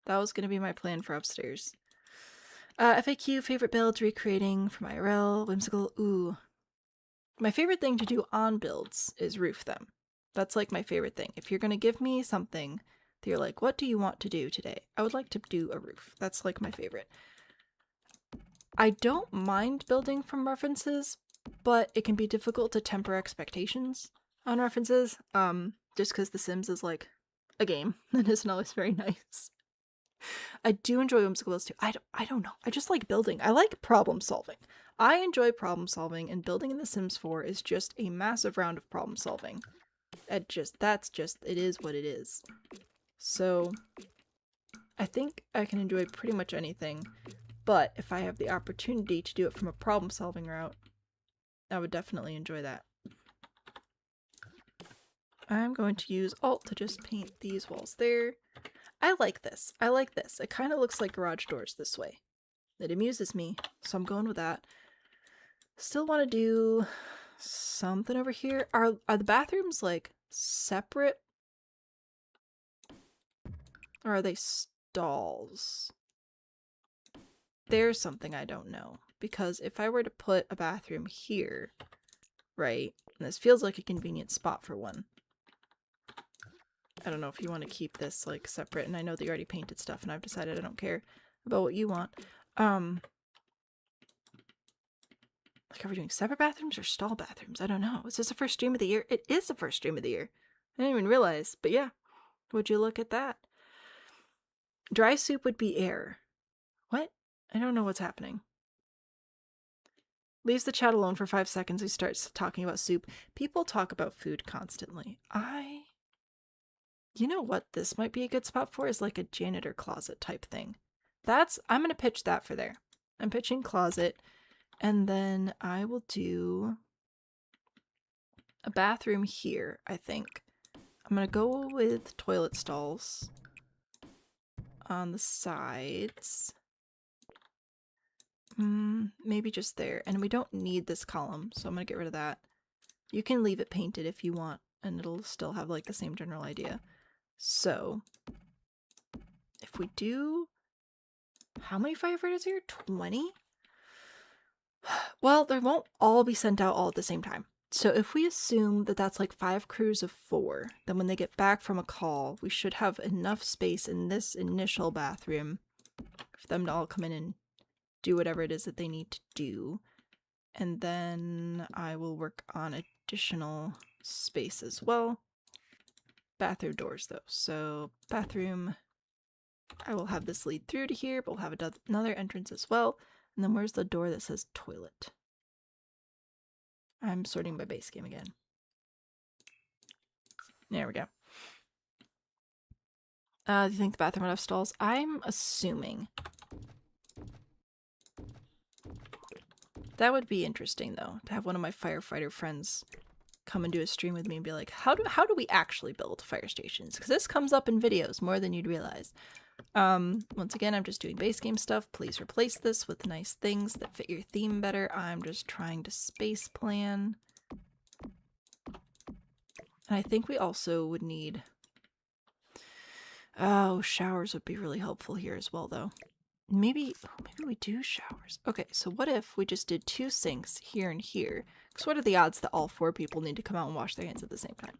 That was going to be my plan for upstairs. FAQ, favorite builds, recreating from IRL, whimsical. Ooh. My favorite thing to do on builds is roof them. That's like my favorite thing. If you're going to give me something that you're like, what do you want to do today? I would like to do a roof. That's like my favorite. I don't mind building from references, but it can be difficult to temper expectations on references, just because The Sims is like a game that isn't always very nice. I do enjoy whimsical builds too. I don't know. I just like building. I like problem solving. I enjoy problem solving, and building in The Sims 4 is just a massive round of problem solving. It is what it is. So I think I can enjoy pretty much anything, but if I have the opportunity to do it from a problem solving route, I would definitely enjoy that. I'm going to use Alt to just paint these walls there. I like this. I like this. It kind of looks like garage doors this way. It amuses me, so I'm going with that. Still want to do something over here. Are the bathrooms like separate? Or are they stalls? There's something I don't know. Because if I were to put a bathroom here, right, and this feels like a convenient spot for one. I don't know if you want to keep this like separate, and I know that you already painted stuff, and I've decided I don't care about what you want. Like, are we doing separate bathrooms or stall bathrooms? I don't know. Is this the first stream of the year? It is the first stream of the year. I didn't even realize, but yeah. Would you look at that? Dry soup would be air. What? I don't know what's happening. Leaves the chat alone for 5 seconds. He starts talking about soup. People talk about food constantly. You know what this might be a good spot for is like a janitor closet type thing. I'm going to pitch that for there. I'm pitching closet, and then I will do a bathroom here, I think. I'm going to go with toilet stalls on the sides. Maybe just there. And we don't need this column, so I'm going to get rid of that. You can leave it painted if you want, and it'll still have like the same general idea. So, if we do... How many firefighters here? 20? Well, they won't all be sent out all at the same time. So if we assume that that's like 5 crews of 4, then when they get back from a call, we should have enough space in this initial bathroom for them to all come in and do whatever it is that they need to do. And then I will work on additional space as well. Bathroom doors though. So bathroom, I will have this lead through to here, but we'll have another entrance as well. And then where's the door that says toilet? I'm sorting by base game again. There we go. Do you think the bathroom would have stalls? I'm assuming That would be interesting, though, to have one of my firefighter friends come and do a stream with me and be like, how do we actually build fire stations? Because this comes up in videos more than you'd realize. Once again, I'm just doing base game stuff. Please replace this with nice things that fit your theme better. I'm just trying to space plan. And I think we also would need... Oh, showers would be really helpful here as well, though. Maybe we do showers. Okay, so what if we just did 2 sinks here and here? Because what are the odds that all 4 people need to come out and wash their hands at the same time?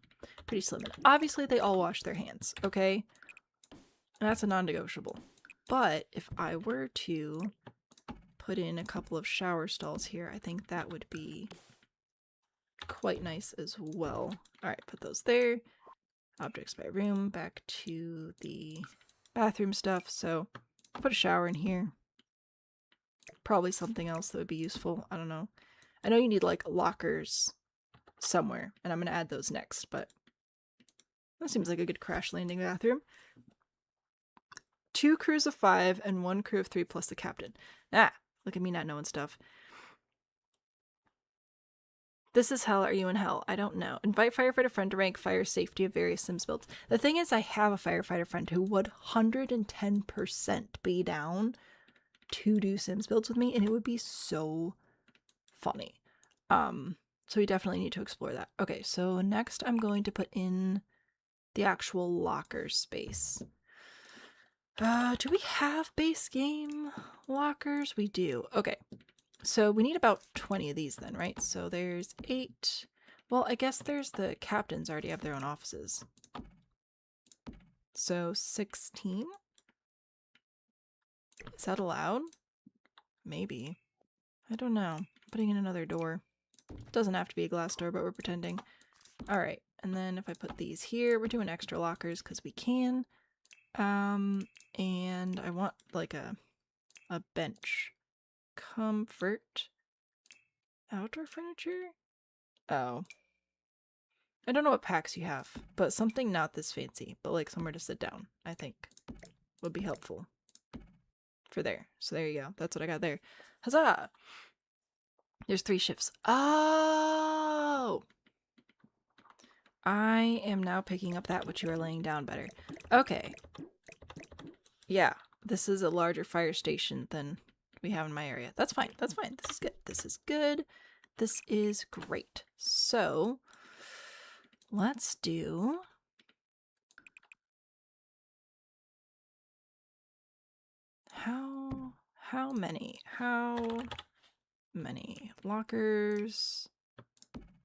Pretty slim. And obviously, they all wash their hands, okay? That's a non-negotiable. But if I were to put in a couple of shower stalls here, I think that would be quite nice as well. Alright, put those there. Objects by room, back to the bathroom stuff. So put a shower in here. Probably something else that would be useful. I don't know. I know you need like lockers somewhere, and I'm going to add those next, but that seems like a good crash landing bathroom. 2 crews of 5 and 1 crew of 3 plus the captain. Ah, look at me not knowing stuff. This is hell. Are you in hell? I don't know. Invite firefighter friend to rank fire safety of various Sims builds. The thing is, I have a firefighter friend who would 110% be down to do Sims builds with me, and it would be so funny. So we definitely need to explore that. Okay, so next I'm going to put in the actual locker space. Do we have base game lockers? We do. Okay. So we need about 20 of these then, right? So there's 8. Well, I guess there's the captains already have their own offices. So 16? Is that allowed? Maybe. I don't know. Putting in another door. Doesn't have to be a glass door, but we're pretending. Alright, and then if I put these here, we're doing extra lockers because we can. And I want like a bench. Comfort. Outdoor furniture? Oh. I don't know what packs you have, but something not this fancy, but like somewhere to sit down, I think would be helpful for there. So there you go. That's what I got there. Huzzah! There's 3 shifts. Oh! I am now picking up that which you are laying down better. Okay. Yeah, this is a larger fire station than we have in my area. That's fine. That's fine. This is good. This is good. This is great. So let's do how many lockers?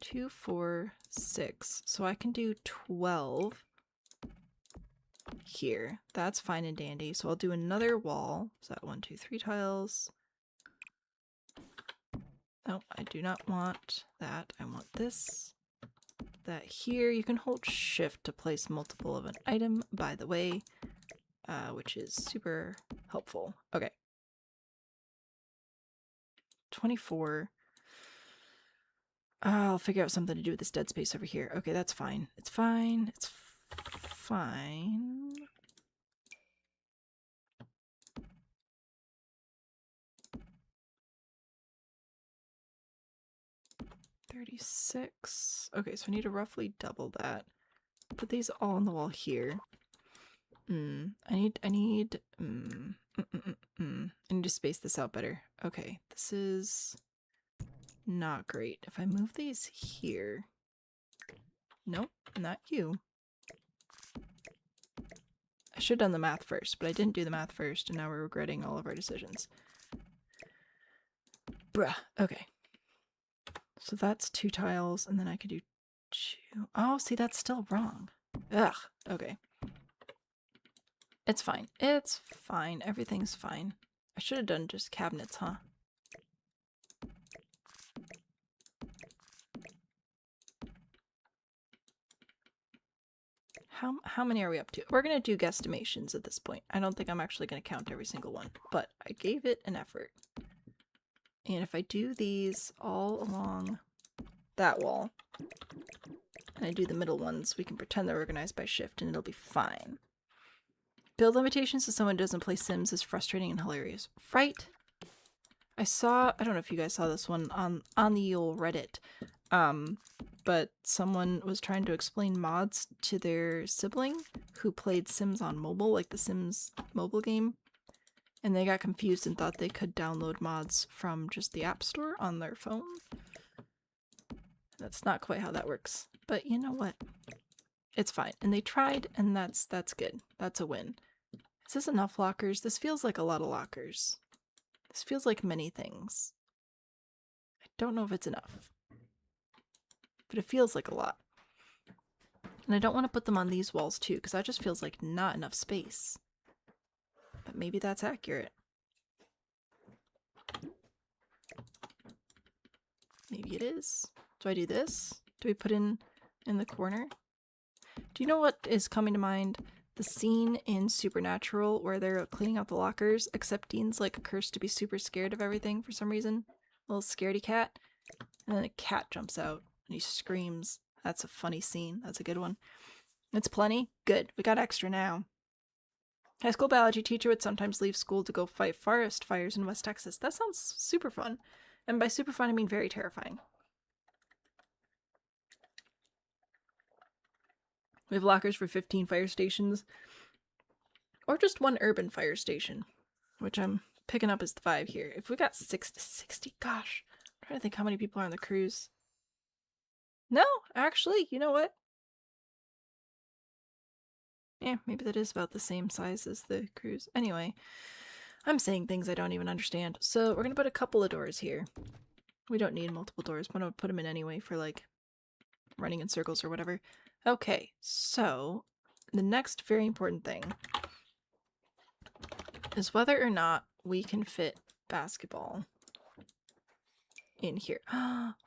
2, 4, 6. So I can do 12 here. That's fine and dandy. So I'll do another wall. Is that 1, 2, 3 tiles? Oh, I do not want that. I want this. That here. You can hold shift to place multiple of an item, by the way, which is super helpful. Okay. 24. I'll figure out something to do with this dead space over here. Okay, that's fine. It's fine. It's fine. $36. Okay, so I need to roughly double that. Put these all on the wall here. I need to space this out better. Okay, this is not great. If I move these here... Nope, not you. I should have done the math first, but I didn't do the math first, and now we're regretting all of our decisions. Bruh. Okay. So that's 2 tiles, and then I could do 2. Oh, see, that's still wrong. Ugh. Okay. It's fine. It's fine. Everything's fine. I should have done just cabinets, huh? How many are we up to? We're going to do guesstimations at this point. I don't think I'm actually going to count every single one, but I gave it an effort. And if I do these all along that wall, and I do the middle ones, we can pretend they're organized by shift and it'll be fine. Build limitations to someone who doesn't play Sims is frustrating and hilarious. Right? I don't know if you guys saw this one on the old Reddit, but someone was trying to explain mods to their sibling who played Sims on mobile, like the Sims mobile game, and they got confused and thought they could download mods from just the App Store on their phone. That's not quite how that works, but you know what? It's fine. And they tried, and that's good. That's a win. Is this enough lockers? This feels like a lot of lockers. This feels like many things. I don't know if it's enough, but it feels like a lot. And I don't want to put them on these walls too, because that just feels like not enough space. But maybe that's accurate. Maybe it is. Do I do this? Do we put in the corner? Do you know what is coming to mind? The scene in Supernatural where they're cleaning out the lockers, except Dean's like cursed to be super scared of everything for some reason. A little scaredy cat. And then a cat jumps out and he screams. That's a funny scene. That's a good one. It's plenty? Good. We got extra now. High school biology teacher would sometimes leave school to go fight forest fires in West Texas. That sounds super fun. And by super fun, I mean very terrifying. We have lockers for 15 fire stations. Or just one urban fire station, which I'm picking up as the vibe here. If we got 60, gosh. I'm trying to think how many people are on the cruise. No, actually, you know what? Yeah, maybe that is about the same size as the cruise. Anyway, I'm saying things I don't even understand. So we're going to put a couple of doors here. We don't need multiple doors, but I'm going to put them in anyway for like running in circles or whatever. Okay, so the next very important thing is whether or not we can fit basketball in here.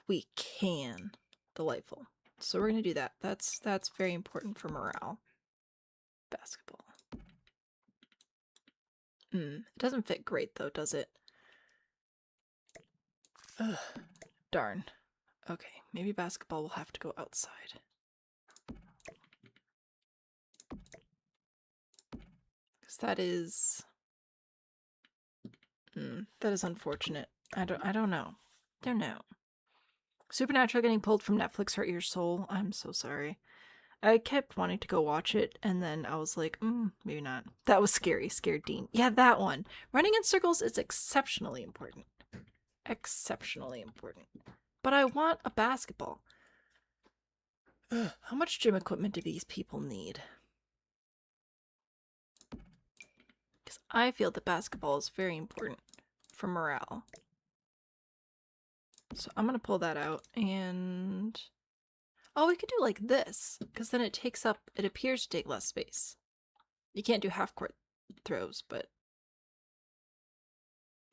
We can. Delightful. So we're going to do that. That's very important for morale. Basketball. It doesn't fit great though, does it? Ugh, darn. Okay, maybe basketball will have to go outside. Because that is unfortunate. I don't know. Don't know. Supernatural getting pulled from Netflix hurt your soul. I'm so sorry. I kept wanting to go watch it, and then I was like, maybe not. That was scary. Scared Dean. Yeah, that one. Running in circles is exceptionally important. Exceptionally important. But I want a basketball. Ugh, how much gym equipment do these people need? Because I feel that basketball is very important for morale. So I'm going to pull that out and... Oh, we could do like this, because then it appears to take less space. You can't do half-court throws, but...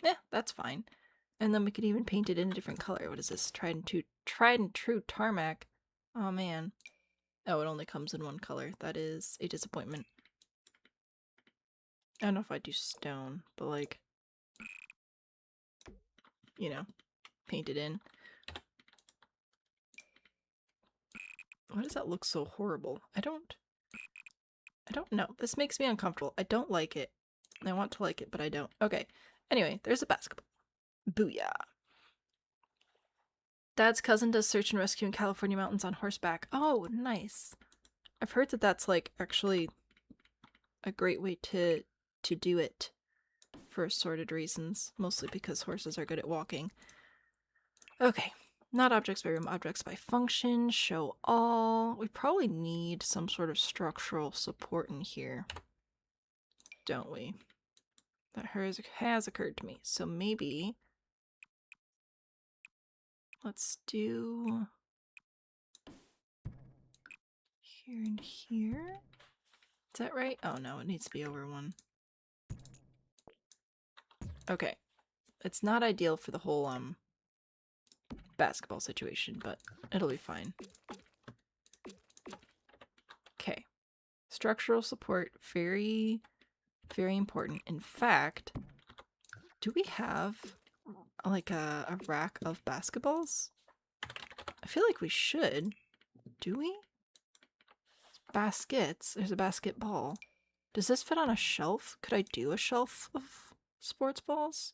yeah, that's fine. And then we could even paint it in a different color. What is this? Tried and true tarmac. Oh, man. Oh, it only comes in one color. That is a disappointment. I don't know if I'd do stone, but like... you know, paint it in. Why does that look so horrible? I don't know. This makes me uncomfortable. I don't like it. I want to like it, but I don't. Okay. Anyway, there's a basketball. Booyah. Dad's cousin does search and rescue in California mountains on horseback. Oh, nice. I've heard that that's like actually a great way to do it for assorted reasons. Mostly because horses are good at walking. Okay. Not objects by room, objects by function, show all. We probably need some sort of structural support in here, don't we? That has occurred to me. So maybe let's do here and here. Is that right? Oh no, it needs to be over one. Okay. It's not ideal for the whole basketball situation, but it'll be fine. Okay. Structural support, very, very important. In fact, do we have like a rack of basketballs? I feel like we should. Do we? Baskets. There's a basketball. Does this fit on a shelf? Could I do a shelf of sports balls?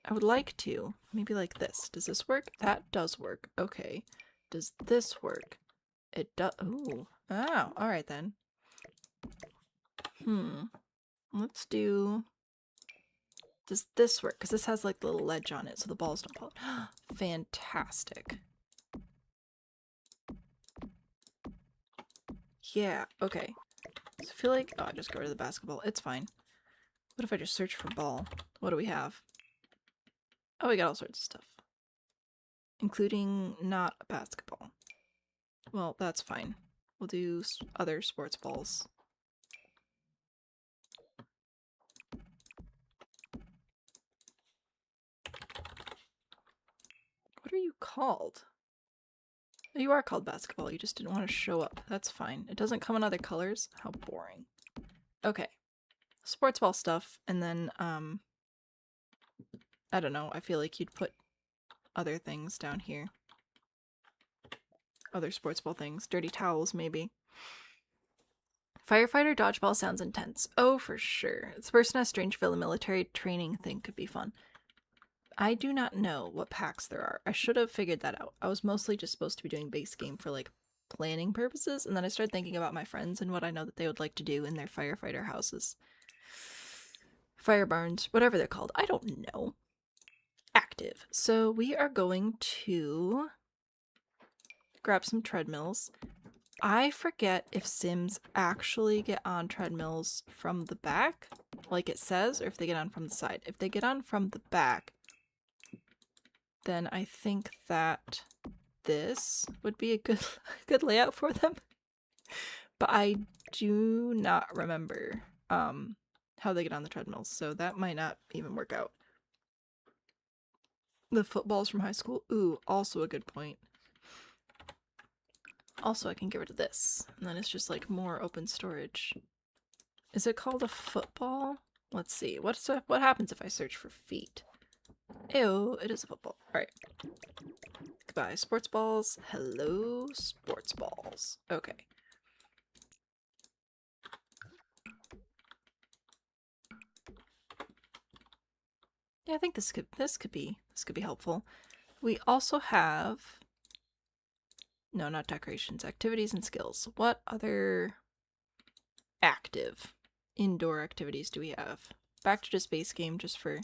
I would like to. Maybe like this. Does this work? That does work. Okay. Does this work? It does. Ooh. Oh, alright then. Let's do... Does this work? Because this has like the little ledge on it so the balls don't fall. Fantastic. Yeah, okay. So I feel like... Oh, I just go to the basketball. It's fine. What if I just search for ball? What do we have? Oh, we got all sorts of stuff. Including not a basketball. Well, that's fine. We'll do other sports balls. What are you called? Oh, you are called basketball. You just didn't want to show up. That's fine. It doesn't come in other colors. How boring. Okay. Sports ball stuff, and then, I don't know. I feel like you'd put other things down here. Other sports ball things. Dirty towels, maybe. Firefighter dodgeball sounds intense. Oh, for sure. This person has Strangeville, a military training thing could be fun. I do not know what packs there are. I should have figured that out. I was mostly just supposed to be doing base game for, like, planning purposes, and then I started thinking about my friends and what I know that they would like to do in their firefighter houses. Fire barns, whatever they're called. I don't know. Active. So we are going to grab some treadmills. I forget if Sims actually get on treadmills from the back, like it says, or if they get on from the side. If they get on from the back, then I think that this would be a good layout for them. But I do not remember how they get on the treadmills, so that might not even work out. The footballs from high school? Ooh, also a good point. Also, I can get rid of this, and then it's just like more open storage. Is it called a football? Let's see. What happens if I search for feet? Ew, it is a football. Alright. Goodbye, sports balls. Hello, sports balls. Okay. Yeah, I think this could be helpful. We also have... No, not decorations. Activities and skills. What other active indoor activities do we have? Back to just base game, just for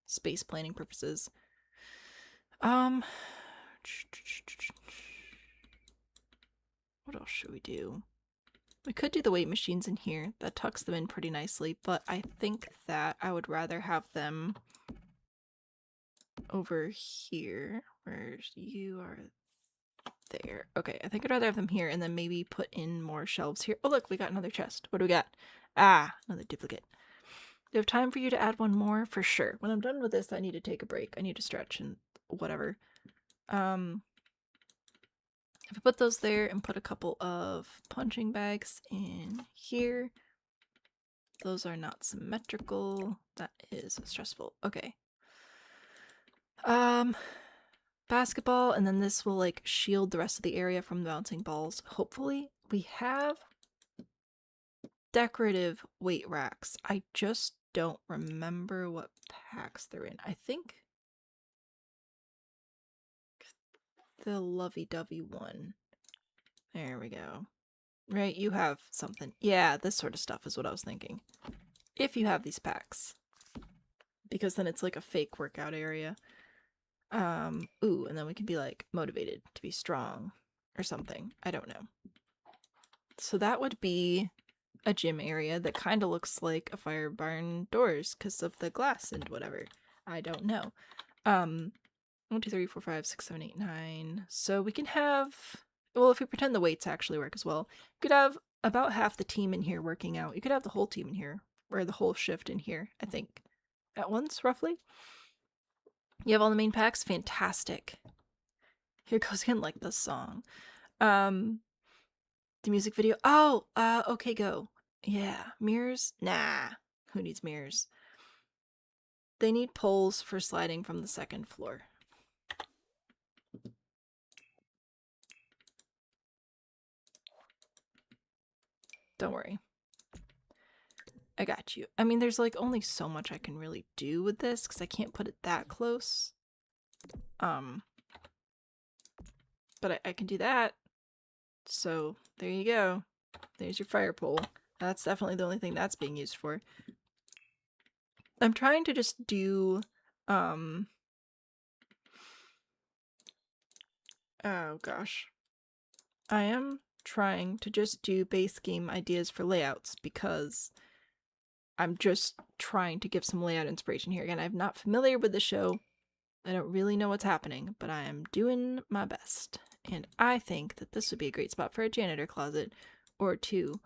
space planning purposes. What else should we do? We could do the weight machines in here. That tucks them in pretty nicely, but I think that I would rather have them over here, where you are there. Okay, I think I'd rather have them here and then maybe put in more shelves here. Oh look, we got another chest. What do we got? Ah, another duplicate. Do you have time for you to add one more? For sure. When I'm done with this, I need to take a break. I need to stretch and whatever. If I put those there and put a couple of punching bags in here. Those are not symmetrical. That is stressful. Okay. Basketball, and then this will like shield the rest of the area from the bouncing balls. Hopefully. We have decorative weight racks. I just don't remember what packs they're in. I think the lovey-dovey one. There we go. Right, you have something. Yeah, this sort of stuff is what I was thinking. If you have these packs. Because then it's like a fake workout area. Ooh, and then we can be like motivated to be strong or something. I don't know. So that would be a gym area that kind of looks like a fire barn doors because of the glass and whatever. I don't know. 1, 2, 3, 4, 5, 6, 7, 8, 9. So we can have, well, if we pretend the weights actually work as well, you could have about half the team in here working out. You could have the whole team in here, or the whole shift in here, I think, at once, roughly. You have all the main packs? Fantastic. Here goes again, like the song. The music video. Oh, okay, go. Yeah, mirrors? Nah. Who needs mirrors? They need poles for sliding from the second floor. Don't worry. I got you. I mean, there's like only so much I can really do with this because I can't put it that close. But I can do that. So there you go. There's your fire pole. That's definitely the only thing that's being used for. I'm trying to just do, oh gosh. I am trying to just do base game ideas for layouts because I'm just trying to give some layout inspiration here. Again, I'm not familiar with the show. I don't really know what's happening, but I am doing my best. And I think that this would be a great spot for a janitor closet or two.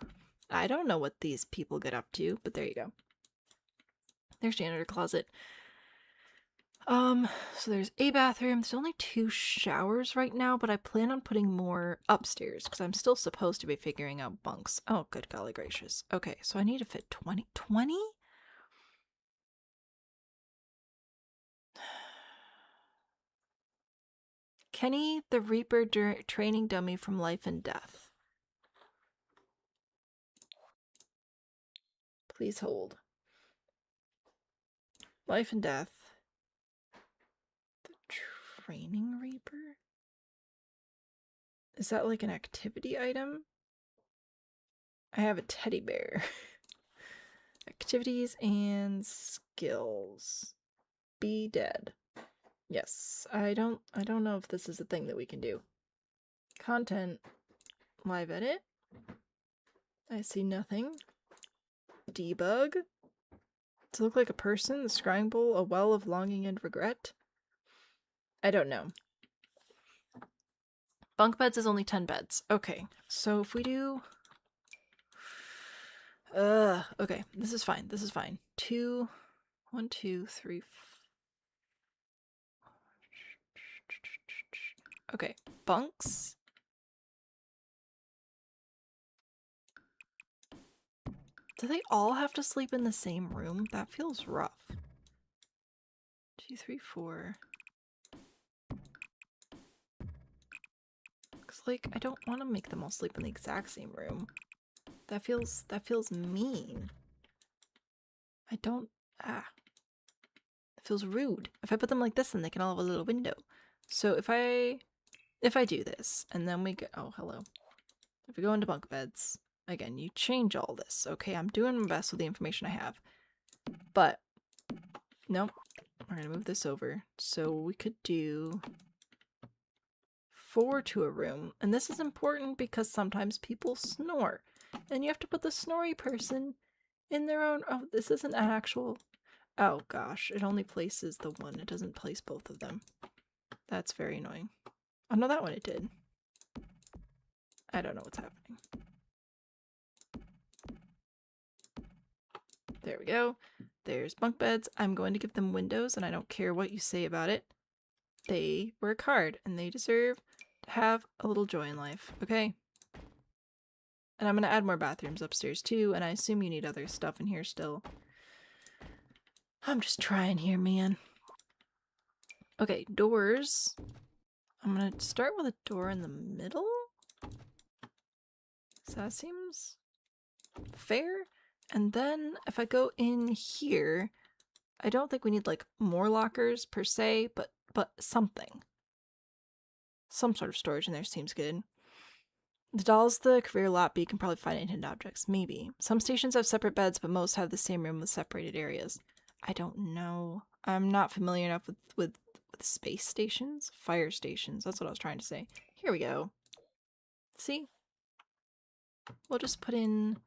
I don't know what these people get up to, but there you go. There's janitor closet. So there's a bathroom. There's only 2 showers right now, but I plan on putting more upstairs because I'm still supposed to be figuring out bunks. Oh, good golly gracious. Okay, so I need to fit 20. 20? Kenny the Reaper training dummy from Life and Death. Please hold. Life and Death. The Training Reaper? Is that like an activity item? I have a teddy bear. Activities and skills. Be dead. Yes, I don't know if this is a thing that we can do. Content. Live edit. I see nothing. Debug. To look like a person, the scrying bowl, a well of longing and regret. I don't know. Bunk beds is only 10 beds. Okay, so if we do... okay, this is fine. This is fine. 2, 1, 2, 3... Okay, bunks. Do they all have to sleep in the same room? That feels rough. 2, 3, 4. Cause like I don't want to make them all sleep in the exact same room. That feels mean. I don't it feels rude. If I put them like this, then they can all have a little window. So if I do this and then we go, oh hello. If we go into bunk beds, again, you change all this. Okay, I'm doing my best with the information I have. But nope. We're gonna move this over. So we could do 4 to a room. And this is important because sometimes people snore. And you have to put the snory person in their own... Oh, this isn't an actual... Oh gosh, it only places the one. It doesn't place both of them. That's very annoying. Oh no, that one it did. I don't know what's happening. There we go. There's bunk beds. I'm going to give them windows, and I don't care what you say about it. They work hard, and they deserve to have a little joy in life, okay? And I'm going to add more bathrooms upstairs, too, and I assume you need other stuff in here still. I'm just trying here, man. Okay, doors. I'm going to start with a door in the middle. So that seems fair. And then if I go in here, I don't think we need like more lockers per se, but something. Some sort of storage in there seems good. The doll's the career lot, but you can probably find it in hidden objects. Maybe. Some stations have separate beds, but most have the same room with separated areas. I don't know. I'm not familiar enough with space stations? Fire stations. That's what I was trying to say. Here we go. See? We'll just put in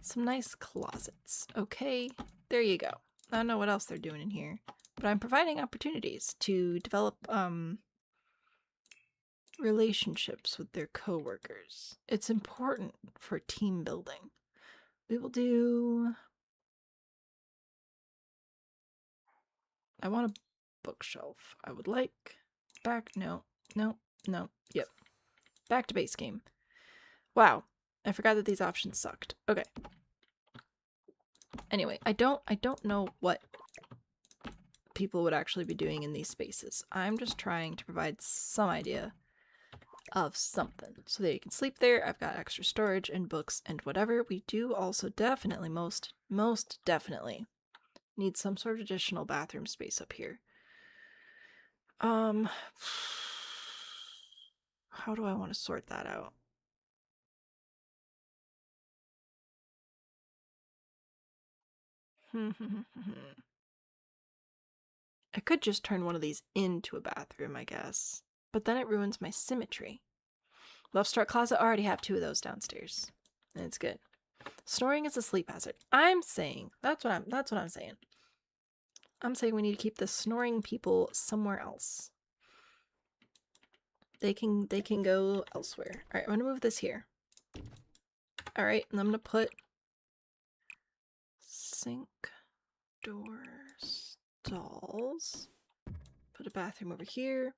some nice closets. Okay, there you go. I don't know what else they're doing in here, but I'm providing opportunities to develop relationships with their coworkers. It's important for team building. We will do... I want a bookshelf. I would like back... No. Yep. Back to base game. Wow. I forgot that these options sucked. Okay. Anyway, I don't know what people would actually be doing in these spaces. I'm just trying to provide some idea of something so that you can sleep there. I've got extra storage and books and whatever. We do also definitely, most definitely need some sort of additional bathroom space up here. How do I want to sort that out? I could just turn one of these into a bathroom, I guess. But then it ruins my symmetry. Love Struck Closet, I already have 2 of those downstairs. And it's good. Snoring is a sleep hazard. I'm saying, that's what I'm saying. I'm saying we need to keep the snoring people somewhere else. They can go elsewhere. Alright, I'm gonna move this here. Alright, and I'm gonna put sink, door, stalls. Put a bathroom over here.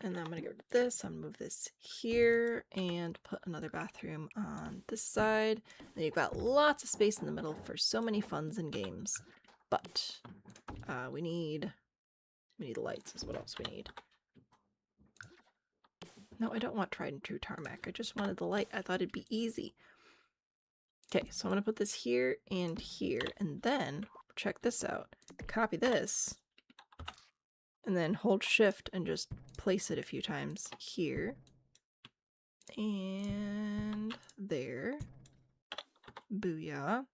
And then I'm gonna get rid of this. I'm gonna move this here and put another bathroom on this side. And you've got lots of space in the middle for so many funs and games. But we need lights is what else we need. No, I don't want tried and true tarmac. I just wanted the light. I thought it'd be easy. Okay, so I'm gonna put this here, and then check this out. Copy this. And then hold shift and just place it a few times here. And there. Booyah.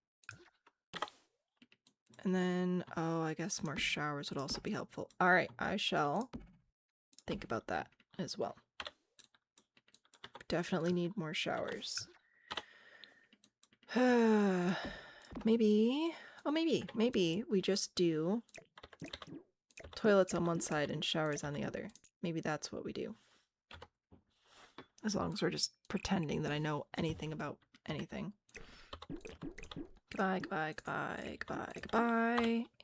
And then, oh, I guess more showers would also be helpful. Alright, I shall think about that as well. Definitely need more showers. Maybe we just do toilets on one side and showers on the other. Maybe that's what we do. As long as we're just pretending that I know anything about anything. Goodbye.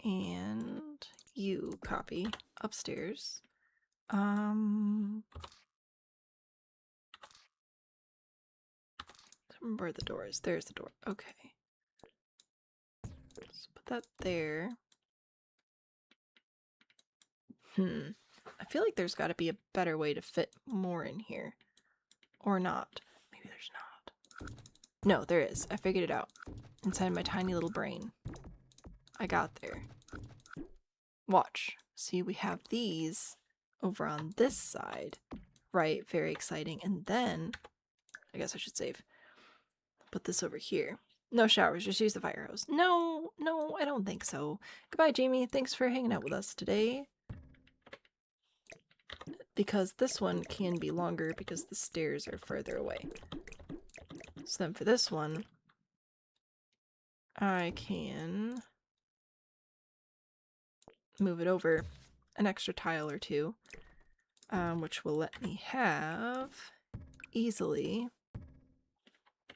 And you copy upstairs. Where are the doors? There's the door. Okay. So put that there. I feel like there's got to be a better way to fit more in here. Or not. Maybe there's not. No, there is. I figured it out. Inside my tiny little brain. I got there. Watch. See, we have these over on this side. Right, very exciting. And then, I guess I should save. Put this over here. No showers, just use the fire hose. No, I don't think so. Goodbye, Jamie. Thanks for hanging out with us today. Because this one can be longer because the stairs are further away. So then for this one, I can move it over an extra tile or two, which will let me have easily...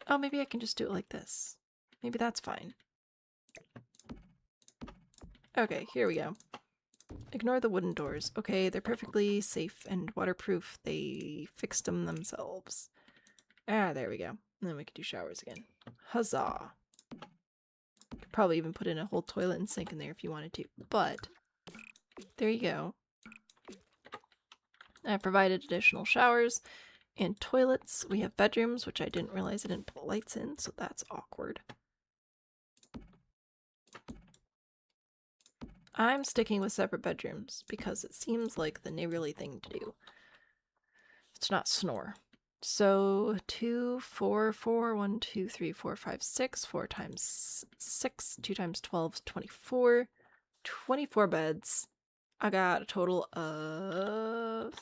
Oh, maybe I can just do it like this. Maybe that's fine. Okay, here we go. Ignore the wooden doors. Okay, they're perfectly safe and waterproof. They fixed them themselves. Ah, there we go. And then we can do showers again. Huzzah! Could probably even put in a whole toilet and sink in there if you wanted to. But, there you go. I provided additional showers. And toilets, we have bedrooms, which I didn't realize I didn't put lights in, so that's awkward. I'm sticking with separate bedrooms because it seems like the neighborly thing to do. It's not snore. So 2, 4, 4, 1, 2, 3, 4, 5, 6, 4 times 6, 2 times 12 is 24. 24 beds. I got a total of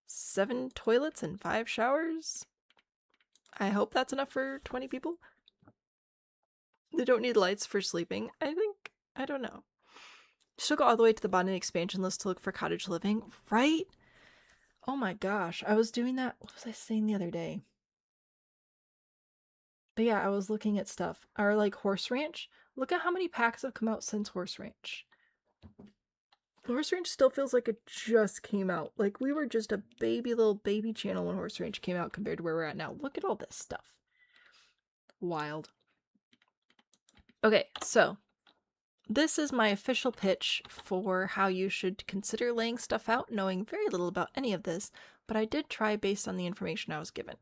7 toilets and 5 showers. I hope that's enough for 20 people. They don't need lights for sleeping, I think. I don't know. Should go all the way to the bottom of the expansion list to look for cottage living, right? Oh my gosh, I was doing that. What was I saying the other day? But yeah, I was looking at stuff. Or like Horse Ranch. Look at how many packs have come out since Horse Ranch. Horse Ranch still feels like it just came out. Like we were just a little baby channel when Horse Ranch came out compared to where we're at now. Look at all this stuff. Wild. Okay, so this is my official pitch for how you should consider laying stuff out, knowing very little about any of this. but I did try based on the information I was given.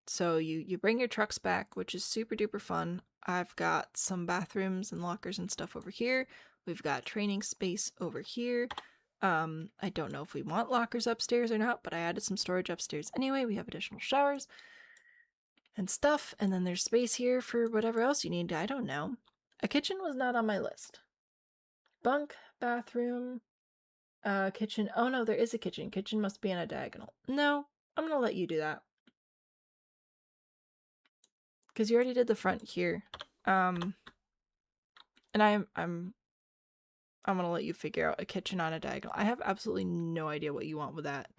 So you bring your trucks back, which is super duper fun. I've got some bathrooms and lockers and stuff over here. We've got training space over here. I don't know if we want lockers upstairs or not, but I added some storage upstairs anyway. We have additional showers and stuff, and then there's space here for whatever else you need. I don't know. A kitchen was not on my list. Bunk, bathroom, kitchen. Oh no, there is a kitchen. Kitchen must be on a diagonal. No, I'm gonna let you do that. Because you already did the front here. And I'm gonna let you figure out a kitchen on a diagonal. I have absolutely no idea what you want with that.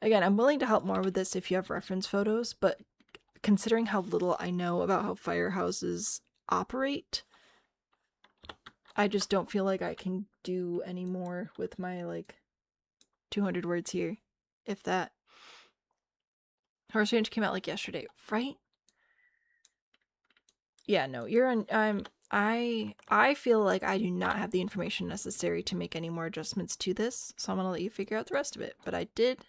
Again, I'm willing to help more with this if you have reference photos, but considering how little I know about how firehouses operate, I just don't feel like I can do any more with my, like, 200 words here. If that. Horse range came out, like, yesterday, right? Yeah, no, you're on, I feel like I do not have the information necessary to make any more adjustments to this, so I'm gonna let you figure out the rest of it. But I did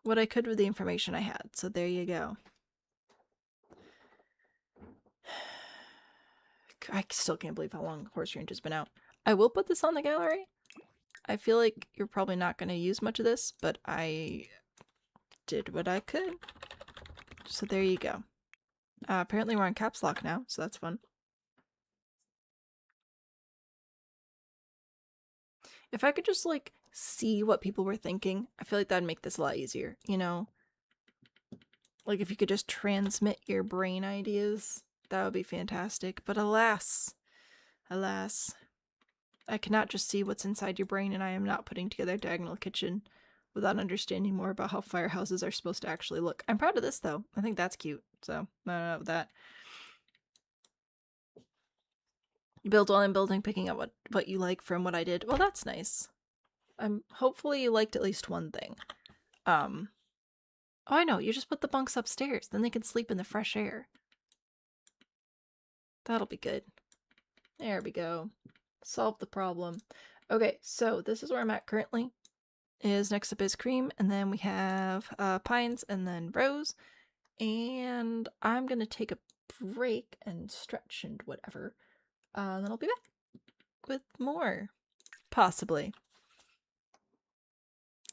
what I could with the information I had, so there you go. I still can't believe how long Horse Range has been out. I will put this on the gallery. I feel like you're probably not going to use much of this, but I did what I could. So there you go. Apparently we're on caps lock now, so that's fun. If I could just, like, see what people were thinking, I feel like that'd make this a lot easier, you know? Like, if you could just transmit your brain ideas, that would be fantastic. But alas, I cannot just see what's inside your brain, and I am not putting together a diagonal kitchen without understanding more about how firehouses are supposed to actually look. I'm proud of this, though. I think that's cute, so I don't know about that. You build while I'm building, picking up what you like from what I did. Well, that's nice. Hopefully you liked at least one thing. Oh, I know. You just put the bunks upstairs. Then they can sleep in the fresh air. That'll be good. There we go. Solve the problem. Okay, so this is where I'm at currently. Next up is Cream, and then we have Pines, and then Rose. And I'm gonna take a break and stretch and whatever. Then I'll be back with more. Possibly.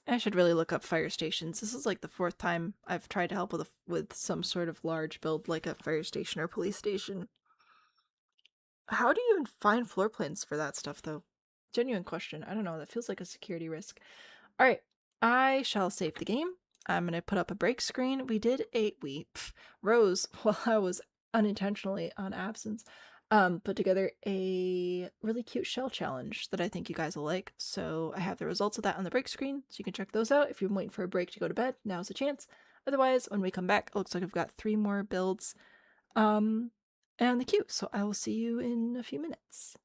I should really look up fire stations. This is like the 4th time I've tried to help with some sort of large build, like a fire station or police station. How do you even find floor plans for that stuff, though? Genuine question. I don't know. That feels like a security risk. Alright. I shall save the game. I'm going to put up a break screen. Rose, while I was unintentionally on absence, put together a really cute shell challenge that I think you guys will like. So I have the results of that on the break screen, so you can check those out. If you're waiting for a break to go to bed, now's the chance. Otherwise, when we come back, it looks like I've got 3 more builds and the queue. So I will see you in a few minutes.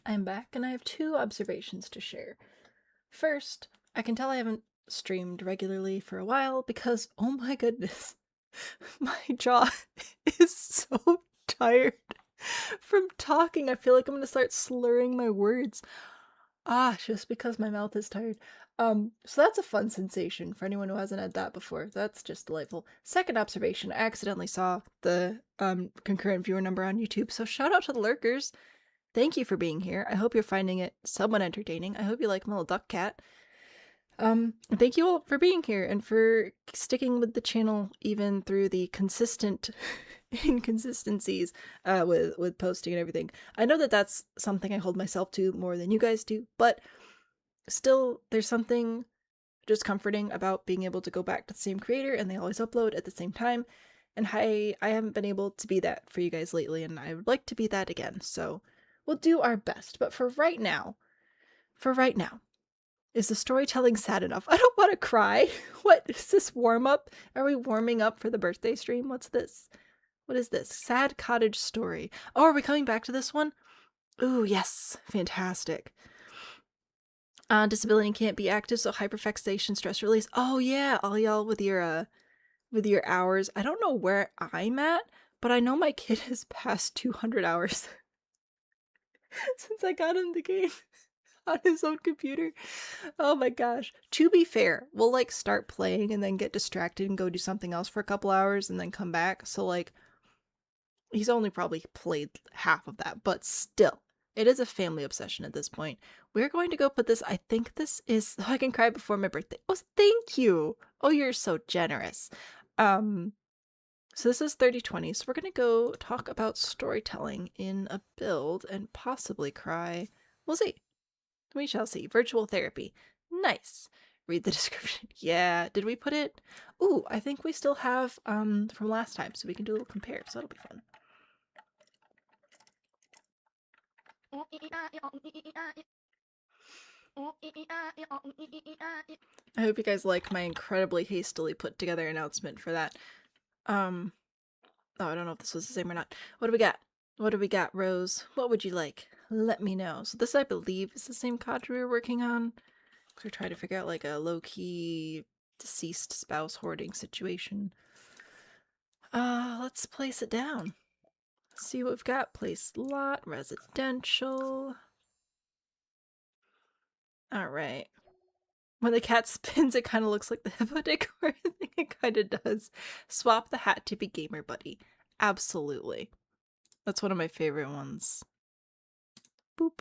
I'm back and I have 2 observations to share. First, I can tell I haven't streamed regularly for a while because, oh my goodness, my jaw is so tired from talking. I feel like I'm gonna start slurring my words. Just because my mouth is tired. So that's a fun sensation for anyone who hasn't had that before. That's just delightful. Second observation, I accidentally saw the concurrent viewer number on YouTube, so shout out to the lurkers. Thank you for being here. I hope you're finding it somewhat entertaining. I hope you like my little duck cat. Thank you all for being here and for sticking with the channel even through the consistent inconsistencies with posting and everything. I know that that's something I hold myself to more than you guys do, but still there's something just comforting about being able to go back to the same creator and they always upload at the same time. And I haven't been able to be that for you guys lately, and I would like to be that again. So we'll do our best. But for right now, is the storytelling sad enough? I don't want to cry. What is this warm up? Are we warming up for the birthday stream? What's this? What is this? Sad cottage story. Oh, are we coming back to this one? Ooh, yes. Fantastic. Disability can't be active, so hyperfixation, stress release. Oh yeah, all y'all with your hours. I don't know where I'm at, but I know my kid has passed 200 hours since I got him the game on his own computer. Oh my gosh. To be fair, we'll like start playing and then get distracted and go do something else for a couple hours and then come back. So like he's only probably played half of that, but still, it is a family obsession at this point. We're going to go put this, I think this is, oh, I can cry before my birthday. Oh, thank you. Oh, you're so generous. So this is 3020, so we're gonna go talk about storytelling in a build and possibly cry. We'll see. We shall see. Virtual therapy. Nice. Read the description. Yeah, did we put it? Ooh, I think we still have from last time, so we can do a little compare, so that'll be fun. I hope you guys like my incredibly hastily put together announcement for that. Oh, I don't know if this was the same or not. What do we got? What do we got, Rose? What would you like? Let me know. So this, I believe, is the same cod we were working on. We're trying to figure out like a low-key deceased spouse hoarding situation. Let's place it down. Let's see what we've got. Place lot, residential. Alright. When the cat spins, it kind of looks like the hippo decor. I think it kind of does. Swap the hat to be gamer buddy. Absolutely. That's one of my favorite ones. Boop.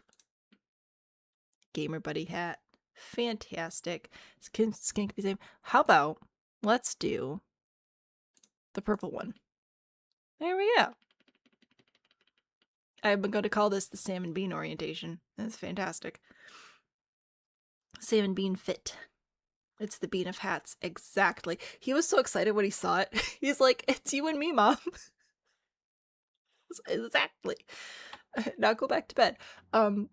Gamer buddy hat. Fantastic. Skin can be the same. How about let's do the purple one. There we go. I'm going to call this the salmon bean orientation. That's fantastic. Salmon bean fit. It's the bean of hats. Exactly. He was so excited when he saw it. He's like, it's you and me, Mom. Exactly. Now go back to bed.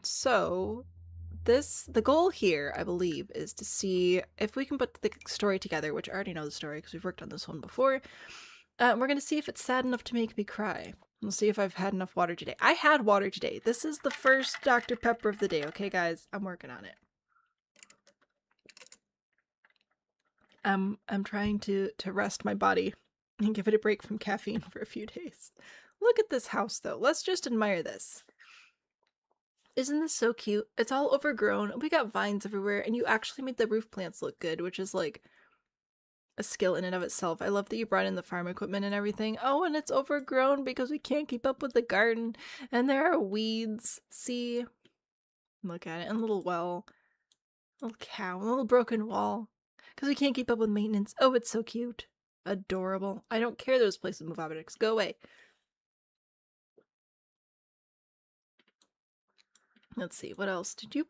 So the goal here, I believe, is to see if we can put the story together, which I already know the story because we've worked on this one before. We're going to see if it's sad enough to make me cry. We'll see if I've had enough water today. I had water today. This is the first Dr. Pepper of the day, okay, guys? I'm working on it. I'm trying to rest my body and give it a break from caffeine for a few days. Look at this house, though. Let's just admire this. Isn't this so cute? It's all overgrown. We got vines everywhere, and you actually made the roof plants look good, which is like a skill in and of itself. I love that you brought in the farm equipment and everything. Oh, and it's overgrown because we can't keep up with the garden, and there are weeds. See? Look at it. And a little well. A little cow. A little broken wall. Because we can't keep up with maintenance. Oh, it's so cute. Adorable. I don't care those places move objects. Go away. Let's see. What else? Did you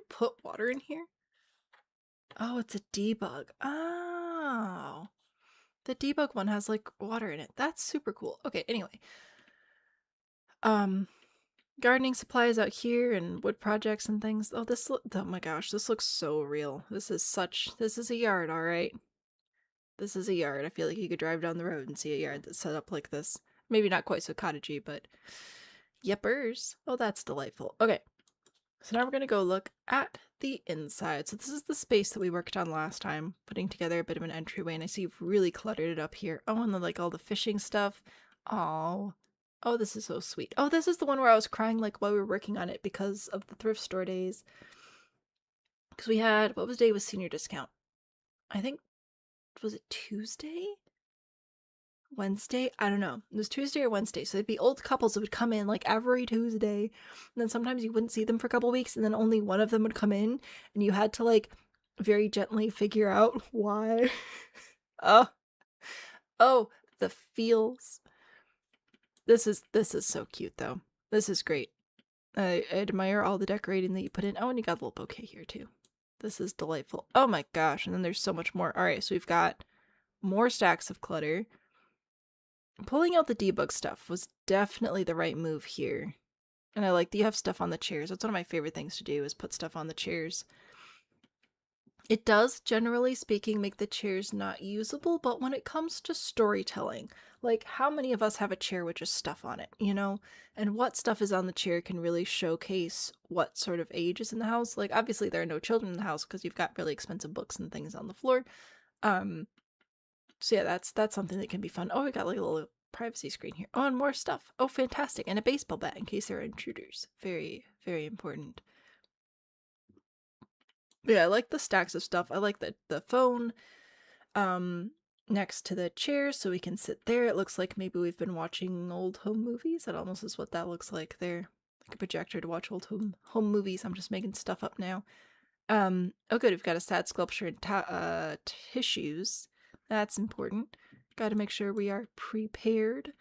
put water in here? Oh, it's a debug. Oh. The debug one has like water in it. That's super cool. Okay, anyway. Gardening supplies out here and wood projects and things. Oh, oh my gosh, this looks so real. This is a yard, all right. This is a yard. I feel like you could drive down the road and see a yard that's set up like this. Maybe not quite so cottagey, but yepers. Oh, that's delightful. Okay. So now we're going to go look at the inside. So this is the space that we worked on last time, putting together a bit of an entryway, and I see you've really cluttered it up here. Oh, and then like all the fishing stuff. Oh, oh, this is so sweet. Oh, this is the one where I was crying like while we were working on it because of the thrift store days. Because we had, what was the day with senior discount? I think, was it Tuesday? Wednesday? I don't know. It was Tuesday or Wednesday. So it'd be old couples that would come in like every Tuesday. And then sometimes you wouldn't see them for a couple weeks, and then only one of them would come in, and you had to like very gently figure out why. Oh, oh, the feels. This is so cute though. This is great. I admire all the decorating that you put in. Oh, and you got a little bouquet here too. This is delightful. Oh my gosh. And then there's so much more. All right, so we've got more stacks of clutter. Pulling out the debug stuff was definitely the right move here. And I like that you have stuff on the chairs. That's one of my favorite things to do, is put stuff on the chairs. It does, generally speaking, make the chairs not usable, but when it comes to storytelling, like how many of us have a chair with just stuff on it, you know? And what stuff is on the chair can really showcase what sort of age is in the house. Like, obviously there are no children in the house because you've got really expensive books and things on the floor. So yeah, that's something that can be fun. Oh, we got like a little privacy screen here. Oh, and more stuff. Oh, fantastic. And a baseball bat in case there are intruders. Very, very important. Yeah, I like the stacks of stuff. I like the phone next to the chair so we can sit there. It looks like maybe we've been watching old home movies. That almost is what that looks like there. Like a projector to watch old home movies. I'm just making stuff up now. Oh good, we've got a sad sculpture and tissues. That's important. Gotta make sure we are prepared.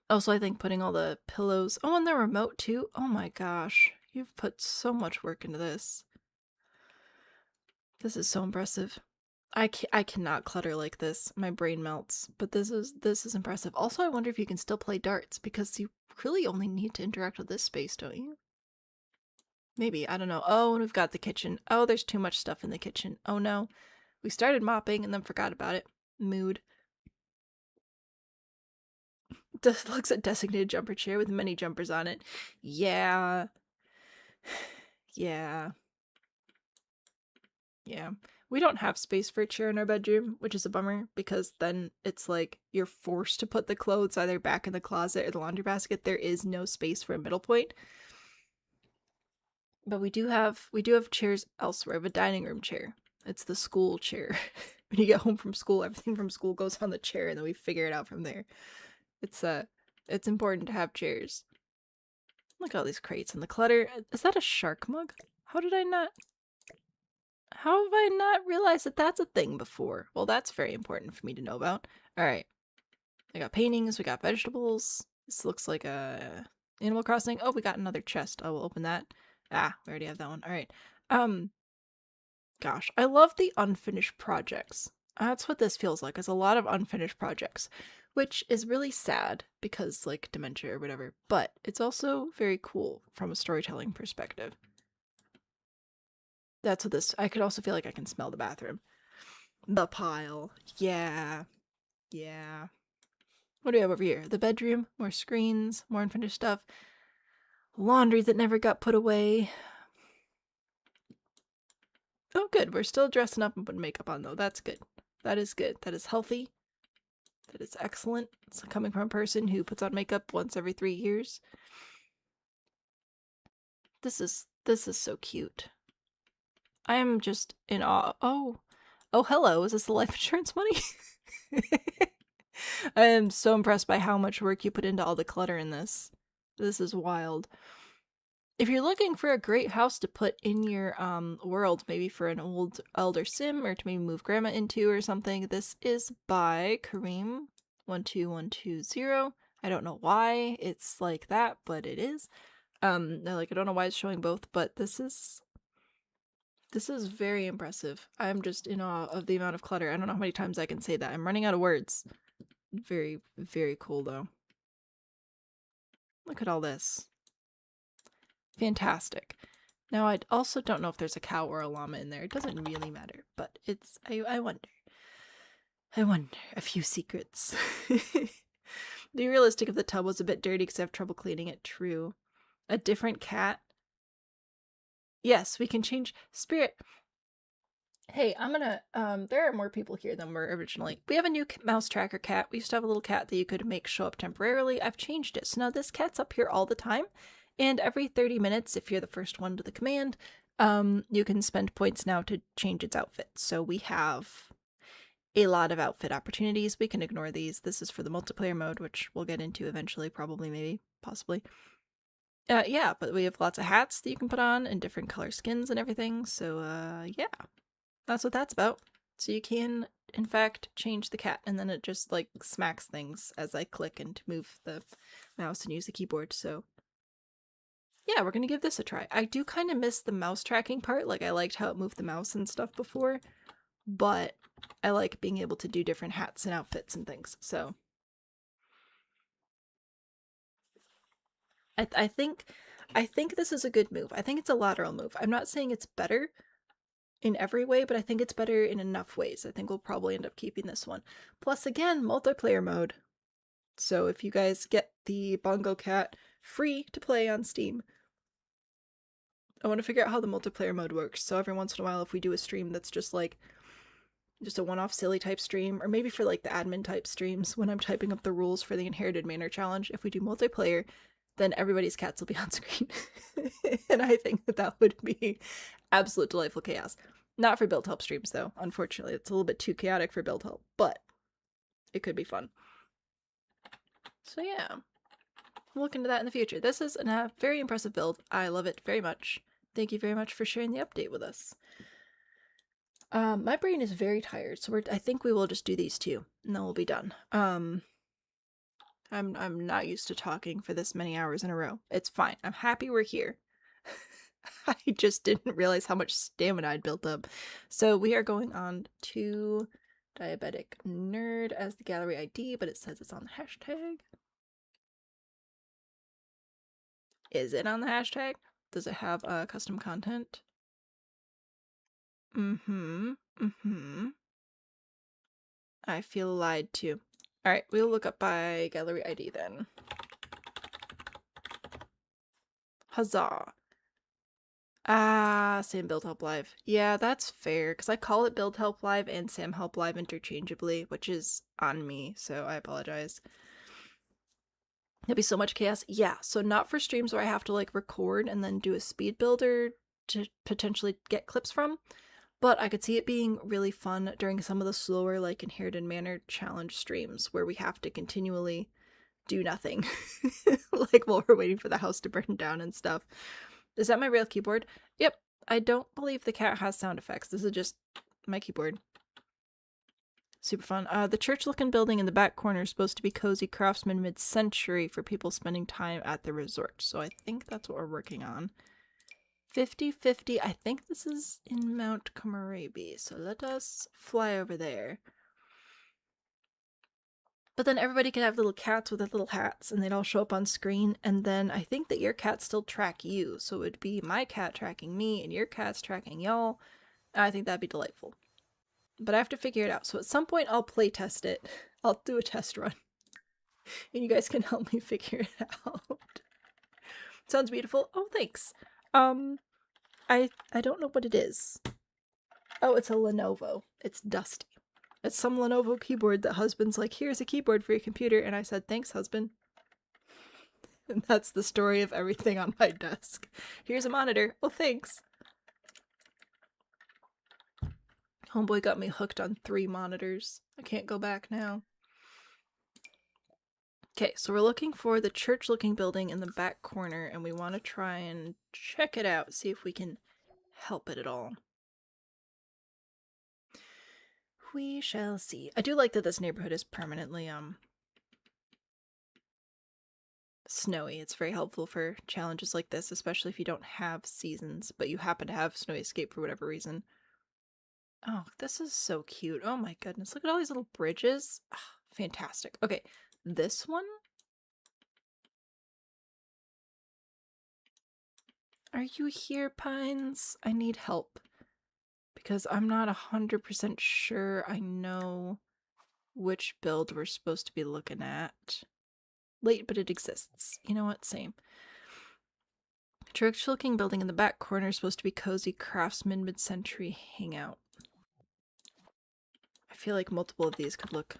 Also, I think putting all the pillows... Oh, and the remote too. Oh my gosh. You've put so much work into this. This is so impressive. I cannot clutter like this. My brain melts. But this is impressive. Also, I wonder if you can still play darts, because you really only need to interact with this space, don't you? Maybe. I don't know. Oh, and we've got the kitchen. Oh, there's too much stuff in the kitchen. Oh no. We started mopping and then forgot about it. Mood. This looks a designated jumper chair with many jumpers on it. Yeah. Yeah. Yeah. We don't have space for a chair in our bedroom, which is a bummer, because then it's like you're forced to put the clothes either back in the closet or the laundry basket. There is no space for a middle point. But we do have chairs elsewhere. We have a dining room chair. It's the school chair. When you get home from school, everything from school goes on the chair, and then we figure it out from there. It's important to have chairs. Look at all these crates and the clutter. Is that a shark mug? How have I not realized that that's a thing before? Well, that's very important for me to know about. All right. I got paintings. We got vegetables. This looks like a Animal Crossing. Oh, we got another chest. I will open that. Ah, we already have that one. All right. Gosh, I love the unfinished projects. That's what this feels like. It's a lot of unfinished projects, which is really sad because, like, dementia or whatever, but it's also very cool from a storytelling perspective. That's what this... I could also feel like I can smell the bathroom. The pile. Yeah. Yeah. What do we have over here? The bedroom. More screens. More unfinished stuff. Laundry that never got put away. Oh, good. We're still dressing up and putting makeup on, though. That's good. That is good. That is healthy. That is excellent. It's coming from a person who puts on makeup once every 3 years. This is so cute. I am just in awe. Oh, hello. Is this the life insurance money? I am so impressed by how much work you put into all the clutter in this. This is wild. If you're looking for a great house to put in your world, maybe for an old elder sim or to maybe move grandma into or something, this is by Karime 12120. I don't know why it's like that, but it is. I don't know why it's showing both, but this is very impressive. I'm just in awe of the amount of clutter. I don't know how many times I can say that. I'm running out of words. Very, very cool though. Look at all this. Fantastic. Now, I also don't know if there's a cow or a llama in there. It doesn't really matter, but it's... I wonder. I wonder. A few secrets. Be realistic if the tub was a bit dirty because I have trouble cleaning it. True. A different cat? Yes, we can change Spirit. Hey, I'm gonna, there are more people here than were originally. We have a new mouse tracker cat. We used to have a little cat that you could make show up temporarily. I've changed it. So now this cat's up here all the time. And every 30 minutes, if you're the first one to the command, you can spend points now to change its outfit. So we have a lot of outfit opportunities. We can ignore these. This is for the multiplayer mode, which we'll get into eventually, probably, maybe, possibly. Yeah, but we have lots of hats that you can put on and different color skins and everything. So, yeah. That's what that's about. So you can, in fact, change the cat, and then it just, like, smacks things as I click and move the mouse and use the keyboard, so... Yeah, we're gonna give this a try. I do kind of miss the mouse tracking part, like, I liked how it moved the mouse and stuff before, but I like being able to do different hats and outfits and things, so... I think this is a good move. I think it's a lateral move. I'm not saying it's better in every way, but I think it's better in enough ways. I think we'll probably end up keeping this one. Plus, again, multiplayer mode. So if you guys get the Bongo Cat free to play on Steam, I want to figure out how the multiplayer mode works. So every once in a while, if we do a stream that's just like, just a one-off silly type stream, or maybe for like the admin type streams, when I'm typing up the rules for the Inherited Manor Challenge, if we do multiplayer, then everybody's cats will be on screen. And I think that would be absolute delightful chaos. Not for build help streams, though. Unfortunately, it's a little bit too chaotic for build help, but it could be fun. So yeah, we'll look into that in the future. This is a very impressive build. I love it very much. Thank you very much for sharing the update with us. My brain is very tired, so I think we will just do these two, and then we'll be done. I'm not used to talking for this many hours in a row. It's fine. I'm happy we're here. I just didn't realize how much stamina I'd built up. So we are going on to diabeticnerd as the gallery ID, but it says it's on the hashtag. Is it on the hashtag? Does it have custom content? I feel lied to. Alright, we'll look up by gallery ID then. Huzzah. Ah, Sam Build Help Live. Yeah, that's fair, because I call it Build Help Live and Sam Help Live interchangeably, which is on me, so I apologize. It'd be so much chaos. Yeah, so not for streams where I have to like record and then do a speed builder to potentially get clips from, but I could see it being really fun during some of the slower like Inherited Manor Challenge streams where we have to continually do nothing, like while we're waiting for the house to burn down and stuff. Is that my real keyboard? Yep. I don't believe the cat has sound effects. This is just my keyboard. Super fun. The church-looking building in the back corner is supposed to be cozy craftsman mid-century for people spending time at the resort. So I think that's what we're working on. 50-50. I think this is in Mount Komorebi. So let us fly over there. But then everybody could have little cats with their little hats, and they'd all show up on screen, and then I think that your cats still track you, so it would be my cat tracking me, and your cat's tracking y'all. I think that'd be delightful. But I have to figure it out, so at some point I'll play test it. I'll do a test run. And you guys can help me figure it out. Sounds beautiful. Oh, thanks. I don't know what it is. Oh, it's a Lenovo. It's dusty. It's some Lenovo keyboard that husband's like, here's a keyboard for your computer, and I said, thanks, husband. And that's the story of everything on my desk. Here's a monitor. Well, thanks. Homeboy got me hooked on 3 monitors. I can't go back now. Okay, so we're looking for the church-looking building in the back corner, and we want to try and check it out, see if we can help it at all. We shall see. I do like that this neighborhood is permanently, snowy. It's very helpful for challenges like this, especially if you don't have seasons, but you happen to have Snowy Escape for whatever reason. Oh, this is so cute. Oh my goodness. Look at all these little bridges. Oh, fantastic. Okay, this one? Are you here, Pines? I need help. Because I'm not 100% sure I know which build we're supposed to be looking at. Late, but it exists. You know what? Same. Church-looking building in the back corner is supposed to be cozy craftsman mid-century hangout. I feel like multiple of these could look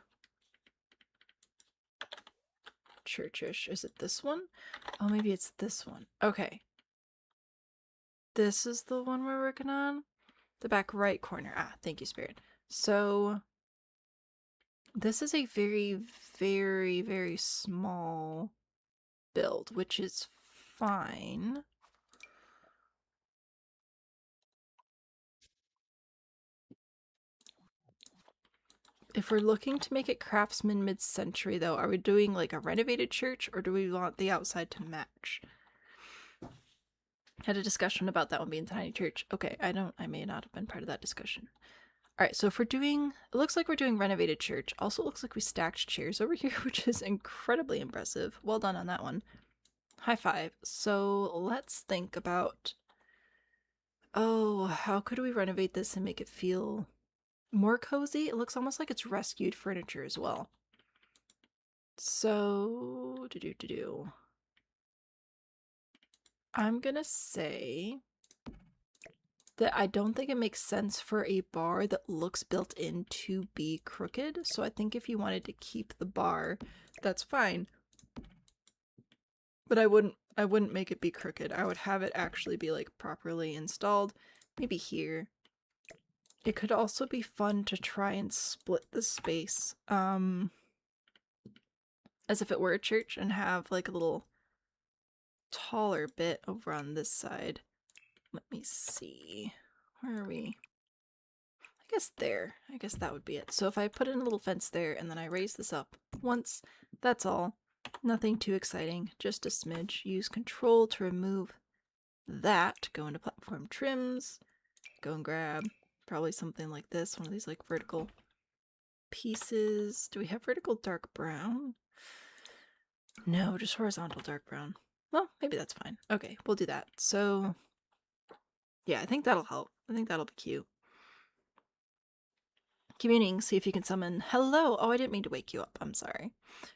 churchish. Is it this one? Oh, maybe it's this one. Okay. This is the one we're working on? The back right corner. Ah, thank you, Spirit. So, this is a very, very, very small build, which is fine. If we're looking to make it craftsman mid-century, though, are we doing like a renovated church, or do we want the outside to match? Had a discussion about that one being tiny church. Okay, I may not have been part of that discussion. Alright, so if we're doing, it looks like we're doing renovated church. Also looks like we stacked chairs over here, which is incredibly impressive. Well done on that one. High five. So let's think about, oh, how could we renovate this and make it feel more cozy? It looks almost like it's rescued furniture as well. So, I'm gonna say that I don't think it makes sense for a bar that looks built in to be crooked. So I think if you wanted to keep the bar, that's fine. But I wouldn't make it be crooked. I would have it actually be like properly installed. Maybe here. It could also be fun to try and split the space as if it were a church and have like a little taller bit over on this side. Let me see. Where are we? I guess there. I guess that would be it. So if I put in a little fence there and then I raise this up once, that's all. Nothing too exciting, just a smidge. Use control to remove that. Go into platform trims. Go and grab probably something like this. One of these like vertical pieces. Do we have vertical dark brown? No, just horizontal dark brown. Well, maybe that's fine. Okay, we'll do that. So, yeah, I think that'll help. I think that'll be cute. Communing, see if you can summon. Hello! Oh, I didn't mean to wake you up. I'm sorry.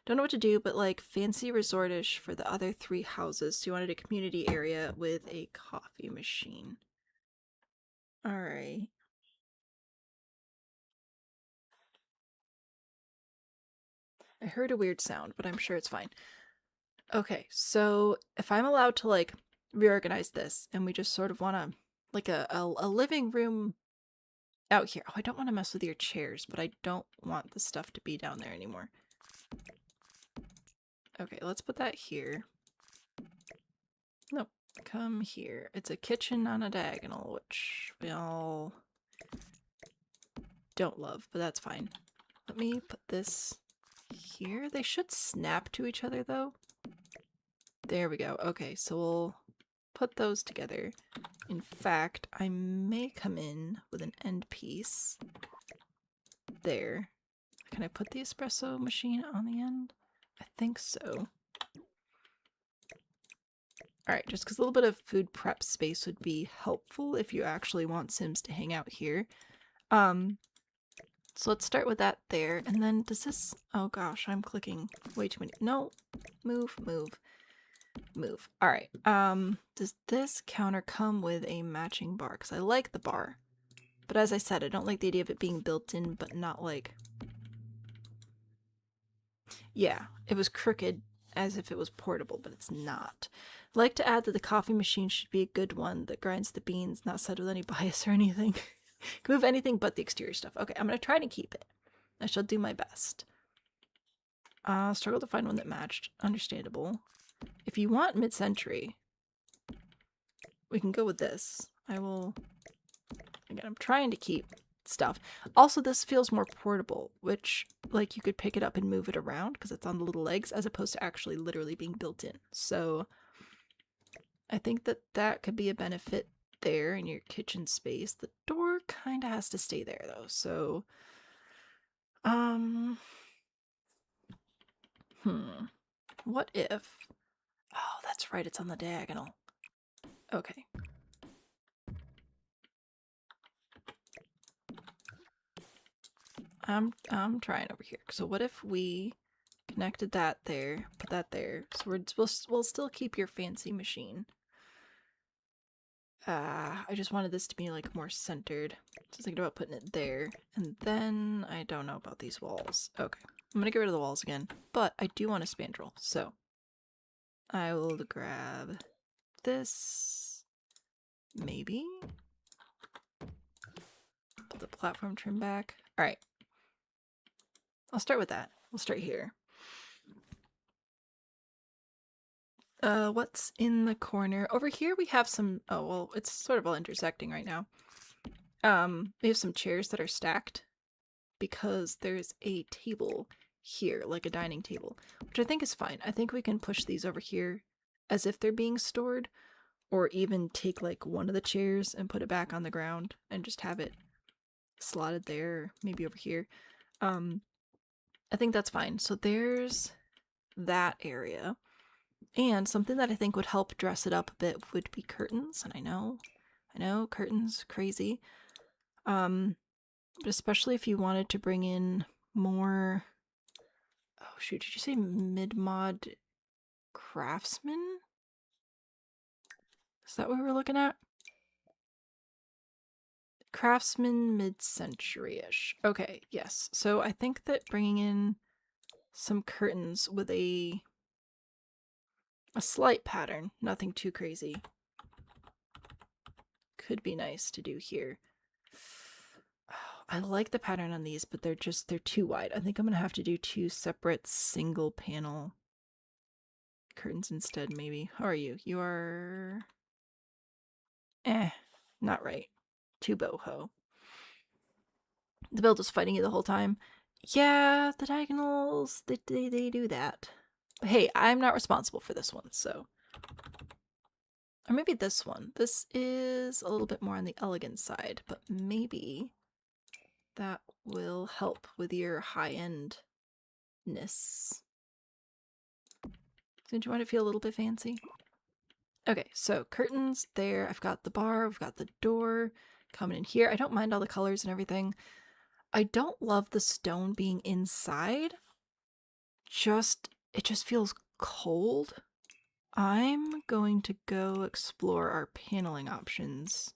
Don't know what to do, but like fancy resortish for the other 3 houses. So you wanted a community area with a coffee machine. Alright. I heard a weird sound, but I'm sure it's fine. Okay, so if I'm allowed to like reorganize this and we just sort of want to like a living room out here. Oh, I don't want to mess with your chairs, but I don't want the stuff to be down there anymore. Okay, let's put that here. Nope, come here. It's a kitchen on a diagonal, which we all don't love, but that's fine. Let me put this here. They should snap to each other, though. There we go. Okay, so we'll put those together. In fact, I may come in with an end piece there. Can I put the espresso machine on the end? I think so. Alright, just because a little bit of food prep space would be helpful if you actually want Sims to hang out here. So let's start with that there, and then does this... Oh gosh, I'm clicking way too many... No! Move, move, move. Alright, does this counter come with a matching bar? Because I like the bar. But as I said, I don't like the idea of it being built in, but not like... Yeah, it was crooked as if it was portable, but it's not. I'd like to add that the coffee machine should be a good one that grinds the beans, not said with any bias or anything. Can move anything but the exterior stuff. Okay, I'm gonna try to keep it. I shall do my best. Struggle to find one that matched. Understandable. If you want mid-century, we can go with this. I will... Again, I'm trying to keep stuff. Also, this feels more portable, which, like, you could pick it up and move it around because it's on the little legs as opposed to actually literally being built in. So, I think that that could be a benefit there in your kitchen space. The door kind of has to stay there, though, so... What if... Oh, that's right, it's on the diagonal. Okay. I'm trying over here. So what if we connected that there, put that there, so we'll still keep your fancy machine. I just wanted this to be like more centered. So I was thinking about putting it there. And then I don't know about these walls. Okay. I'm gonna get rid of the walls again. But I do want a spandrel. So I will grab this. Maybe. Put the platform trim back. Alright. I'll start with that. We'll start here. What's in the corner? Over here we have some, oh, well, it's sort of all intersecting right now. We have some chairs that are stacked because there's a table here, like a dining table, which I think is fine. I think we can push these over here as if they're being stored, or even take like one of the chairs and put it back on the ground and just have it slotted there, or maybe over here. I think that's fine. So there's that area. And something that I think would help dress it up a bit would be curtains. And I know, curtains, crazy. But especially if you wanted to bring in more, oh shoot, did you say mid-mod craftsman? Is that what we were looking at? Craftsman mid-century-ish. Okay, yes. So I think that bringing in some curtains with a slight pattern, nothing too crazy, could be nice to do here. Oh, I like the pattern on these, but they're too wide. I think I'm gonna have to do 2 separate single panel curtains instead, maybe. How are you? You are... not right. Too boho. The build was fighting you the whole time. Yeah, the diagonals, they do that. But hey, I'm not responsible for this one, so... Or maybe this one. This is a little bit more on the elegant side, but maybe that will help with your high-end-ness. Don't you want to feel a little bit fancy? Okay, so curtains there. I've got the bar, I've got the door coming in here. I don't mind all the colors and everything. I don't love the stone being inside. It just feels cold. I'm going to go explore our paneling options.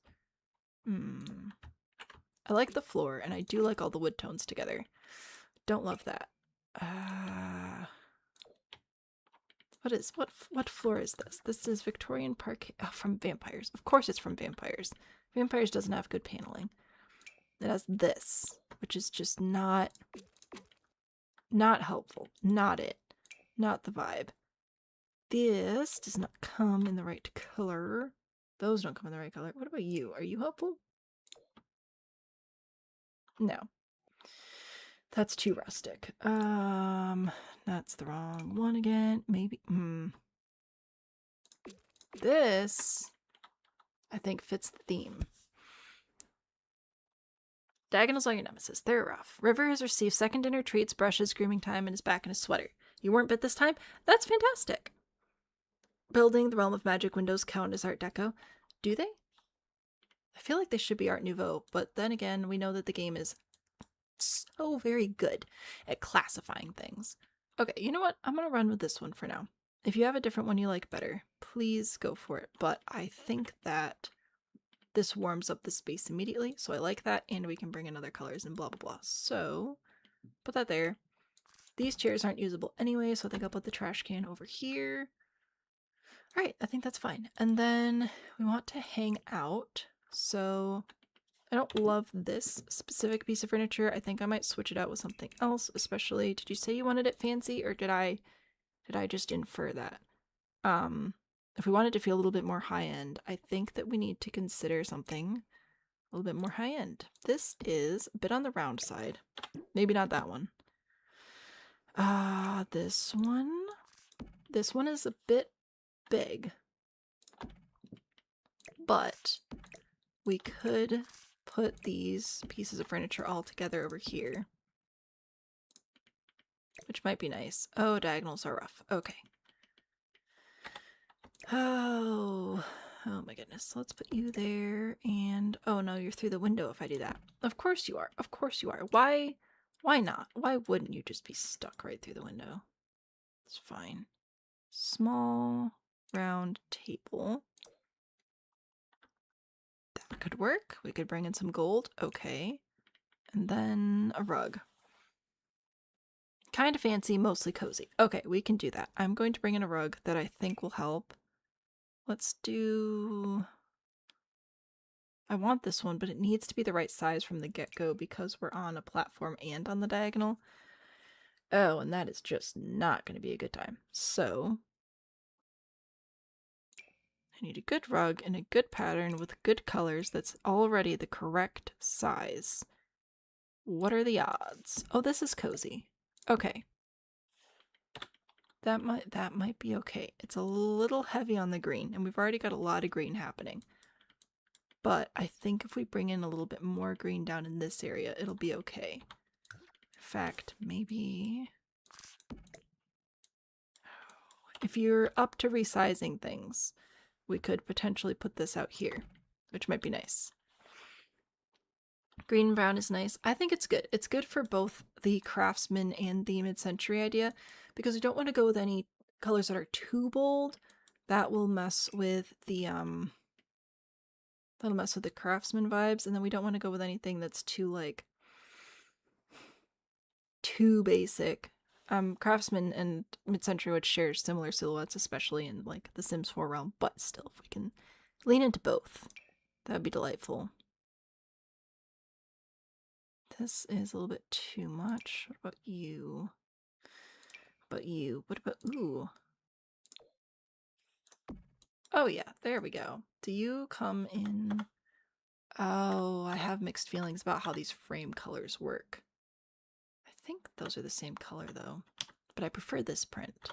I like the floor, and I do like all the wood tones together. Don't love that. What floor is this? This is Victorian Park from Vampires. Of course it's from Vampires. Vampires doesn't have good paneling. It has this, which is just not helpful. Not it. Not the vibe. This does not come in the right color. Those don't come in the right color. What about you? Are you helpful? No. That's too rustic. That's the wrong one again. Maybe. This, I think, fits the theme. Diagonals are your nemesis. They're rough. River has received second dinner treats, brushes, grooming time, and is back in his sweater. You weren't bit this time? That's fantastic. Building the Realm of Magic windows count as Art Deco. Do they? I feel like they should be Art Nouveau, but then again, we know that the game is so very good at classifying things. Okay, you know what? I'm gonna run with this one for now. If you have a different one you like better, please go for it. But I think that this warms up the space immediately, so I like that, and we can bring in other colors and blah blah blah. So, put that there. These chairs aren't usable anyway, so I think I'll put the trash can over here. Alright, I think that's fine. And then we want to hang out, so I don't love this specific piece of furniture. I think I might switch it out with something else, especially... Did you say you wanted it fancy, or did I just infer that? If we want it to feel a little bit more high-end, I think that we need to consider something a little bit more high-end. This is a bit on the round side. Maybe not that one. This one? This one is a bit big. But we could put these pieces of furniture all together over here, which might be nice. Oh, diagonals are rough. Okay. Oh my goodness. Let's put you there, and oh no, you're through the window if I do that. Of course you are. Of course you are. Why not? Why wouldn't you just be stuck right through the window? It's fine. Small round table. That could work. We could bring in some gold. Okay. And then a rug. Kind of fancy, mostly cozy. Okay, we can do that. I'm going to bring in a rug that I think will help. Let's do... I want this one, but it needs to be the right size from the get-go because we're on a platform and on the diagonal. Oh, and that is just not going to be a good time. So, I need a good rug and a good pattern with good colors that's already the correct size. What are the odds? Oh, this is cozy. Okay. That might be okay. It's a little heavy on the green, and we've already got a lot of green happening. But I think if we bring in a little bit more green down in this area, it'll be okay. In fact, maybe... If you're up to resizing things, we could potentially put this out here, which might be nice. Green and brown is nice. I think it's good. It's good for both the craftsman and the mid-century idea, because we don't want to go with any colors that are too bold. That will mess with the that'll mess with the craftsman vibes, and then we don't want to go with anything that's too like too basic. Craftsman and mid-century would share similar silhouettes, especially in like the Sims 4 realm, but still, if we can lean into both, that would be delightful. This is a little bit too much. What about you? What about you? What about... Ooh. Oh yeah, there we go. Do you come in... Oh, I have mixed feelings about how these frame colors work. I think those are the same color though, but I prefer this print.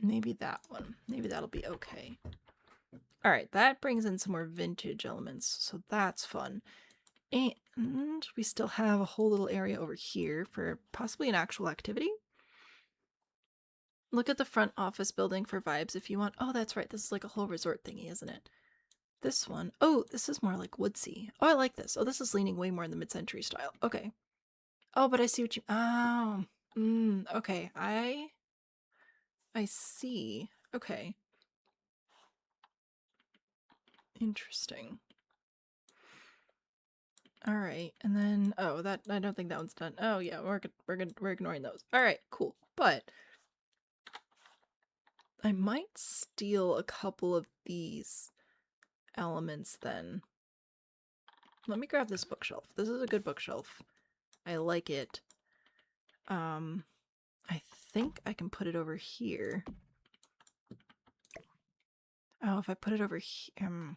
Maybe that one. Maybe that'll be okay. Alright, that brings in some more vintage elements, so that's fun. And we still have a whole little area over here for possibly an actual activity. Look at the front office building for vibes if you want. Oh, that's right. This is like a whole resort thingy, isn't it? This one. Oh, this is more like woodsy. Oh, I like this. Oh, this is leaning way more in the mid-century style. Okay. Oh, but I see what you... Oh. Okay. I see. Okay. Interesting. All right, and then that I don't think that one's done. Oh yeah, we're ignoring those. All right, cool. But I might steal a couple of these elements then. Let me grab this bookshelf. This is a good bookshelf. I like it. I think I can put it over here. Oh, if I put it over here.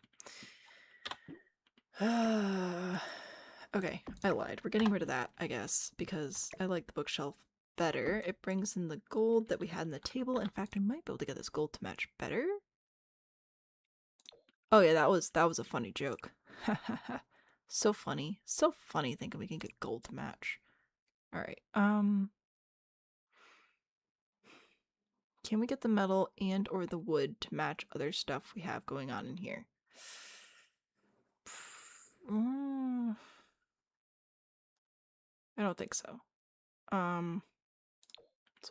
Okay, I lied. We're getting rid of that, I guess, because I like the bookshelf better. It brings in the gold that we had in the table. In fact, I might be able to get this gold to match better. Oh yeah, that was a funny joke. So funny. So funny thinking we can get gold to match. Alright, can we get the metal and or the wood to match other stuff we have going on in here? I don't think so. So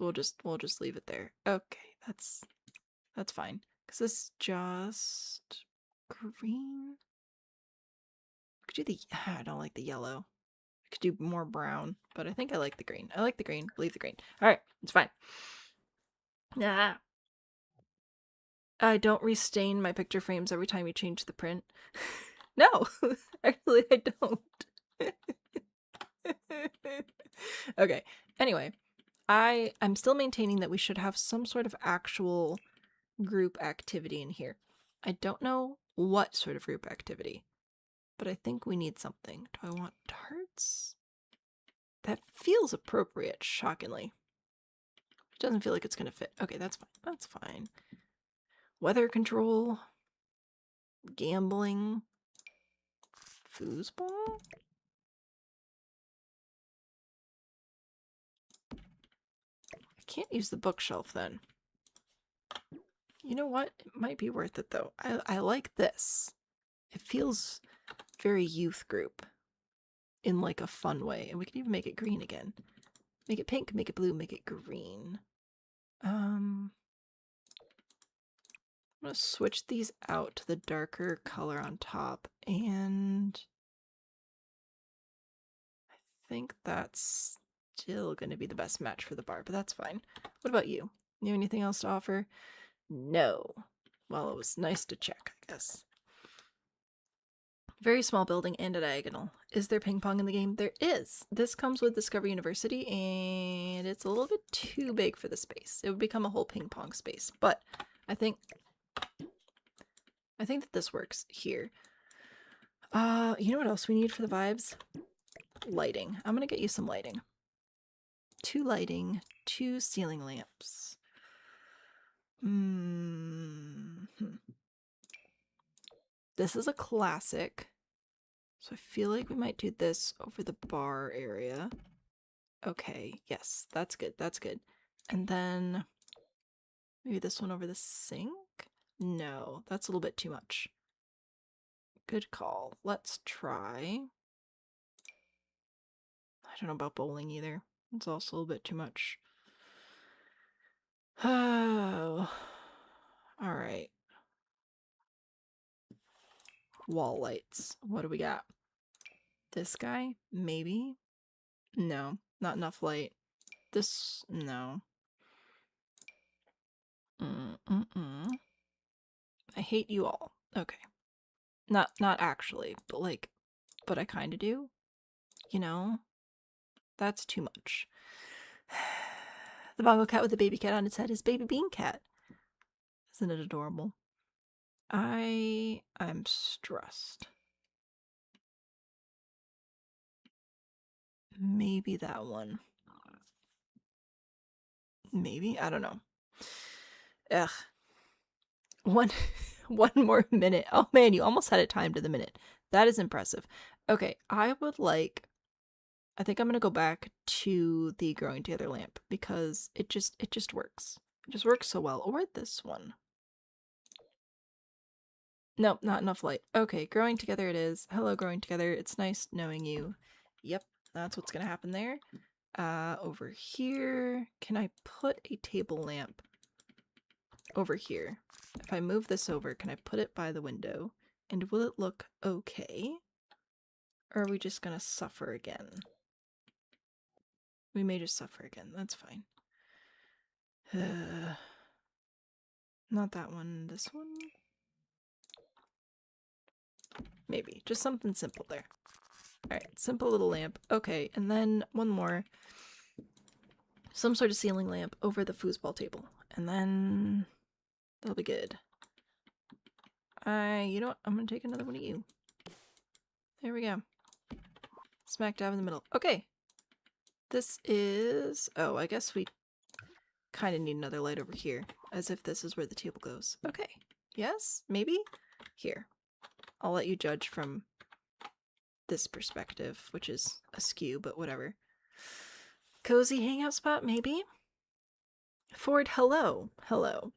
we'll just leave it there. Okay, that's fine. Cause this is just green. We could do the I don't like the yellow. We could do more brown, but I think I like the green. I like the green. Leave the green. Alright, it's fine. Ah. I don't restain my picture frames every time you change the print. No, actually I don't. Okay, anyway, I'm still maintaining that we should have some sort of actual group activity in here. I don't know what sort of group activity, but I think we need something. Do I want darts? That feels appropriate, shockingly. It doesn't feel like it's gonna fit. Okay, that's fine. That's fine. Weather control. Gambling. Foosball? I can't use the bookshelf then. You know what? It might be worth it though. I like this. It feels very youth group in like a fun way. And we can even make it green again. Make it pink, make it blue, make it green. I'm going to switch these out to the darker color on top, and I think that's still going to be the best match for the bar, but that's fine. What about you? You have anything else to offer? No. Well, it was nice to check, I guess. Very small building and a diagonal. Is there ping pong in the game? There is. This comes with Discovery University, and it's a little bit too big for the space. It would become a whole ping pong space, but I think that this works here. You know what else we need for the vibes? Lighting. I'm gonna get you some lighting. 2 lighting, 2 ceiling lamps. This is a classic. So I feel like we might do this over the bar area. Okay, yes, that's good, that's good. And then maybe this one over the sink? No, that's a little bit too much. Good call. Let's try. I don't know about bowling either. It's also a little bit too much. Oh. Alright. Wall lights. What do we got? This guy? Maybe? No, not enough light. This? No. I hate you all. Okay. Not actually, but I kind of do. You know? That's too much. The bongo cat with the baby cat on its head is Baby Bean Cat. Isn't it adorable? I'm stressed. Maybe that one. Maybe? I don't know. Ugh. One more minute. Oh man, you almost had it timed to the minute. That is impressive. Okay, I think I'm gonna go back to the growing together lamp because it just works. It just works so well. Or this one. Nope, not enough light. Okay, growing together it is. Hello, growing together. It's nice knowing you. Yep, that's what's gonna happen there. Over here, can I put a table lamp over here? If I move this over, can I put it by the window? And will it look okay? Or are we just gonna suffer again? We may just suffer again. That's fine. Not that one. This one? Maybe. Just something simple there. Alright, simple little lamp. Okay, and then one more. Some sort of ceiling lamp over the foosball table. And then that'll be good. You know what? I'm gonna take another one of you. There we go. Smack dab in the middle. Okay. This is... Oh, I guess we kind of need another light over here. As if this is where the table goes. Okay. Yes? Maybe? Here. I'll let you judge from this perspective, which is askew, but whatever. Cozy hangout spot, maybe? Ford, hello. Hello.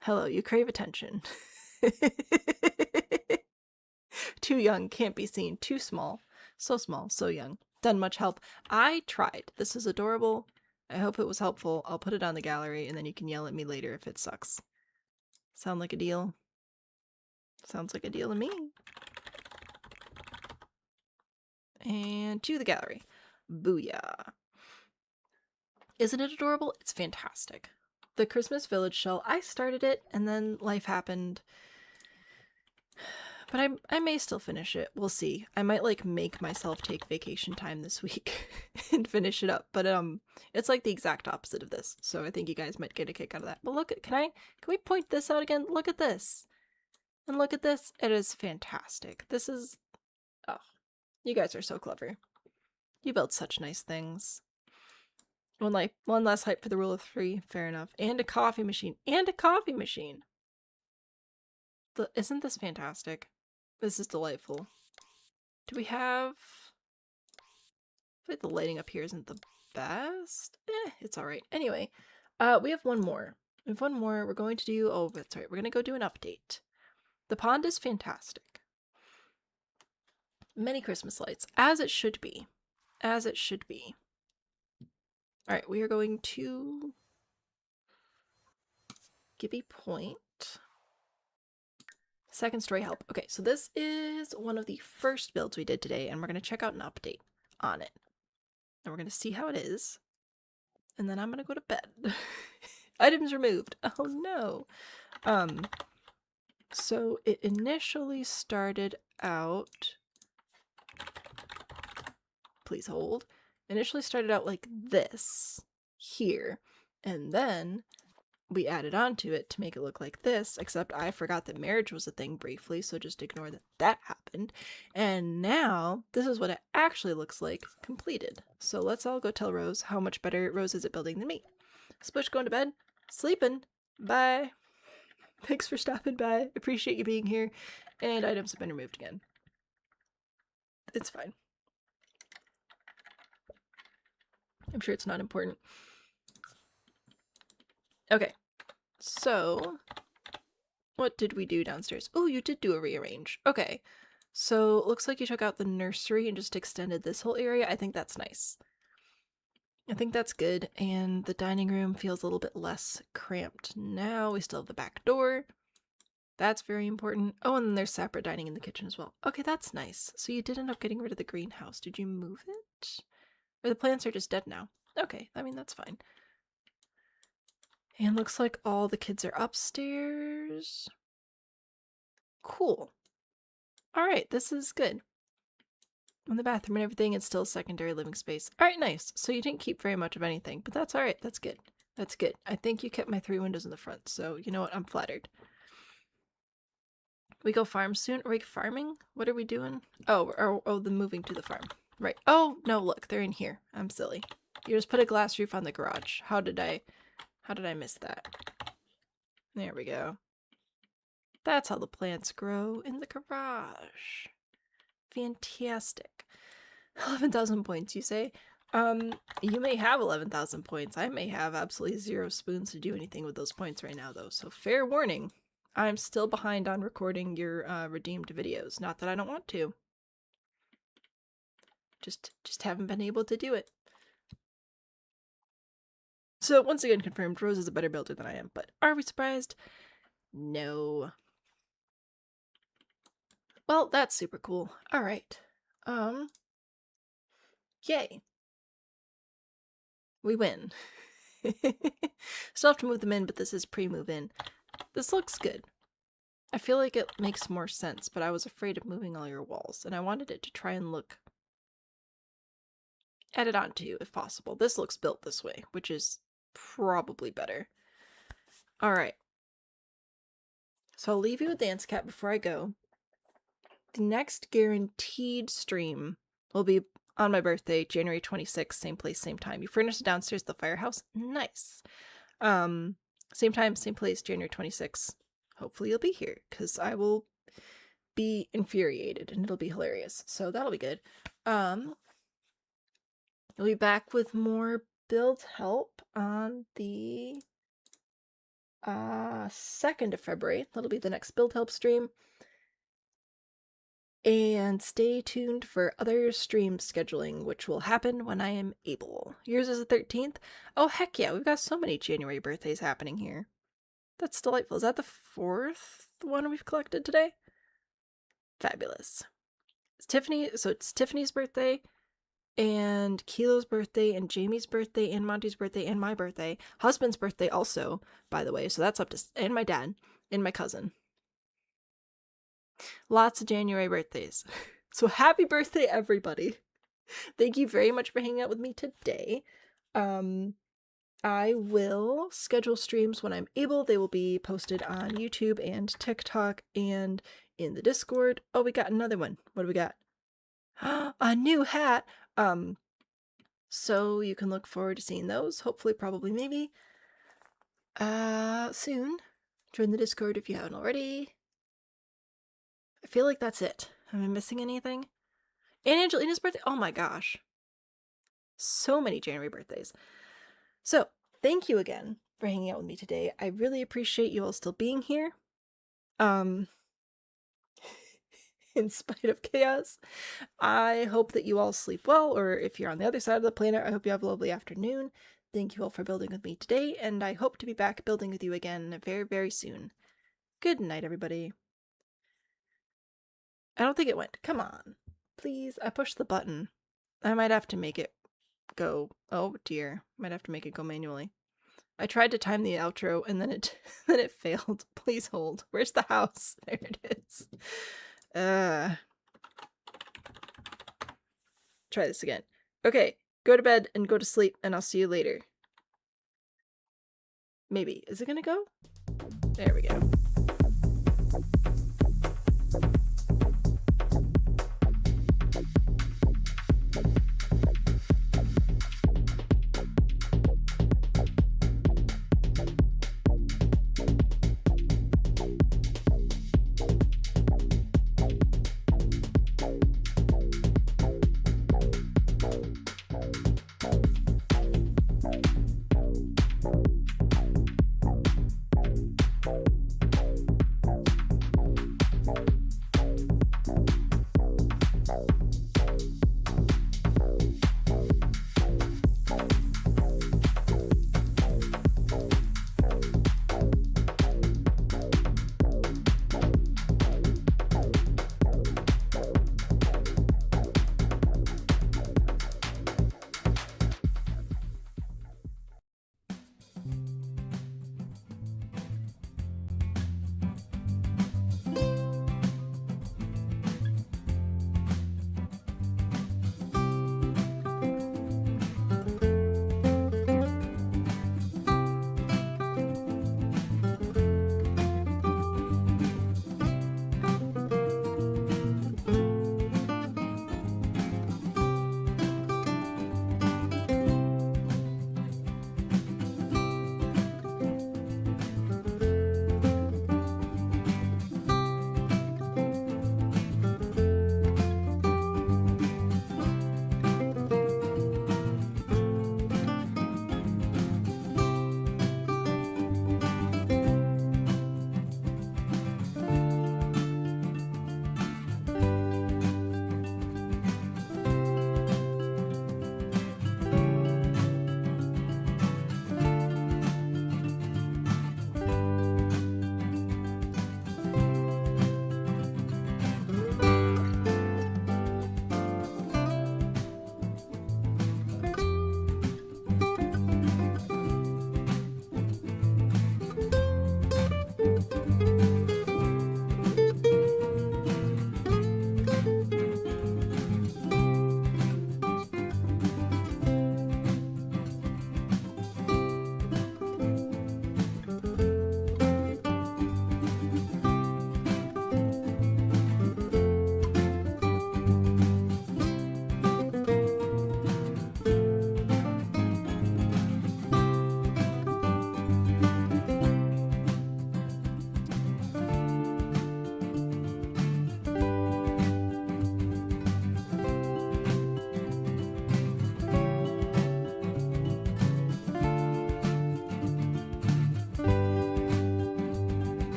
Hello, you crave attention. Too young, can't be seen. Too small. So small, so young. Done much help. I tried. This is adorable. I hope it was helpful. I'll put it on the gallery and then you can yell at me later if it sucks. Sound like a deal? Sounds like a deal to me. And to the gallery. Booyah. Isn't it adorable? It's fantastic. The Christmas Village shell, I started it and then life happened. But I may still finish it. We'll see. I might like make myself take vacation time this week and finish it up. But it's like the exact opposite of this. So I think you guys might get a kick out of that. But look, can we point this out again? Look at this. And look at this. It is fantastic. This is, oh, you guys are so clever. You build such nice things. One less hype for the rule of 3. Fair enough. And a coffee machine. And a coffee machine. Isn't this fantastic? This is delightful. Do we have... I feel like the lighting up here isn't the best. It's alright. Anyway, we have one more. We have one more. We're going to do... Oh, that's right. We're going to go do an update. The pond is fantastic. Many Christmas lights. As it should be. As it should be. Alright, we are going to... give a point. Second story help. Okay, so this is one of the first builds we did today, and we're going to check out an update on it. And we're going to see how it is. And then I'm going to go to bed. Items removed. Oh no. So it initially started out, please hold, initially started out like this here, and then we added on to it to make it look like this, except I forgot that marriage was a thing briefly, so just ignore that that happened. And now this is what it actually looks like completed. So let's all go tell Rose how much better Rose is at building than me. Splish going to bed, sleeping, bye. Thanks for stopping by. Appreciate you being here. And items have been removed again. It's fine. I'm sure it's not important. Okay. So, what did we do downstairs? Oh, you did do a rearrange. Okay. So, it looks like you took out the nursery and just extended this whole area. I think that's nice. I think that's good. And the dining room feels a little bit less cramped now. We still have the back door. That's very important. Oh, and then there's separate dining in the kitchen as well. Okay, that's nice. So you did end up getting rid of the greenhouse. Did you move it? Or the plants are just dead now? Okay, I mean, that's fine. And looks like all the kids are upstairs. Cool. Alright, this is good. And the bathroom and everything, it's still secondary living space. Alright, nice. So you didn't keep very much of anything, but that's alright. That's good. That's good. I think you kept my 3 windows in the front, so you know what? I'm flattered. We go farm soon? Are we farming? What are we doing? Oh, the moving to the farm. Right. Oh, no, look, they're in here. I'm silly. You just put a glass roof on the garage. How did I miss that? There we go. That's how the plants grow in the garage. Fantastic. 11,000 points, you say? You may have 11,000 points. I may have absolutely 0 spoons to do anything with those points right now, though. So fair warning. I'm still behind on recording your redeemed videos. Not that I don't want to. Just haven't been able to do it. So once again confirmed, Rose is a better builder than I am, but are we surprised? No. Well, that's super cool. Alright. Yay. We win. Still have to move them in, but this is pre-move in. This looks good. I feel like it makes more sense, but I was afraid of moving all your walls, and I wanted it to try and look added onto, if possible. This looks built this way, which is probably better. Alright. So I'll leave you with Dance Cat before I go. The next guaranteed stream will be on my birthday, January 26th, same place, same time. You furnished downstairs the firehouse? Nice. Same time, same place, January 26th. Hopefully you'll be here, because I will be infuriated, and it'll be hilarious. So that'll be good. We'll be back with more build help on the 2nd of February. That'll be the next build help stream. And stay tuned for other stream scheduling, which will happen when I am able. Yours is the 13th? Oh, heck yeah, we've got so many January birthdays happening here. That's delightful. Is that the 4th one we've collected today? Fabulous. It's Tiffany, so it's Tiffany's birthday, and Kilo's birthday, and Jamie's birthday, and Monty's birthday, and my birthday. Husband's birthday also, by the way, so that's up to, and my dad, and my cousin. Lots of January birthdays. So happy birthday, everybody. Thank you very much for hanging out with me today. I will schedule streams when I'm able. They will be posted on YouTube and TikTok and in the Discord. Oh, we got another one. What do we got? A new hat. So you can look forward to seeing those. Hopefully, probably, maybe soon. Join the Discord if you haven't already. I feel like that's it. Am I missing anything? And Angelina's birthday. Oh my gosh. So many January birthdays. So, thank you again for hanging out with me today. I really appreciate you all still being here. In spite of chaos. I hope that you all sleep well, or if you're on the other side of the planet, I hope you have a lovely afternoon. Thank you all for building with me today, and I hope to be back building with you again very, very soon. Good night, everybody. I don't think it went. Come on. Please. I pushed the button. I might have to make it go. Oh dear. Might have to make it go manually. I tried to time the outro and then it then it failed. Please hold. Where's the house? There it is. Try this again. Okay, go to bed and go to sleep and I'll see you later. Maybe. Is it gonna go? There we go.